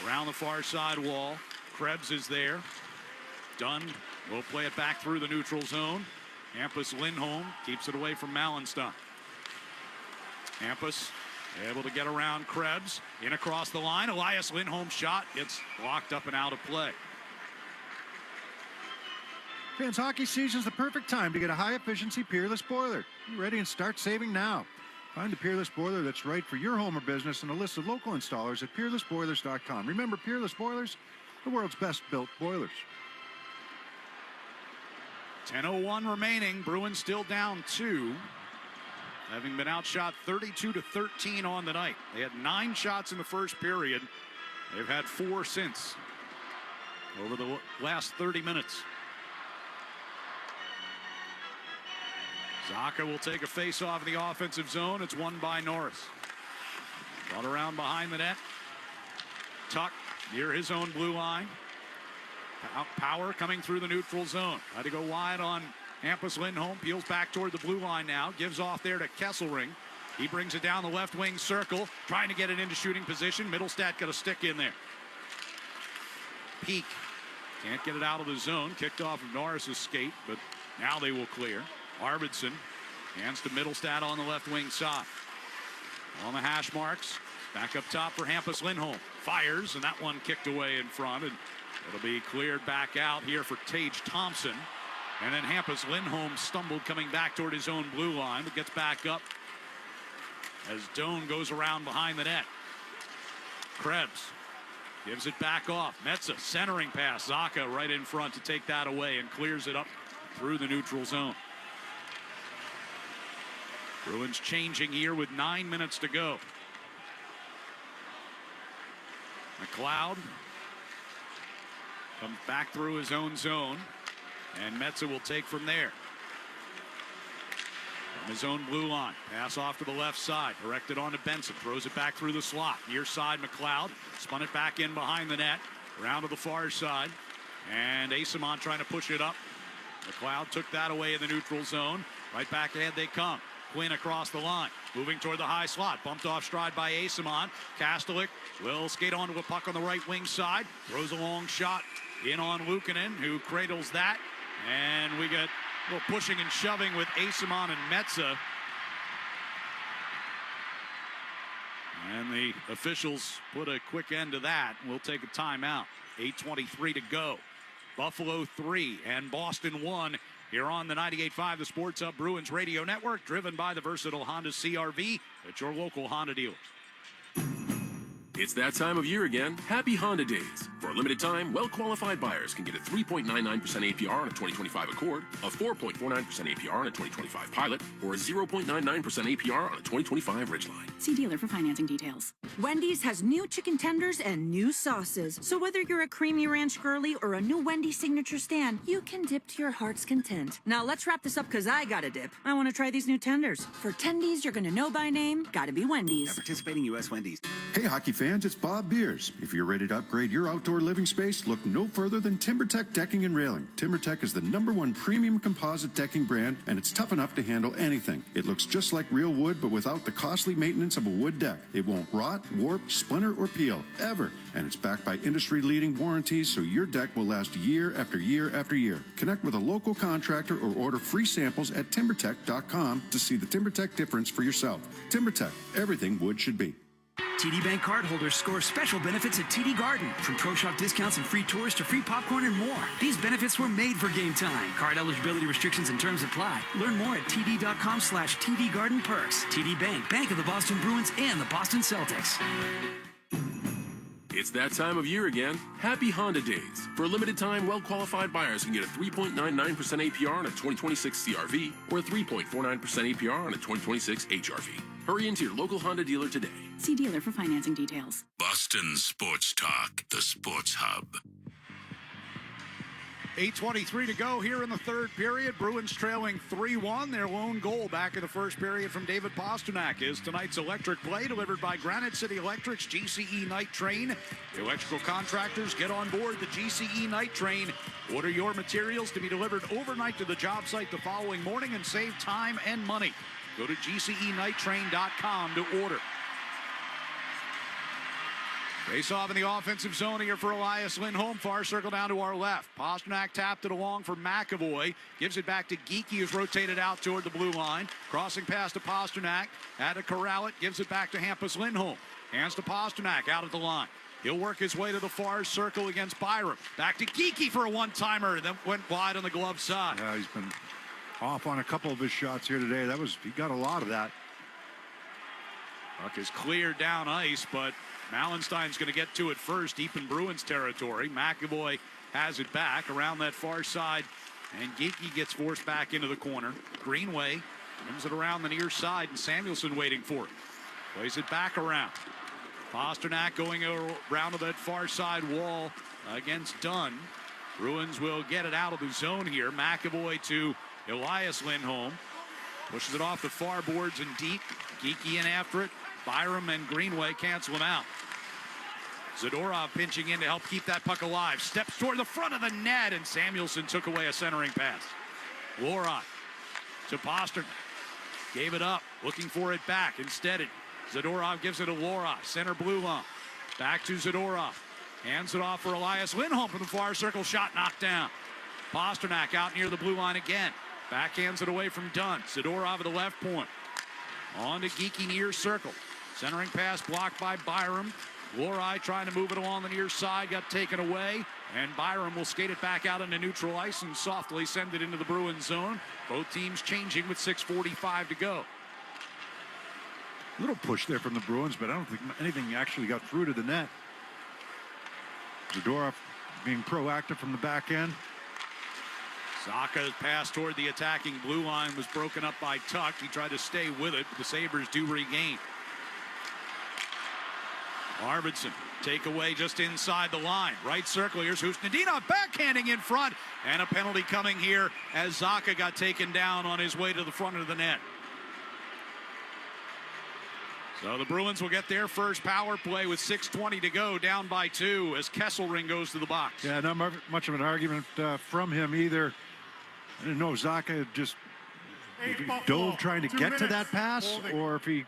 Around the far side wall. Krebs is there. Dunn will play it back through the neutral zone. Hampus Lindholm keeps it away from Mallenstein. Hampus able to get around Krebs. In across the line. Elias Lindholm's shot gets blocked up and out of play. Fans, hockey season's the perfect time to get a high-efficiency Peerless boiler. Be ready and start saving now. Find the Peerless boiler that's right for your home or business and a list of local installers at peerlessboilers.com. Remember, Peerless Boilers, the world's best-built boilers. 10:01 remaining. Bruins still down 2. Having been outshot 32-13 on the night. They had 9 shots in the first period. They've had 4 since over the last 30 minutes. Zacha will take a face-off in the offensive zone. It's won by Norris. Brought around behind the net. Tuck near his own blue line. Power coming through the neutral zone. Had to go wide on Hampus Lindholm. Peels back toward the blue line now. Gives off there to Kesselring. He brings it down the left wing circle. Trying to get it into shooting position. Middlestat got a stick in there. Peak. Can't get it out of the zone. Kicked off of Norris's skate, but now they will clear. Arvidsson hands to Middlestat on the left wing side. On the hash marks. Back up top for Hampus Lindholm. Fires, and that one kicked away in front. And it'll be cleared back out here for Tage Thompson. And then Hampus Lindholm stumbled coming back toward his own blue line, but gets back up as Doan goes around behind the net. Krebs gives it back off. Metsa centering pass. Zacha right in front to take that away and clears it up through the neutral zone. Bruins changing here with 9 minutes to go. McLeod comes back through his own zone, and Metsa will take from there. From his own blue line, pass off to the left side, directed on to Benson, throws it back through the slot. Near side, McLeod spun it back in behind the net, around to the far side, and Asimon trying to push it up. McLeod took that away in the neutral zone. Right back ahead they come. Quinn across the line, moving toward the high slot, bumped off stride by Asimon. Kastelik will skate onto a puck on the right wing side, throws a long shot in on Luukkonen, who cradles that, and we get a little pushing and shoving with Asimon and Metsa. And the officials put a quick end to that. We'll take a timeout. 8:23 to go. Buffalo 3 and Boston 1 here on the 98.5 The Sports Hub Bruins Radio Network, driven by the versatile Honda CR-V at your local Honda dealers. It's that time of year again. Happy Honda Days. For a limited time, well-qualified buyers can get a 3.99% APR on a 2025 Accord, a 4.49% APR on a 2025 Pilot, or a 0.99% APR on a 2025 Ridgeline. See dealer for financing details. Wendy's has new chicken tenders and new sauces. So whether you're a creamy ranch girly or a new Wendy's signature stand, you can dip to your heart's content. Now let's wrap this up because I gotta dip. I want to try these new tenders. For tendies you're gonna know by name, gotta be Wendy's. At participating U.S. Wendy's. Hey, hockey fans, it's Bob Beers. If you're ready to upgrade your outdoor living space, look no further than TimberTech Decking and Railing. TimberTech is the #1 premium composite decking brand, and it's tough enough to handle anything. It looks just like real wood, but without the costly maintenance of a wood deck. It won't rot, warp, splinter, or peel, ever. And it's backed by industry-leading warranties, so your deck will last year after year after year. Connect with a local contractor or order free samples at timbertech.com to see the TimberTech difference for yourself. TimberTech, everything wood should be. TD Bank cardholders score special benefits at TD Garden, from pro shop discounts and free tours to free popcorn and more. These benefits were made for game time. Card eligibility restrictions and terms apply. Learn more at td.com/TD Garden Perks. TD Bank, Bank of the Boston Bruins and the Boston Celtics. It's that time of year again. Happy Honda Days. For a limited time, well-qualified buyers can get a 3.99% APR on a 2026 CRV or a 3.49% APR on a 2026 HRV. Hurry into your local Honda dealer today. See dealer for financing details. Boston Sports Talk, the Sports Hub. 8:23 to go here in the third period. Bruins trailing 3-1. Their lone goal back in the first period from David Pasternak is tonight's electric play delivered by Granite City Electric's GCE Night Train. Electrical contractors, get on board the GCE Night Train. Order your materials to be delivered overnight to the job site the following morning and save time and money. Go to GCEnighttrain.com to order. Face off in the offensive zone here for Elias Lindholm. Far circle down to our left. Pasternak tapped it along for McAvoy. Gives it back to Geekie, who's rotated out toward the blue line. Crossing pass to Pasternak. Had to corral it. Gives it back to Hampus Lindholm. Hands to Pasternak out of the line. He'll work his way to the far circle against Byram. Back to Geekie for a one-timer. Then went wide on the glove side. Yeah, he's been off on a couple of his shots here today. He got a lot of that. Puck is cleared down ice, but Mallenstein's going to get to it first, deep in Bruins territory. McAvoy has it back around that far side, and Geekie gets forced back into the corner. Greenway brings it around the near side, and Samuelsson waiting for it. Plays it back around. Pasternak going around to that far side wall against Dunn. Bruins will get it out of the zone here. McAvoy to Elias Lindholm. Pushes it off the far boards and deep. Geekie in after it. Byram and Greenway cancel him out. Zadorov pinching in to help keep that puck alive. Steps toward the front of the net, and Samuelsson took away a centering pass. Lorot to Pasternak. Gave it up, looking for it back. Instead, Zadorov gives it to Lorot. Center blue line. Back to Zadorov. Hands it off for Elias Lindholm from the far circle. Shot knocked down. Pasternak out near the blue line again. Backhands it away from Dunn. Zadorov at the left point. On to Geekie near circle. Centering pass blocked by Byram. Lorot trying to move it along the near side. Got taken away. And Byram will skate it back out into neutral ice and softly send it into the Bruins zone. Both teams changing with 6:45 to go. Little push there from the Bruins, but I don't think anything actually got through to the net. Zadorov being proactive from the back end. Zacha's pass toward the attacking blue line was broken up by Tuck. He tried to stay with it, but the Sabres do regain. Arvidsson, takeaway just inside the line. Right circle, here's Husnadinov backhanding in front, and a penalty coming here as Zacha got taken down on his way to the front of the net. So the Bruins will get their first power play with 6:20 to go, down by 2 as Kesselring goes to the box. Yeah, not much of an argument from him either. I didn't know if Zacha just dove trying to get to that pass or if he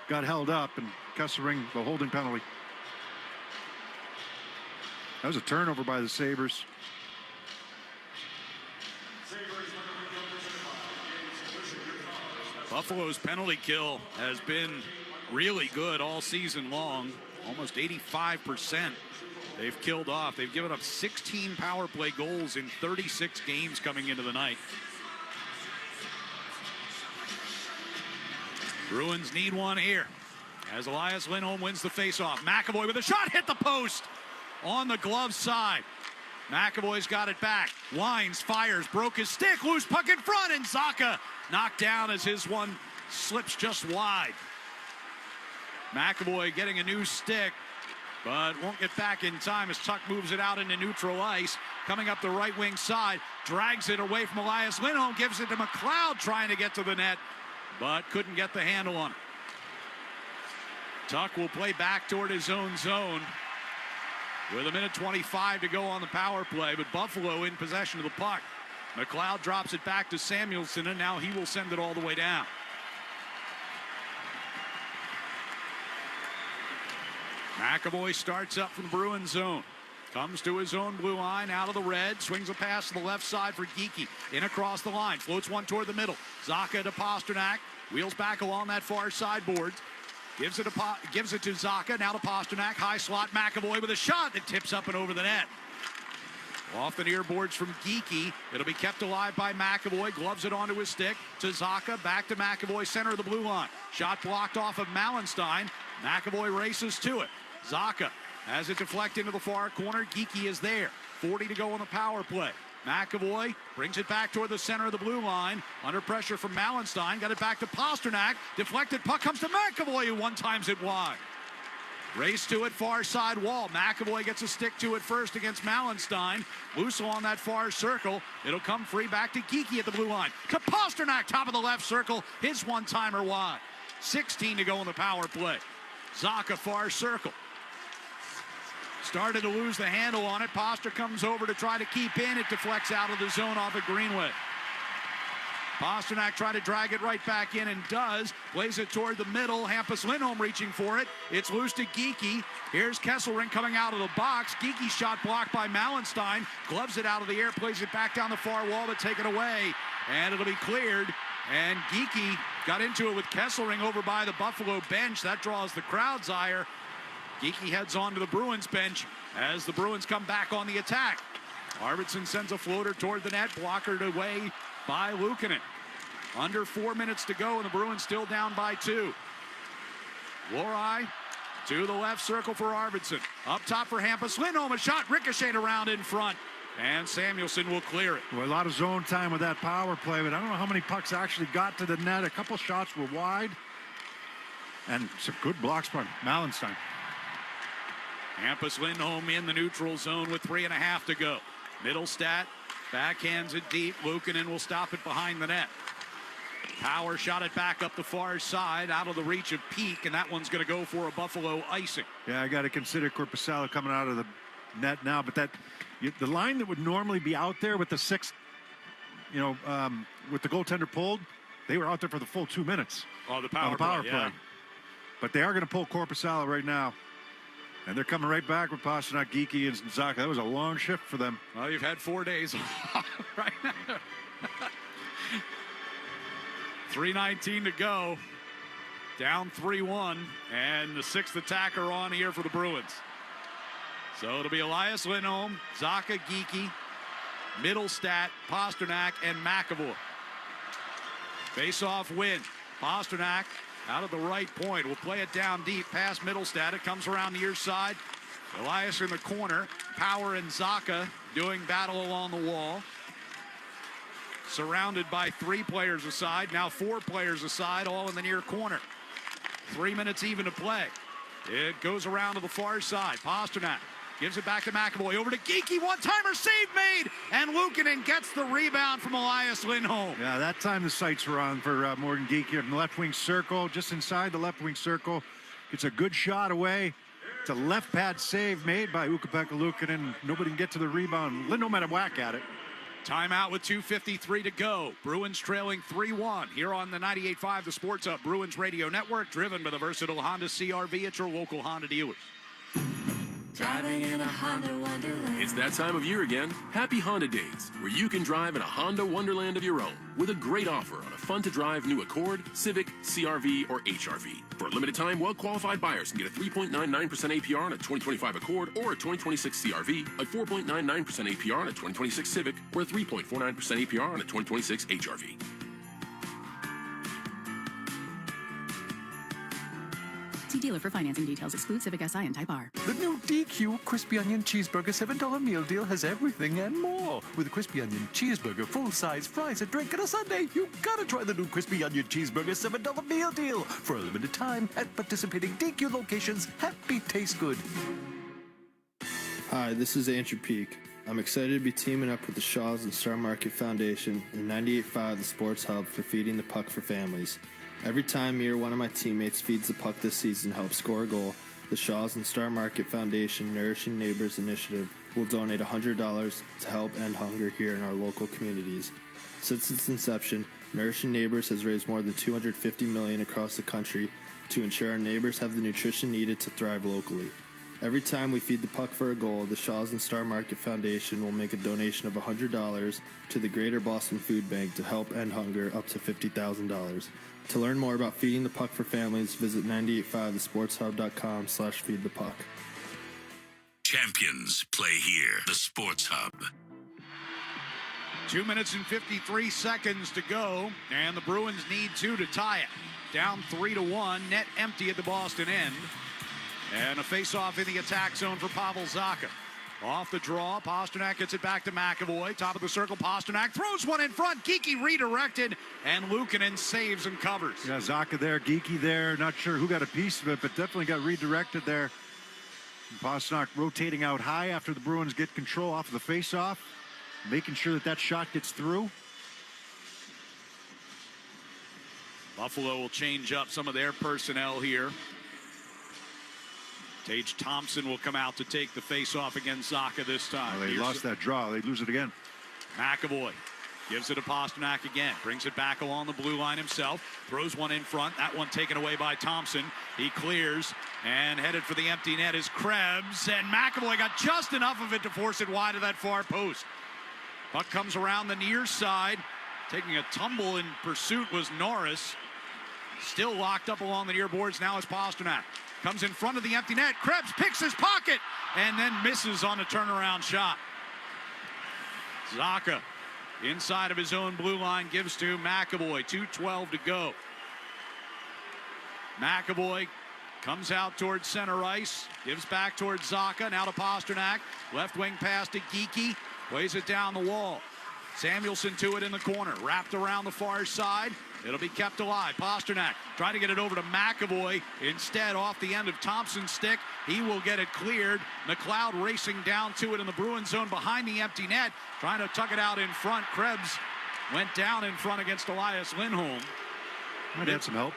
got held up, and Kesselring the holding penalty. That was a turnover by the Sabres. Buffalo's penalty kill has been really good all season long. Almost 85% they've killed off. They've given up 16 power play goals in 36 games coming into the night. Bruins need one here as Elias Lindholm wins the faceoff. McAvoy with a shot, hit the post on the glove side. McAvoy's got it back. Wines, fires, broke his stick, loose puck in front, and Zacha knocked down as his one slips just wide. McAvoy getting a new stick, but won't get back in time as Tuck moves it out into neutral ice. Coming up the right wing side, drags it away from Elias Lindholm, gives it to McLeod trying to get to the net, but couldn't get the handle on it. Tuck will play back toward his own zone with 1:25 to go on the power play, but Buffalo in possession of the puck. McLeod drops it back to Samuelsson, and now he will send it all the way down. McAvoy starts up from the Bruins zone. Comes to his own blue line, out of the red, swings a pass to the left side for Geekie. In across the line, floats one toward the middle. Zacha to Pasternak, wheels back along that far side boards. Gives it to Zacha, now to Pasternak. High slot, McAvoy with a shot that tips up and over the net. Off the near boards from Geekie. It'll be kept alive by McAvoy. Gloves it onto his stick. To Zacha, back to McAvoy, center of the blue line. Shot blocked off of Mallenstein. McAvoy races to it. Zacha As it deflects into the far corner, Geekie is there. 40 to go on the power play. McAvoy brings it back toward the center of the blue line. Under pressure from Mallenstein. Got it back to Pasternak. Deflected puck comes to McAvoy, who one-times it wide. Race to it, far side wall. McAvoy gets a stick to it first against Mallenstein. Lusso on that far circle. It'll come free back to Geekie at the blue line. To Pasternak, top of the left circle. His one-timer wide. 16 to go on the power play. Zacha, far circle. Started to lose the handle on it. Poster comes over to try to keep in. It deflects out of the zone off of Greenwood. Pasternak tried to drag it right back in and does. Plays it toward the middle. Hampus Lindholm reaching for it. It's loose to Geekie. Here's Kesselring coming out of the box. Geekie shot blocked by Mallenstein. Gloves it out of the air. Plays it back down the far wall, but taken away. And it'll be cleared. And Geekie got into it with Kesselring over by the Buffalo bench. That draws the crowd's ire. Geekie heads on to the Bruins bench as the Bruins come back on the attack. Arvidsson sends a floater toward the net, blockered away by Luukkonen. Under 4 minutes to go, and the Bruins still down by 2. Lohrei to the left circle for Arvidsson. Up top for Hampus Lindholm, a shot ricocheted around in front, and Samuelsson will clear it. Well, a lot of zone time with that power play, but I don't know how many pucks actually got to the net. A couple shots were wide, and some good blocks by Mallenstein. Hampus Lindholm in the neutral zone with 3.5 to go. Middlestat backhands it deep. Luukkonen will stop it behind the net. Power shot it back up the far side, out of the reach of Peak, and that one's going to go for a Buffalo icing. Yeah, I got to consider Korpisalo coming out of the net now, but the line that would normally be out there with the sixth, with the goaltender pulled, they were out there for the full 2 minutes. Oh, the power play. Yeah. But they are going to pull Korpisalo right now. And they're coming right back with Pasternak, Geekie, and Zacha. That was a long shift for them. Well, you've had 4 days right now. 3:19 to go. Down 3-1. And the sixth attacker on here for the Bruins. So it'll be Elias Lindholm, Zacha, Geekie, Middlestat, Pasternak, and McAvoy. Face-off win. Pasternak out of the right point. We'll play it down deep past Middlestat. It comes around the near side. Elias in the corner. Power and Zacha doing battle along the wall. Surrounded by 3 players aside. Now 4 players aside, all in the near corner. 3 minutes even to play. It goes around to the far side. Pasternak gives it back to McAvoy. Over to Geekie. One-timer save made. And Luukkonen gets the rebound from Elias Lindholm. Yeah, that time the sights were on for Morgan Geekie in the left wing circle, just inside the left wing circle. Gets a good shot away. It's a left pad save made by Ukko-Pekka Luukkonen. Nobody can get to the rebound. Lindholm had a whack at it. Timeout with 2:53 to go. Bruins trailing 3-1 here on the 98.5 The Sports Hub Bruins Radio Network, driven by the versatile Honda CR-V at your local Honda dealers. Driving in a Honda Wonderland. It's that time of year again. Happy Honda Days, where you can drive in a Honda Wonderland of your own with a great offer on a fun-to-drive new Accord, Civic, CR-V, or HR-V. For a limited time, well-qualified buyers can get a 3.99% APR on a 2025 Accord or a 2026 CR-V, a 4.99% APR on a 2026 Civic, or a 3.49% APR on a 2026 HR-V. See dealer for financing details. Exclude Civic Si and Type R. The new DQ Crispy Onion Cheeseburger $7 meal deal has everything and more. With a Crispy Onion Cheeseburger, full-size fries, a drink, and a sundae, you gotta try the new Crispy Onion Cheeseburger $7 meal deal. For a limited time at participating DQ locations. Happy taste good. Hi, this is Andrew Peak. I'm excited to be teaming up with the Shaws and Star Market Foundation and 98.5 The Sports Hub for Feeding the Puck for Families. Every time me or one of my teammates feeds the puck this season helps score a goal, the Shaws and Star Market Foundation Nourishing Neighbors Initiative will donate $100 to help end hunger here in our local communities. Since its inception, Nourishing Neighbors has raised more than $250 million across the country to ensure our neighbors have the nutrition needed to thrive locally. Every time we feed the puck for a goal, the Shaws and Star Market Foundation will make a donation of $100 to the Greater Boston Food Bank to help end hunger up to $50,000. To learn more about feeding the puck for families, visit 985thesportshub.com/feedthepuck. Champions play here. The Sports Hub. 2 minutes and 53 seconds to go, and the Bruins need 2 to tie it. Down 3-1, net empty at the Boston end. And a face-off in the attack zone for Pavel Zacha. Off the draw, Pasternak gets it back to McAvoy. Top of the circle, Pasternak throws one in front. Geekie redirected, and Luukkonen saves and covers. Yeah, Zacha there, Geekie there. Not sure who got a piece of it, but definitely got redirected there. And Pasternak rotating out high after the Bruins get control off of the face-off, making sure that that shot gets through. Buffalo will change up some of their personnel here. Tage Thompson will come out to take the face-off against Zacha this time. Well, they lost that draw. They lose it again. McAvoy gives it to Pasternak again. Brings it back along the blue line himself. Throws one in front. That one taken away by Thompson. He clears and headed for the empty net is Krebs. And McAvoy got just enough of it to force it wide of that far post. Puck comes around the near side. Taking a tumble in pursuit was Norris. Still locked up along the near boards now is Pasternak. Comes in front of the empty net. Krebs picks his pocket and then misses on a turnaround shot. Zacha inside of his own blue line gives to McAvoy. 2:12 to go. McAvoy comes out towards center ice. Gives back towards Zacha. Now to Pasternak. Left wing pass to Geekie. Plays it down the wall. Samuelson to it in the corner. Wrapped around the far side. It'll be kept alive. Pasternak trying to get it over to McAvoy. Instead, off the end of Thompson's stick. He will get it cleared. McLeod racing down to it in the Bruins zone behind the empty net. Trying to tuck it out in front. Krebs went down in front against Elias Lindholm. Might have some help.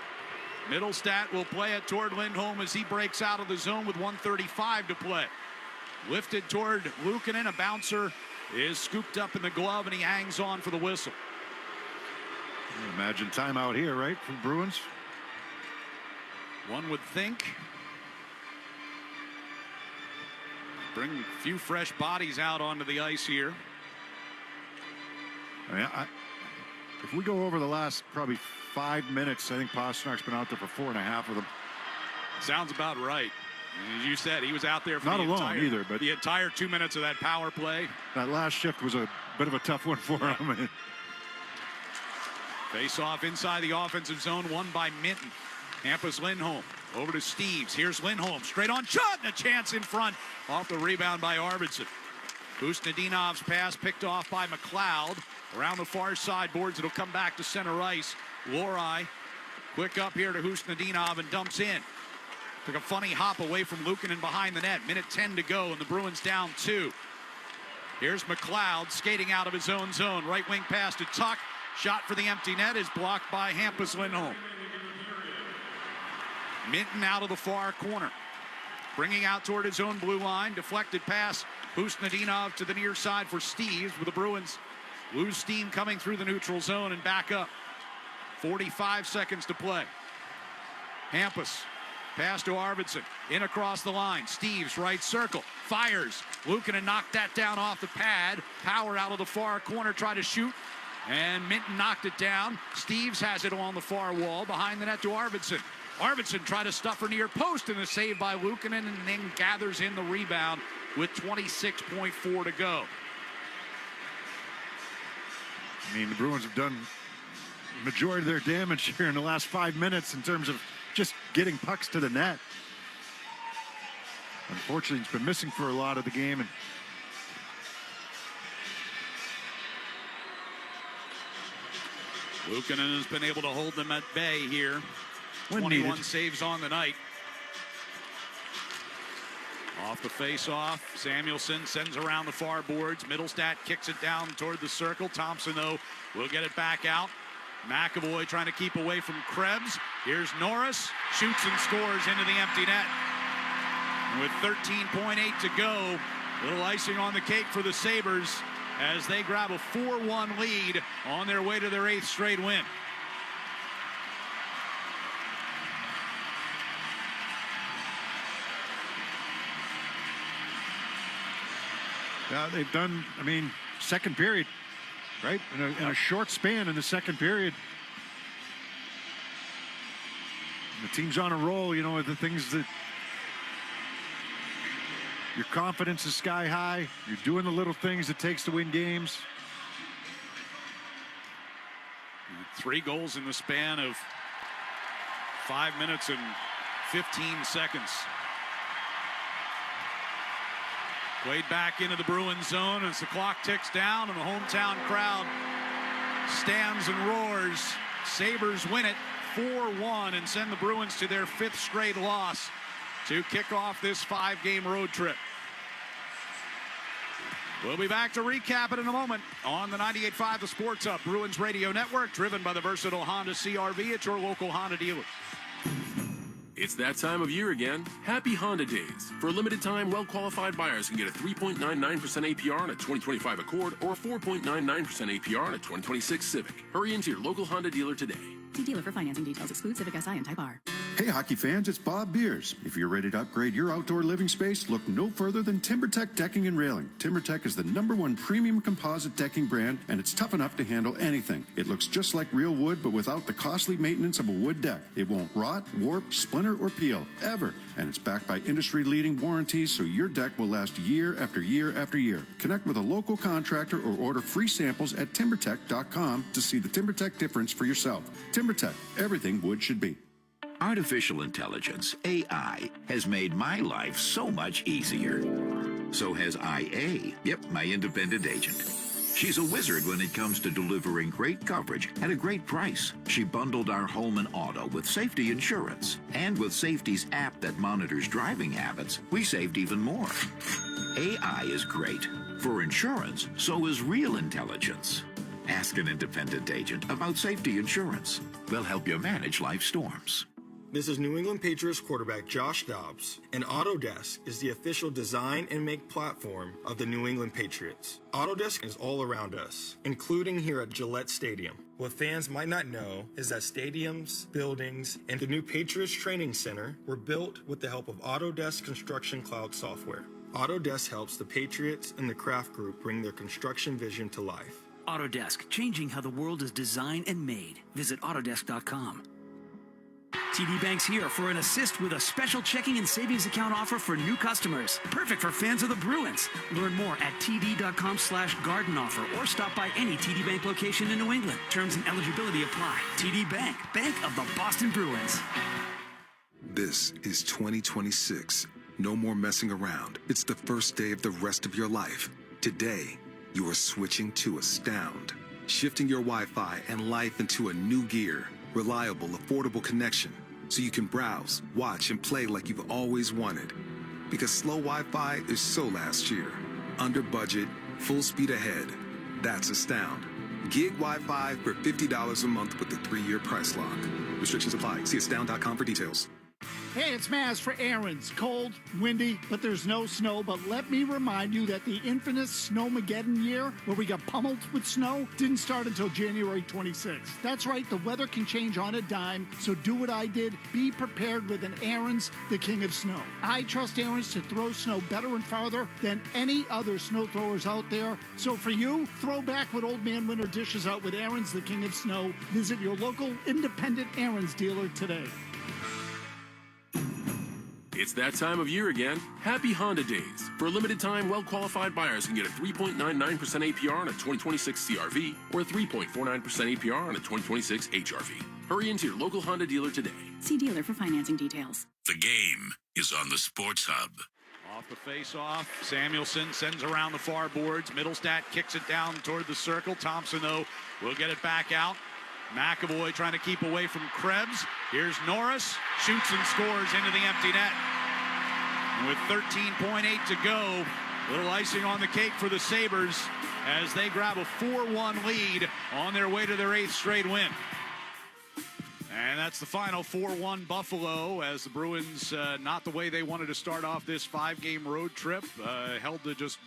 Middlestat will play it toward Lindholm as he breaks out of the zone with 1:35 to play. Lifted toward Luukkonen. A bouncer is scooped up in the glove, and he hangs on for the whistle. Imagine timeout here, right, for the Bruins? One would think. Bring a few fresh bodies out onto the ice here. I mean, if we go over the last probably 5 minutes, I think Pasternak's been out there for 4.5 of them. Sounds about right. As you said, he was out there for not alone either, but the entire 2 minutes of that power play. That last shift was a bit of a tough one for him. Face off inside the offensive zone, won by Minton. Hampus Lindholm over to Steves. Here's Lindholm straight on shot, and a chance in front off the rebound by Arvidsson. Kusnedinov's pass picked off by McLeod around the far side boards. It'll come back to center ice. Lohrei quick up here to Kusnedinov and dumps in. Took a funny hop away from Luukkonen behind the net. Minute 10 to go, and the Bruins down 2. Here's McLeod skating out of his own zone. Right wing pass to Tuck. Shot for the empty net is blocked by Hampus Lindholm. Minton out of the far corner. Bringing out toward his own blue line. Deflected pass. Kusnedinov to the near side for Steves, with the Bruins lose steam coming through the neutral zone and back up. 45 seconds to play. Hampus. Pass to Arvidsson. In across the line. Steves right circle. Fires. Luukkonen knocked that down off the pad. Power out of the far corner. Try to shoot. And Minton knocked it down. Steves has it along the far wall. Behind the net to Arvidsson. Arvidsson tried to stuff her near post, and a save by Luukkonen, and then gathers in the rebound with 26.4 to go. I mean, the Bruins have done the majority of their damage here in the last 5 minutes in terms of just getting pucks to the net. Unfortunately, it's been missing for a lot of the game. And Luukkonen has been able to hold them at bay here. When 21 needed. saves on the night. Off the face-off, Samuelson sends around the far boards. Middlestat kicks it down toward the circle. Thompson, though, will get it back out. McAvoy trying to keep away from Krebs. Here's Norris, shoots and scores into the empty net. And with 13.8 to go, little icing on the cake for the Sabres as they grab a 4-1 lead on their way to their 8th straight win. Yeah, they've done, I mean, second period, right? In a short span in the second period. And the team's on a roll, you know, the things that your confidence is sky high. You're doing the little things it takes to win games. 3 goals in the span of 5 minutes and 15 seconds. Played back into the Bruins zone as the clock ticks down and the hometown crowd stands and roars. Sabres win it 4-1 and send the Bruins to their 5th straight loss to kick off this 5-game road trip. We'll be back to recap it in a moment on the 98.5 The Sports Hub Bruins Radio Network, driven by the versatile Honda CR-V at your local Honda dealer. It's that time of year again. Happy Honda Days. For a limited time, well-qualified buyers can get a 3.99% APR on a 2025 Accord or a 4.99% APR on a 2026 Civic. Hurry into your local Honda dealer today. See dealer for financing details. Exclude Civic Si and Type R. Hey, hockey fans, it's Bob Beers. If you're ready to upgrade your outdoor living space, look no further than TimberTech Decking and Railing. TimberTech is the #1 premium composite decking brand, and it's tough enough to handle anything. It looks just like real wood, but without the costly maintenance of a wood deck. It won't rot, warp, splinter, or peel, ever. And it's backed by industry-leading warranties, so your deck will last year after year after year. Connect with a local contractor or order free samples at TimberTech.com to see the TimberTech difference for yourself. TimberTech, everything wood should be. Artificial intelligence, AI, has made my life so much easier. So has IA. Yep, my independent agent. She's a wizard when it comes to delivering great coverage at a great price. She bundled our home and auto with safety insurance. And with Safety's app that monitors driving habits, we saved even more. AI is great. For insurance, so is real intelligence. Ask an independent agent about safety insurance. They'll help you manage life storms. This is New England Patriots quarterback Josh Dobbs, and Autodesk is the official design and make platform of the New England Patriots. Autodesk is all around us, including here at Gillette Stadium. What fans might not know is that stadiums, buildings, and the new Patriots Training Center were built with the help of Autodesk Construction Cloud software. Autodesk helps the Patriots and the Kraft Group bring their construction vision to life. Autodesk, changing how the world is designed and made. Visit Autodesk.com. TD Bank's here for an assist with a special checking and savings account offer for new customers. Perfect for fans of the Bruins. Learn more at td.com/garden offer or stop by any TD Bank location in New England. Terms and eligibility apply. TD Bank, Bank of the Boston Bruins. This is 2026. No more messing around. It's the first day of the rest of your life. Today, you are switching to Astound. Shifting your Wi-Fi and life into a new gear. Reliable, affordable connection, so you can browse, watch, and play like you've always wanted. Because slow Wi-Fi is so last year. Under budget, full speed ahead. That's Astound. Gig Wi-Fi for $50 a month with a 3-year price lock. Restrictions apply. See astound.com for details. Hey, it's Maz for Aaron's. Cold, windy, but there's no snow. But let me remind you that the infamous Snowmageddon year, where we got pummeled with snow, didn't start until January 26th. That's right, the weather can change on a dime, so do what I did. Be prepared with an Aaron's, the king of snow. I trust Aaron's to throw snow better and farther than any other snow throwers out there. So for you, throw back what old man winter dishes out with Aaron's, the king of snow. Visit your local independent Aaron's dealer today. It's that time of year again. Happy Honda Days. For a limited time, well-qualified buyers can get a 3.99% APR on a 2026 CR-V or a 3.49% APR on a 2026 HR-V. Hurry into your local Honda dealer today. See dealer for financing details. The game is on the Sports Hub. Off the face-off, Samuelson sends around the far boards. Middlestat kicks it down toward the circle. Thompson, though, will get it back out. McAvoy trying to keep away from Krebs. Here's Norris, shoots and scores into the empty net. And with 13.8 to go, a little icing on the cake for the Sabres as they grab a 4-1 lead on their way to their 8th straight win. And that's the final 4-1 Buffalo as the Bruins, not the way they wanted to start off this 5-game road trip, held to just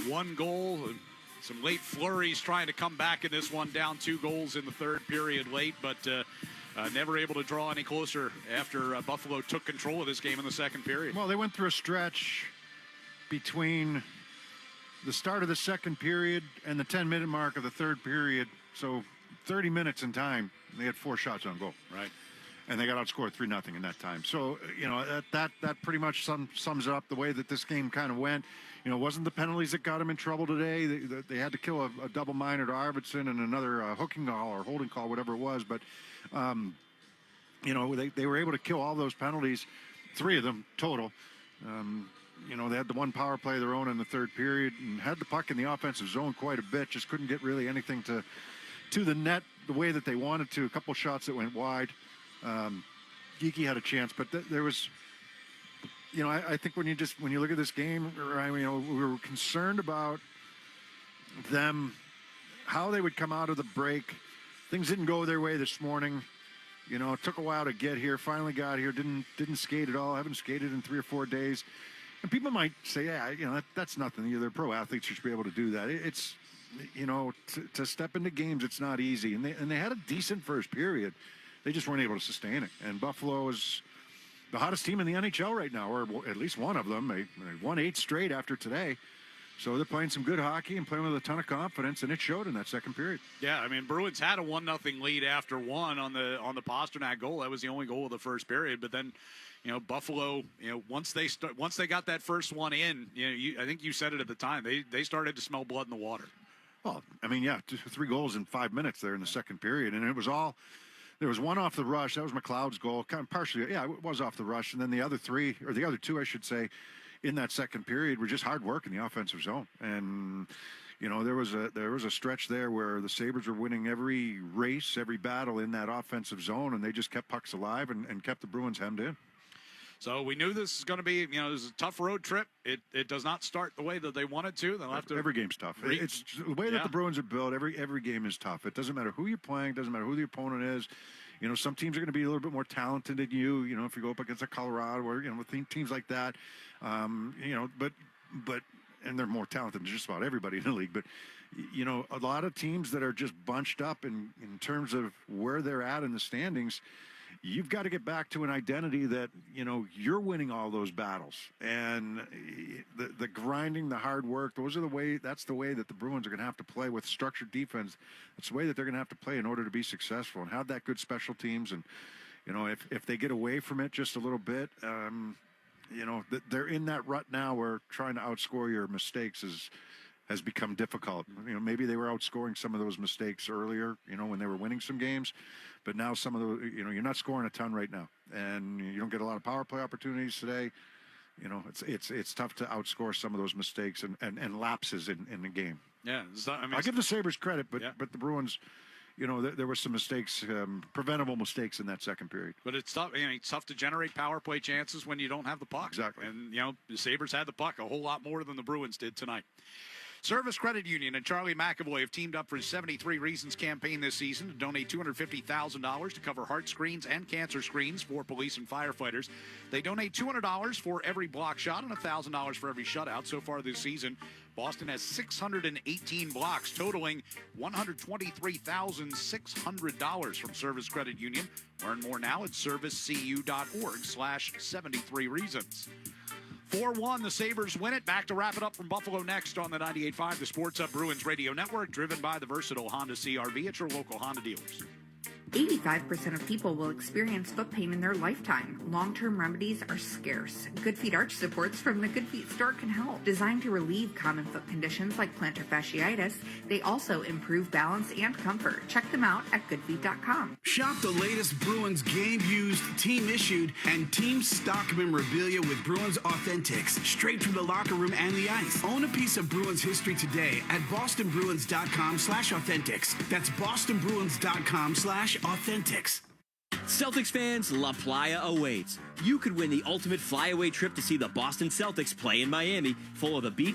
1 goal. Some late flurries trying to come back in this one, down 2 goals in the 3rd period late, but never able to draw any closer after Buffalo took control of this game in the 2nd period. Well, they went through a stretch between the start of the 2nd period and the 10-minute mark of the 3rd period, so 30 minutes in time, they had 4 shots on goal. Right. And they got outscored 3-0 in that time. So, you know, that pretty much sums up the way that this game kind of went. You know, it wasn't the penalties that got them in trouble today. They had to kill a double minor to Arvidsson and another hooking call or holding call, whatever it was. But, you know, they were able to kill all those penalties, 3 of them total. they had the one power play of their own in the third period and had the puck in the offensive zone quite a bit. Just couldn't get really anything to the net the way that they wanted to. A couple shots that went wide. Geeky had a chance, but there was, I think when you look at this game, we were concerned about them, how they would come out of the break. Things didn't go their way this morning. It took a while to get here. Finally got here. Didn't skate at all. Haven't skated in 3 or 4 days. And people might say, that's nothing. They're pro athletes. You should be able to do that. It's, to step into games, it's not easy. And they had a decent first period. They just weren't able to sustain it. And Buffalo is the hottest team in the NHL right now, or at least one of them. They won 8 straight after today. So they're playing some good hockey and playing with a ton of confidence, and it showed in that second period. Yeah, I mean, Bruins had a 1-0 lead after one on the Pasternak goal. That was the only goal of the first period. But then, Buffalo, once they got that first one in, I think you said it at the time, they started to smell blood in the water. Well, I mean, 3 goals in 5 minutes there in the second period, and it was all. There was one off the rush. That was McLeod's goal, kind of partially. Yeah, it was off the rush, and then the other 3, or the other 2, I should say, in that second period were just hard work in the offensive zone. And there was a stretch there where the Sabres were winning every race, every battle in that offensive zone, and they just kept pucks alive and kept the Bruins hemmed in. So we knew this is going to be, this is a tough road trip. It does not start the way that they wanted to. They'll have to. Every game's tough. It's the way that the Bruins are built. Every game is tough. It doesn't matter who you're playing. It doesn't matter who the opponent is. Some teams are going to be a little bit more talented than you. If you go up against a Colorado or with teams like that, but and they're more talented than just about everybody in the league. But a lot of teams that are just bunched up in terms of where they're at in the standings. You've got to get back to an identity that, you're winning all those battles, and the grinding, the hard work, that's the way that the Bruins are going to have to play with structured defense. That's the way that they're going to have to play in order to be successful and have that good special teams. And, if they get away from it just a little bit, they're in that rut now where trying to outscore your mistakes has become difficult. Maybe they were outscoring some of those mistakes earlier, when they were winning some games, but now some of the, you're not scoring a ton right now, and you don't get a lot of power play opportunities today. It's tough to outscore some of those mistakes and lapses in the game. Yeah, I'll give the Sabres credit, but the Bruins, there were some mistakes, preventable mistakes in that second period. But it's tough. It's tough to generate power play chances when you don't have the puck. Exactly. And the Sabres had the puck a whole lot more than the Bruins did tonight. Service Credit Union and Charlie McAvoy have teamed up for his 73 Reasons campaign this season to donate $250,000 to cover heart screens and cancer screens for police and firefighters. They donate $200 for every block shot and $1,000 for every shutout. So far this season, Boston has 618 blocks, totaling $123,600 from Service Credit Union. Learn more now at servicecu.org/73reasons. 4-1, the Sabres win it. Back to wrap it up from Buffalo next on the 98.5, the Sports Hub Bruins Radio Network, driven by the versatile Honda CR-V at your local Honda dealers. 85% of people will experience foot pain in their lifetime. Long-term remedies are scarce. Good Feet arch supports from the Good Feet store can help. Designed to relieve common foot conditions like plantar fasciitis, they also improve balance and comfort. Check them out at goodfeet.com. Shop the latest Bruins game-used, team-issued, and team-stock memorabilia with Bruins Authentics, straight from the locker room and the ice. Own a piece of Bruins history today at bostonbruins.com/authentics. That's bostonbruins.com/authentics. Celtics fans, La Playa awaits. You could win the ultimate flyaway trip to see the Boston Celtics play in Miami, full of the beach,